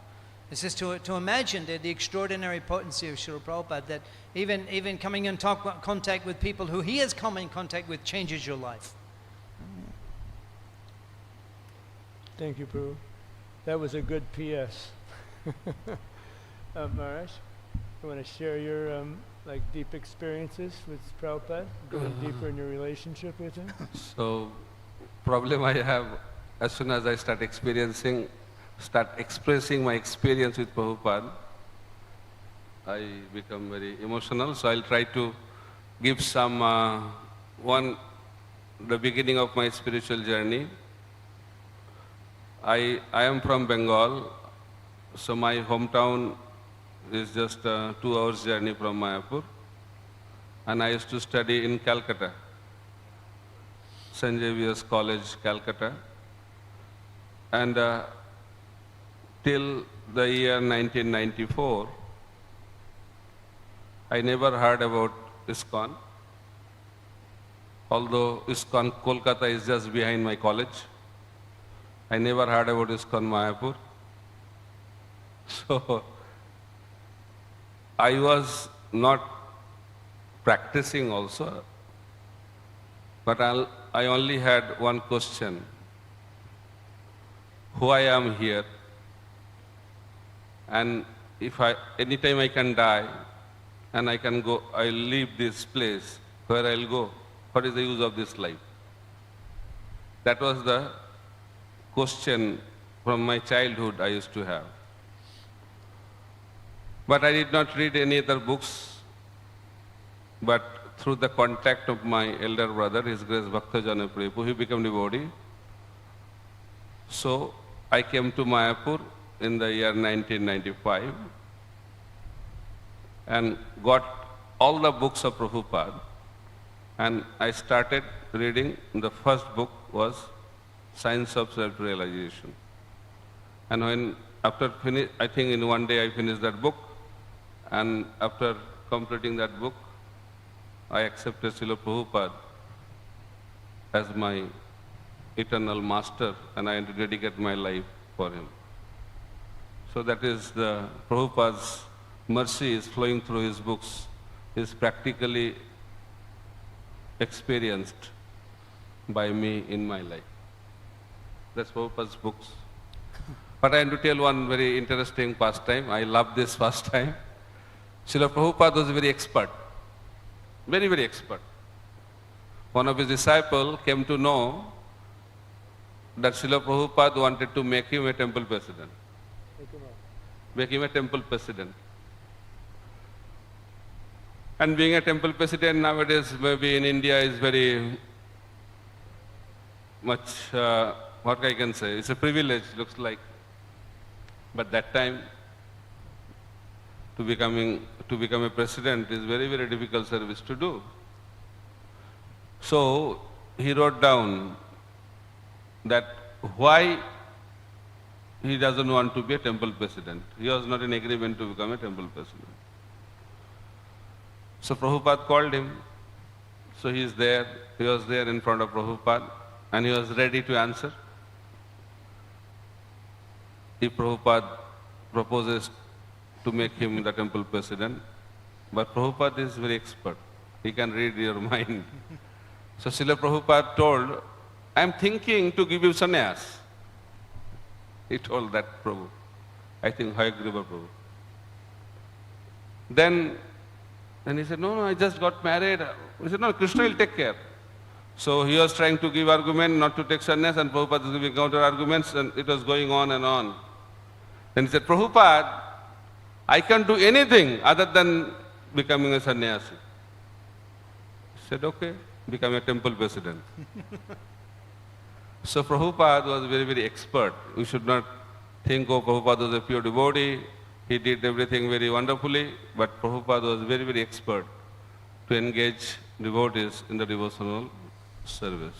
It's just to imagine the extraordinary potency of Srila Prabhupada, that even coming in contact with people who he has come in contact with changes your life. Thank you, Prabhu. That was a good PS. Maharaj, you want to share your like deep experiences with Prabhupada, going deeper in your relationship with him? So, problem I have, as soon as I start expressing my experience with Prabhupada, I become very emotional. So I'll try to give some the beginning of my spiritual journey. I am from Bengal, so my hometown is just a 2 hours journey from Mayapur, and I used to study in Calcutta, St. Xavier's College, Calcutta, and till the year 1994, I never heard about ISKCON, although ISKCON Kolkata is just behind my college. I never heard about ISKCON Mayapur. So, I was not practicing also, but I only had one question: who I am here, and if anytime I can die, and I can go, I'll leave this place, where I'll go, what is the use of this life? That was the question from my childhood I used to have. But I did not read any other books, but through the contact of my elder brother, His Grace Bhaktajana Prabhu, he became devotee. So I came to Mayapur in the year 1995 and got all the books of Prabhupada, and I started reading. The first book was Science of Self-Realization. And when, I think in one day I finished that book, and after completing that book, I accepted Srila Prabupada as my eternal master, and I dedicate my life for him. So that is the Prabhupada's mercy is flowing through his books, is practically experienced by me in my life. That's Prabhupada's books. But I want to tell one very interesting pastime. I love this pastime. Srila Prabhupada was very expert, very, very expert. One of his disciples came to know that Srila Prabhupada wanted to make him a temple president. Make him a temple president. And being a temple president nowadays, maybe in India, is very much, what I can say, it's a privilege, looks like. But that time, to become a president is very, very difficult service to do. So he wrote down that why he doesn't want to be a temple president. He was not in agreement to become a temple president. So Prabhupada called him. So he was there in front of Prabhupada, and he was ready to answer. if Prabhupada proposes to make him the temple president. But Prabhupada is very expert. He can read your mind. So Srila Prabhupada told, I am thinking to give you sannyas. He told that Prabhu. I think Hayagriva Prabhu. Then he said, no, I just got married. He said, no, Krishna will take care. So he was trying to give argument not to take sannyas, and Prabhupada was giving counter arguments, and it was going on and on. Then he said, Prabhupada, I can't do anything other than becoming a sannyasi. He said, okay, become a temple president. So Prabhupada was very, very expert. We should not think, oh, Prabhupada was a pure devotee. He did everything very wonderfully, but Prabhupada was very, very expert to engage devotees in the devotional service.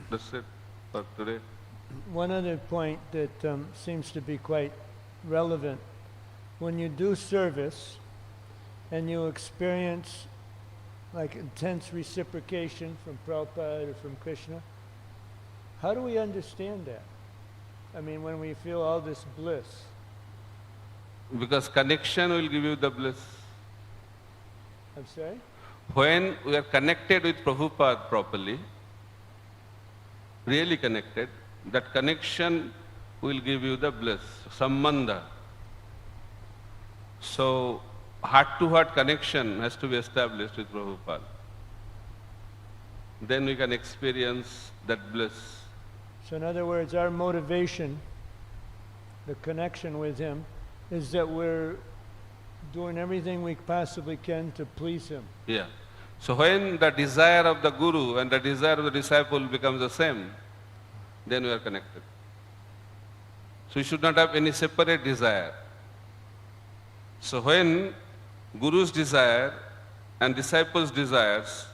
That's it for today. One other point that seems to be quite relevant. When you do service and you experience like intense reciprocation from Prabhupada or from Krishna, how do we understand that? I mean, when we feel all this bliss. Because connection will give you the bliss. I'm sorry? When we are connected with Prabhupada properly, really connected, that connection will give you the bliss, sambandha. So, heart-to-heart connection has to be established with Prabhupada. Then we can experience that bliss. So in other words, our motivation, the connection with him, is that we're doing everything we possibly can to please him. Yeah. So when the desire of the guru and the desire of the disciple becomes the same, then we are connected. So we should not have any separate desire. So when guru's desire and disciples' desires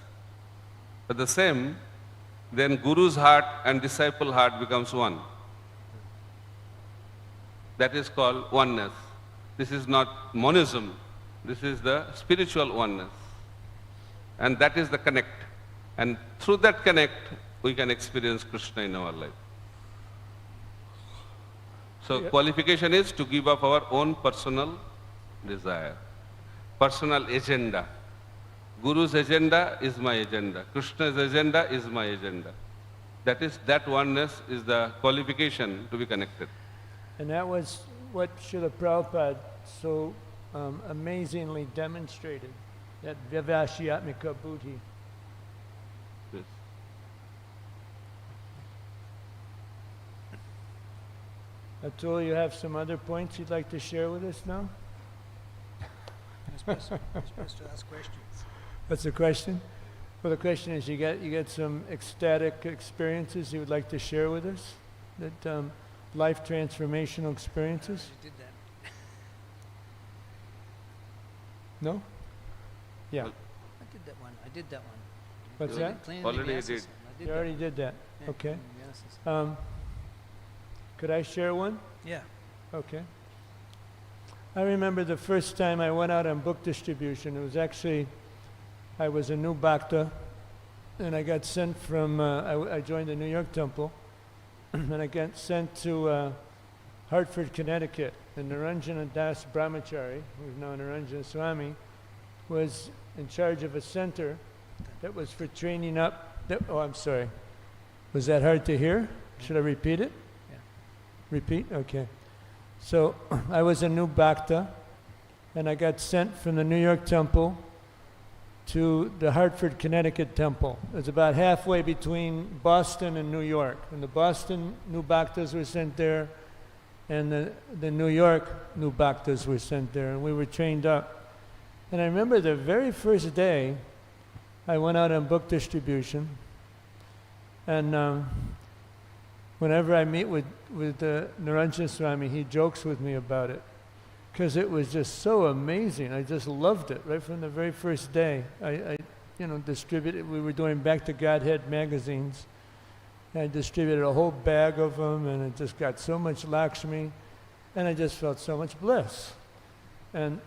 are the same, then guru's heart and disciple heart becomes one. That is called oneness. This is not monism. This is the spiritual oneness. And that is the connect. And through that connect, we can experience Krishna in our life. So qualification is to give up our own personal desire, personal agenda. Guru's agenda is my agenda. Krishna's agenda is my agenda. That oneness is the qualification to be connected. And that was what Srila Prabhupada so amazingly demonstrated, that Vyavashyatmika Buddhi. Yes. Atul, you have some other points you'd like to share with us now? You're supposed to ask questions. What's the question? Well, the question is, you get some ecstatic experiences you would like to share with us? That life transformational experiences? You did that. No? Yeah. I did that one. What's that? Cleaning Already the did. You already did that. Yeah, Okay. cleaning the Could I share one? Yeah. Okay. I remember the first time I went out on book distribution. It was actually, I was a new bhakta, and I got sent from, I joined the New York Temple, and I got sent to Hartford, Connecticut. And Naranjana Das Brahmachari, who's now Naranjana Swami, was in charge of a center that was for training up, oh, I'm sorry. Was that hard to hear? Should I repeat it? Yeah. Repeat? Okay. So I was a new bhakta, and I got sent from the New York Temple to the Hartford, Connecticut Temple. It's about halfway between Boston and New York. And the Boston new bhaktas were sent there, and the New York new bhaktas were sent there, and we were trained up. And I remember the very first day I went out on book distribution, and whenever I meet with Naranjana Swami, he jokes with me about it, because it was just so amazing. I just loved it right from the very first day. I distributed. We were doing Back to Godhead magazines. I distributed a whole bag of them, and it just got so much Lakshmi, and I just felt so much bliss. And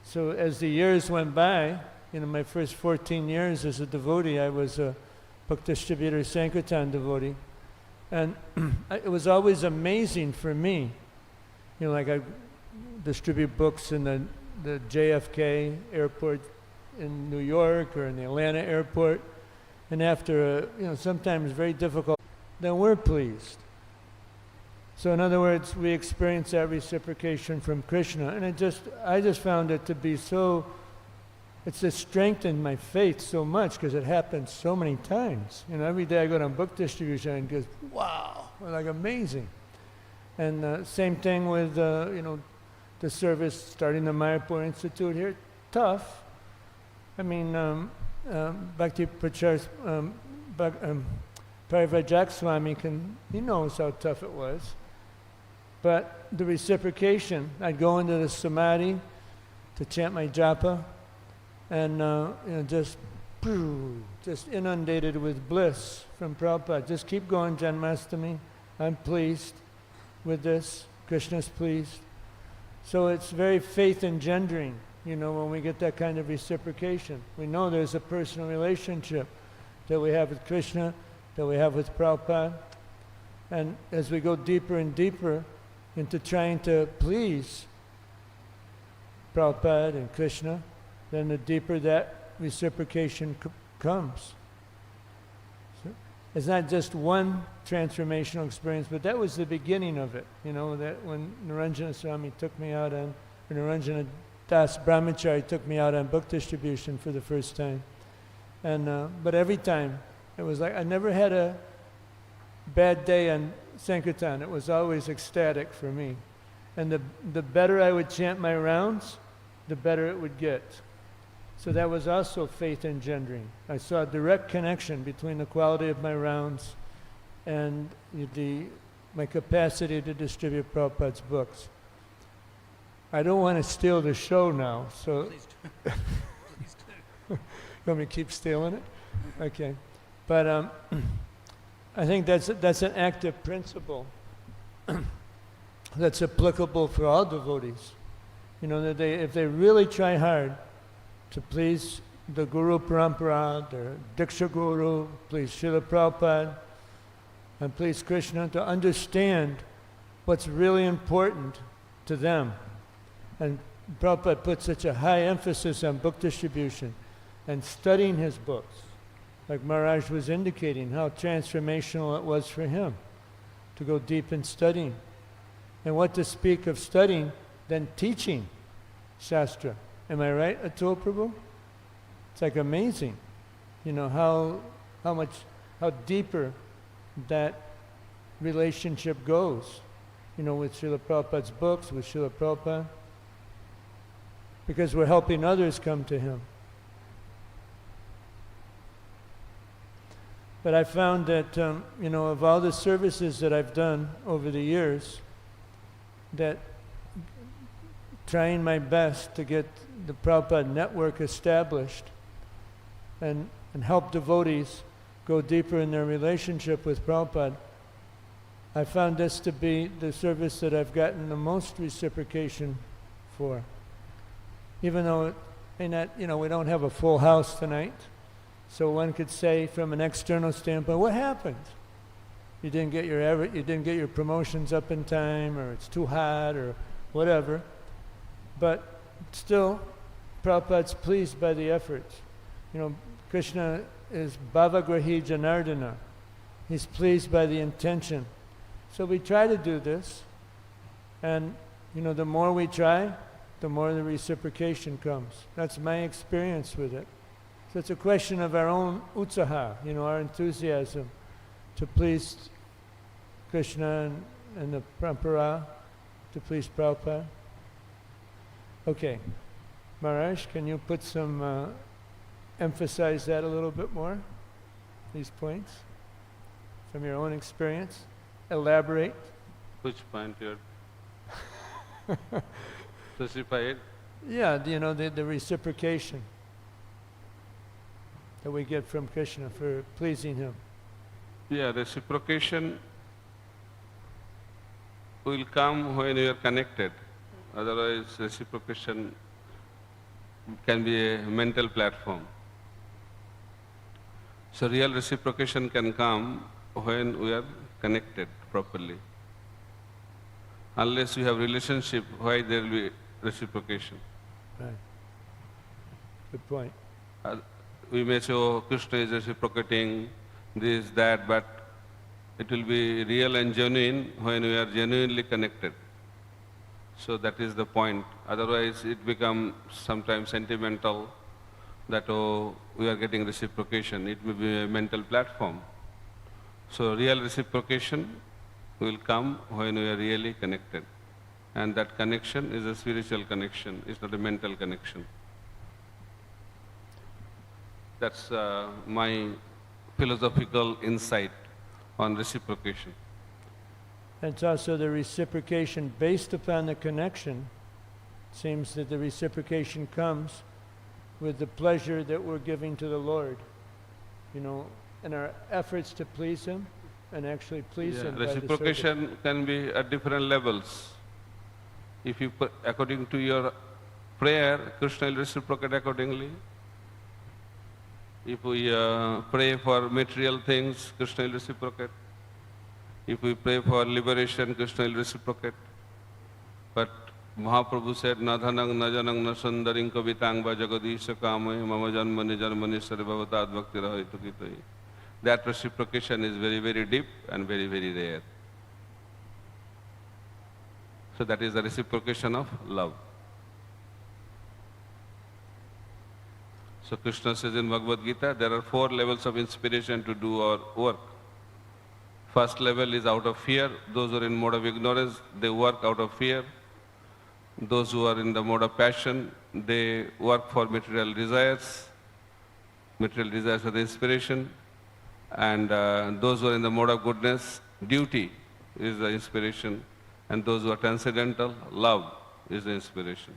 so as the years went by, my first 14 years as a devotee, I was book distributor, Sankirtan devotee. And it was always amazing for me. You know, like I distribute books in the JFK airport in New York or in the Atlanta airport. And after a, sometimes very difficult, then we're pleased. So in other words, we experience that reciprocation from Krishna. And I just found it to be so, it's just strengthened my faith so much because it happens so many times. Every day I go to book distribution and goes, wow, like amazing. And same thing with, the service starting the Mayapur Institute here. Tough. I mean, Bhakti Prachar, Parivajak Swami he knows how tough it was. But the reciprocation, I'd go into the samadhi to chant my japa, and just inundated with bliss from Prabhupada. Just keep going, Janmashtami. I'm pleased with this. Krishna's pleased. So it's very faith engendering, when we get that kind of reciprocation. We know there's a personal relationship that we have with Krishna, that we have with Prabhupada. And as we go deeper and deeper into trying to please Prabhupada and Krishna, then the deeper that reciprocation comes. So it's not just one transformational experience, but that was the beginning of it. That when Naranjana Swami took me out on, or Naranjana Das Brahmachari took me out on book distribution for the first time. And but every time, it was like I never had a bad day on Sankirtan. It was always ecstatic for me. And the better I would chant my rounds, the better it would get. So that was also faith engendering. I saw a direct connection between the quality of my rounds and my capacity to distribute Prabhupada's books. I don't want to steal the show now, so... Please do. Please do. You want me to keep stealing it? Okay. But I think that's an active principle that's applicable for all devotees. That if they really try hard to please the Guru Parampara, the Diksha Guru, please Srila Prabhupada, and please Krishna, to understand what's really important to them. And Prabhupada put such a high emphasis on book distribution and studying his books. Like Maharaj was indicating, how transformational it was for him to go deep in studying. And what to speak of studying than teaching Shastra. Am I right, Atul Prabhu? It's like amazing, how deeper that relationship goes, with Srila Prabhupada's books, with Srila Prabhupada, because we're helping others come to him. But I found that, of all the services that I've done over the years, that trying my best to get the Prabhupada network established and help devotees go deeper in their relationship with Prabhupada, I found this to be the service that I've gotten the most reciprocation for. Even though it may not, we don't have a full house tonight, so one could say from an external standpoint, what happened? You didn't get your promotions up in time, or it's too hot, or whatever. But still, Prabhupada's pleased by the efforts. Krishna is Bhavagrahi Janardana. He's pleased by the intention. So we try to do this, and the more we try, the more the reciprocation comes. That's my experience with it. So it's a question of our own utsaha, our enthusiasm to please Krishna and the Parampara, to please Prabhupada. Okay, Maharaj, can you put some, emphasize that a little bit more, these points, from your own experience? Elaborate. Which point you're specify it? Yeah, the reciprocation that we get from Krishna for pleasing him. Yeah, reciprocation will come when you are connected. Otherwise, reciprocation can be a mental platform. So real reciprocation can come when we are connected properly. Unless you have relationship, why there will be reciprocation? Right. Good point. We may say, oh, Krishna is reciprocating this, that, but it will be real and genuine when we are genuinely connected. So that is the point. Otherwise it becomes sometimes sentimental that, oh, we are getting reciprocation. It may be a mental platform. So real reciprocation will come when we are really connected. And that connection is a spiritual connection, it's not a mental connection. That's my philosophical insight on reciprocation. It's also the reciprocation based upon the connection. It seems that the reciprocation comes with the pleasure that we're giving to the Lord, you know, in our efforts to please Him and actually please Him by the service. Reciprocation can be at different levels. If you put, according to your prayer, Krishna will reciprocate accordingly. If we pray for material things, Krishna will reciprocate. If we pray for liberation, Krishna will reciprocate. But Mahaprabhu said, na dhanang, na janang, na sundaring kavitang va jagadisha kamay mama janmani janmani sarvavata advakti rahaitu kitai. That reciprocation is very, very deep and very, very rare. So that is the reciprocation of love. So Krishna says in Bhagavad Gita, there are 4 levels of inspiration to do our work. First level is out of fear. Those who are in mode of ignorance, they work out of fear. Those who are in the mode of passion, they work for material desires. Material desires are the inspiration. And those who are in the mode of goodness, duty is the inspiration. And those who are transcendental, love is the inspiration.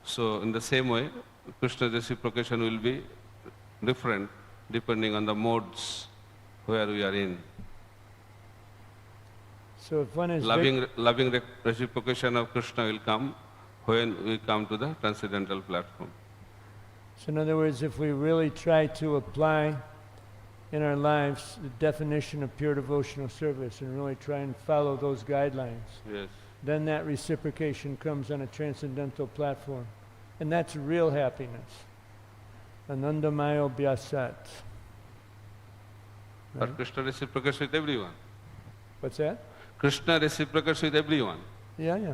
So in the same way, Krishna's reciprocation will be different depending on the modes where we are in. So if one is loving reciprocation of Krishna will come when we come to the transcendental platform. So in other words, if we really try to apply in our lives the definition of pure devotional service and really try and follow those guidelines, yes, then that reciprocation comes on a transcendental platform. And that's real happiness. Anandamayo Vyasat. But Krishna reciprocates with everyone. What's that? Krishna reciprocates with everyone. Yeah, yeah.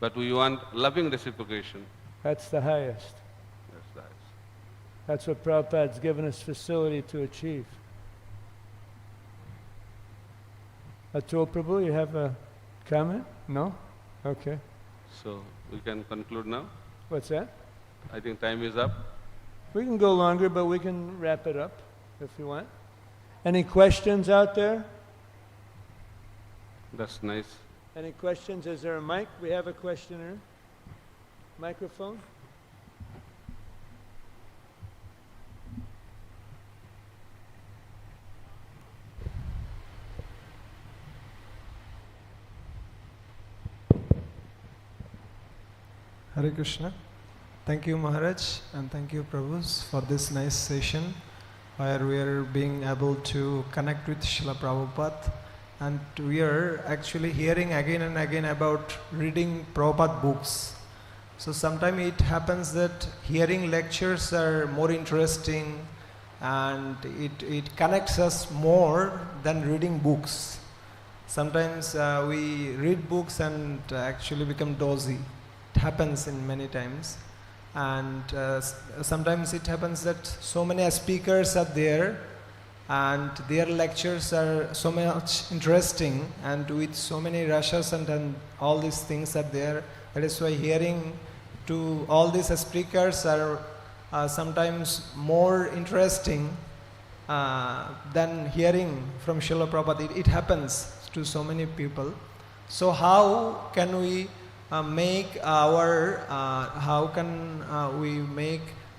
But we want loving reciprocation. That's the highest. That's the highest. That's what Prabhupada's given us facility to achieve. Atul Prabhu, you have a comment? No? Okay. So we can conclude now. What's that? I think time is up. We can go longer, but we can wrap it up if you want. Any questions out there? That's nice. Any questions? Is there a mic? We have a questioner. Microphone? Hare Krishna. Thank you Maharaj and thank you Prabhus for this nice session where we are being able to connect with Srila Prabupada, and we are actually hearing again and again about reading Prabhupada books. So sometimes it happens that hearing lectures are more interesting and it connects us more than reading books. Sometimes we read books and actually become dozy. Happens in many times, and sometimes it happens that so many speakers are there and their lectures are so much interesting and with so many rushes and all these things are there. That is why hearing to all these speakers are sometimes more interesting than hearing from Srila Prabhupada. It happens to so many people. So how can we make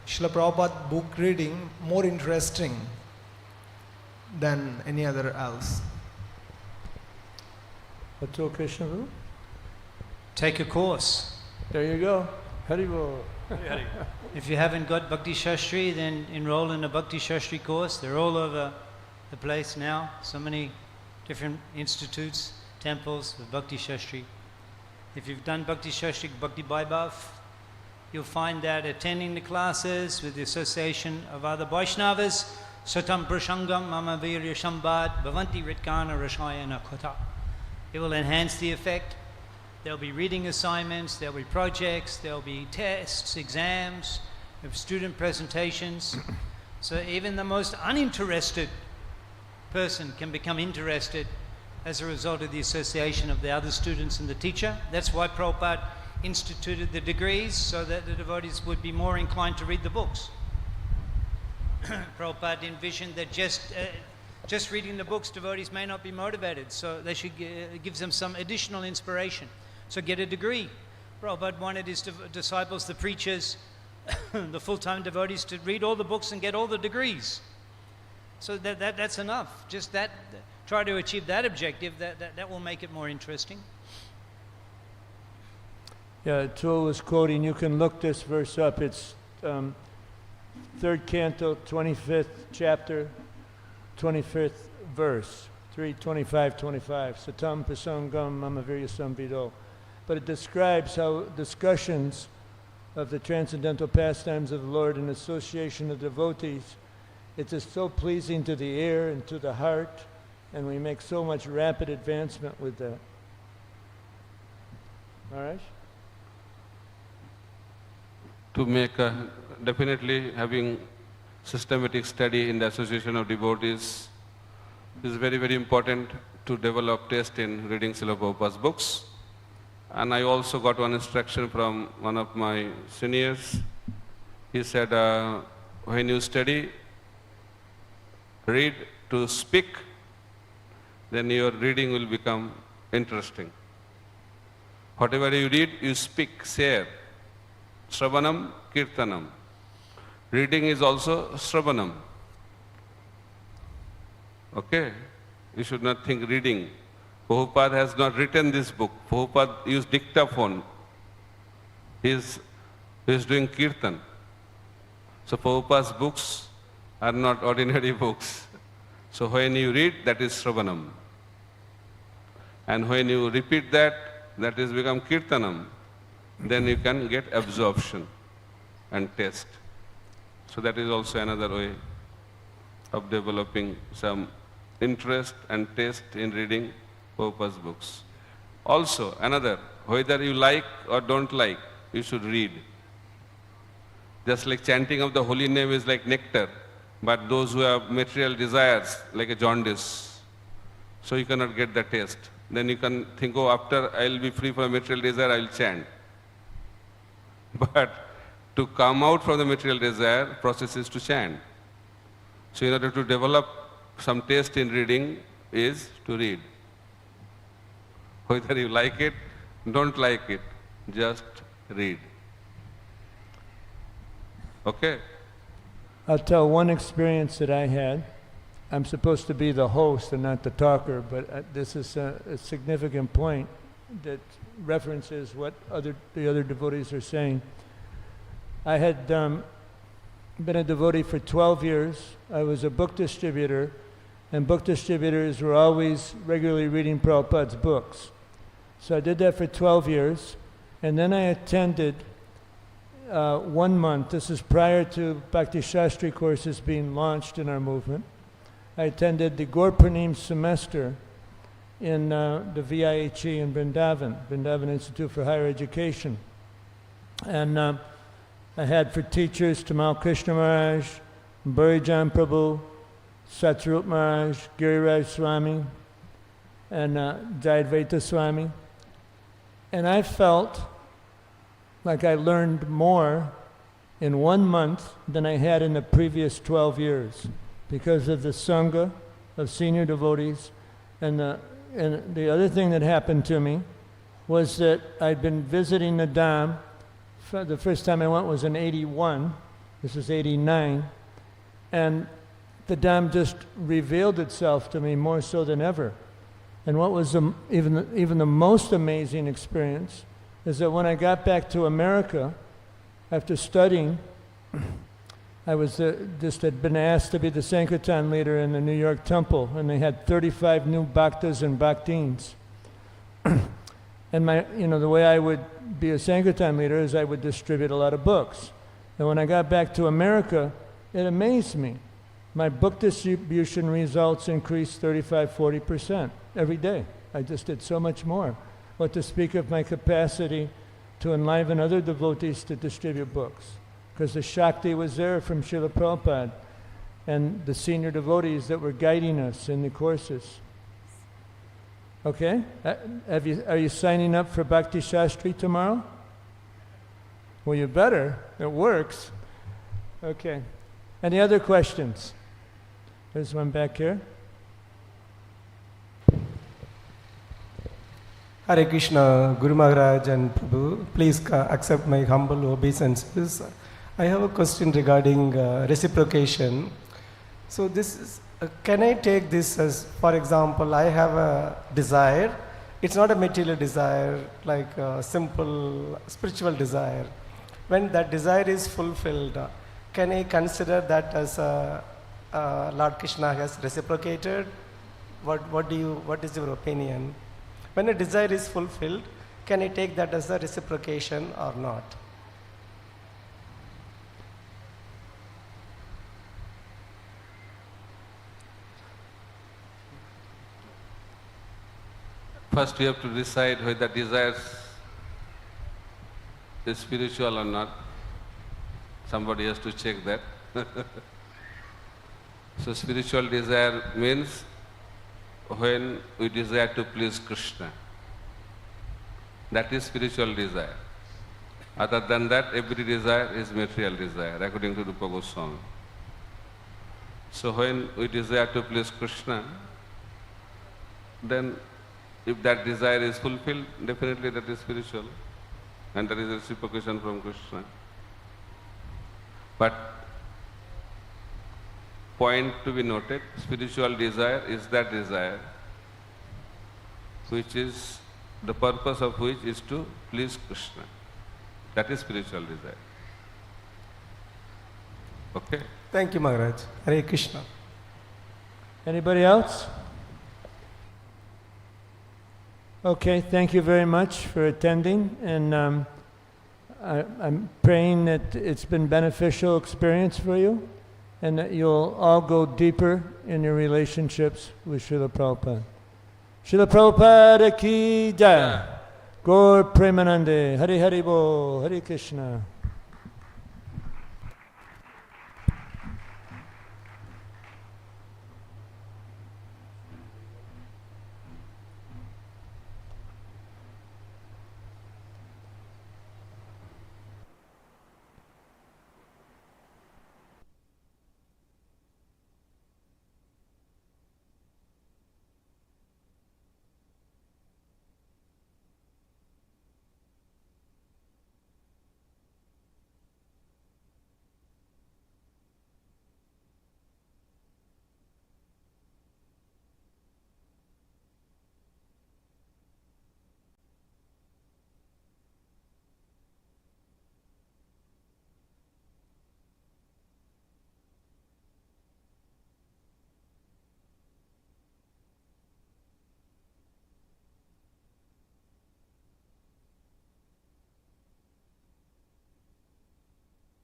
Srila Prabhupada book reading more interesting than any other else? Atul Krishna Guru? Take a course. There you go. Haribol. If you haven't got Bhakti Shastri, then enroll in a Bhakti Shastri course. They're all over the place now. So many different institutes, temples with Bhakti Shastri. If you've done Bhakti Shastri, Bhakti Vaibhav, you'll find that attending the classes with the association of other Vaishnavas, Satam Prasangam Mama Virya Shambad Bhavanti Ritkana Rashayana Kota. It will enhance the effect. There'll be reading assignments, there'll be projects, there'll be tests, exams, student presentations. So even the most uninterested person can become interested as a result of the association of the other students and the teacher. That's why Prabhupada instituted the degrees, so that the devotees would be more inclined to read the books. Prabhupada envisioned that just reading the books, devotees may not be motivated, so they should gives them some additional inspiration. So get a degree. Prabhupada wanted his disciples, the preachers, the full-time devotees, to read all the books and get all the degrees. So that's enough. Just that, try to achieve that objective, that will make it more interesting. Yeah, Atul was quoting, you can look this verse up. It's 3rd canto, 25th chapter, 25th verse, 3:25-25. Satam Prasangam Mamavirya Samvido. But it describes how discussions of the transcendental pastimes of the Lord in association of devotees, it is so pleasing to the ear and to the heart, and we make so much rapid advancement with that. All right? To make definitely having systematic study in the association of devotees is very, very important to develop taste in reading Srila Prabhupada's books. And I also got one instruction from one of my seniors. He said, when you study, read to speak, then your reading will become interesting. Whatever you read, you speak, share. Shravanam, Kirtanam. Reading is also Shravanam. Okay? You should not think reading. Prabhupada has not written this book. Prabhupada used dictaphone. He is doing kirtan. So Prabhupada's books are not ordinary books. So when you read, that is Shravanam. And when you repeat that, that is become Kirtanam. Then you can get absorption and taste. So that is also another way of developing some interest and taste in reading Prabhupada's books. Also, another, whether you like or don't like, you should read. Just like chanting of the holy name is like nectar, but those who have material desires, like a jaundice, so you cannot get the taste. Then you can think, oh, after I will be free from material desire, I will chant. But to come out from the material desire, process is to chant. So in order to develop some taste in reading is to read. Whether you like it, don't like it, just read. Okay? I'll tell one experience that I had. I'm supposed to be the host and not the talker, but this is a significant point that references what the other devotees are saying. I had been a devotee for 12 years. I was a book distributor, and book distributors were always regularly reading Prabhupada's books. So I did that for 12 years, and then I attended 1 month. This is prior to Bhakti Shastri courses being launched in our movement. I attended the Gaur-Purnim semester in the VIHE in Vrindavan Institute for Higher Education. And I had for teachers Tamal Krishna Maharaj, Burijan Prabhu, Satsarup Maharaj, Giriraj Swami, and Jayadvaita Swami. And I felt like I learned more in 1 month than I had in the previous 12 years because of the Sangha of senior devotees. And the other thing that happened to me was that I'd been visiting the Dham. The first time I went was in 81. This is 89. And the Dham just revealed itself to me more so than ever. And what was even the most amazing experience is that when I got back to America, after studying, I was just had been asked to be the Sankirtan leader in the New York temple, and they had 35 new bhaktas and bhaktins. And the way I would be a Sankirtan leader is I would distribute a lot of books. And when I got back to America, it amazed me. My book distribution results increased 35-40% every day. I just did so much more. What to speak of my capacity to enliven other devotees to distribute books. Because the Shakti was there from Srila Prabhupada and the senior devotees that were guiding us in the courses. Okay? Are you signing up for Bhakti Shastri tomorrow? Well, you better. It works. Okay. Any other questions? There's one back here. Hare Krishna, Guru Maharaj and Prabhu, please accept my humble obeisances. I have a question regarding reciprocation. So this is, can I take this as, for example, I have a desire. It's not a material desire, like a simple spiritual desire. When that desire is fulfilled, can I consider that as Lord Krishna has reciprocated? What is your opinion? When a desire is fulfilled, can I take that as a reciprocation or not? First, you have to decide whether desire is spiritual or not. Somebody has to check that. So, spiritual desire means when we desire to please Krishna. That is spiritual desire. Other than that, every desire is material desire, according to Rupa Goswami. So, when we desire to please Krishna, then if that desire is fulfilled, definitely that is spiritual, and that is reciprocation from Krishna. But point to be noted, spiritual desire is that desire which is the purpose of which is to please Krishna. That is spiritual desire. Okay? Thank you, Maharaj. Hare Krishna. Anybody else? Okay, thank you very much for attending, and I'm praying that it's been beneficial experience for you, and that you'll all go deeper in your relationships with Srila Prabhupada. Srila Prabhupada ki jai. Gaur Premanande. Hare Hare Bo. Hare Krishna.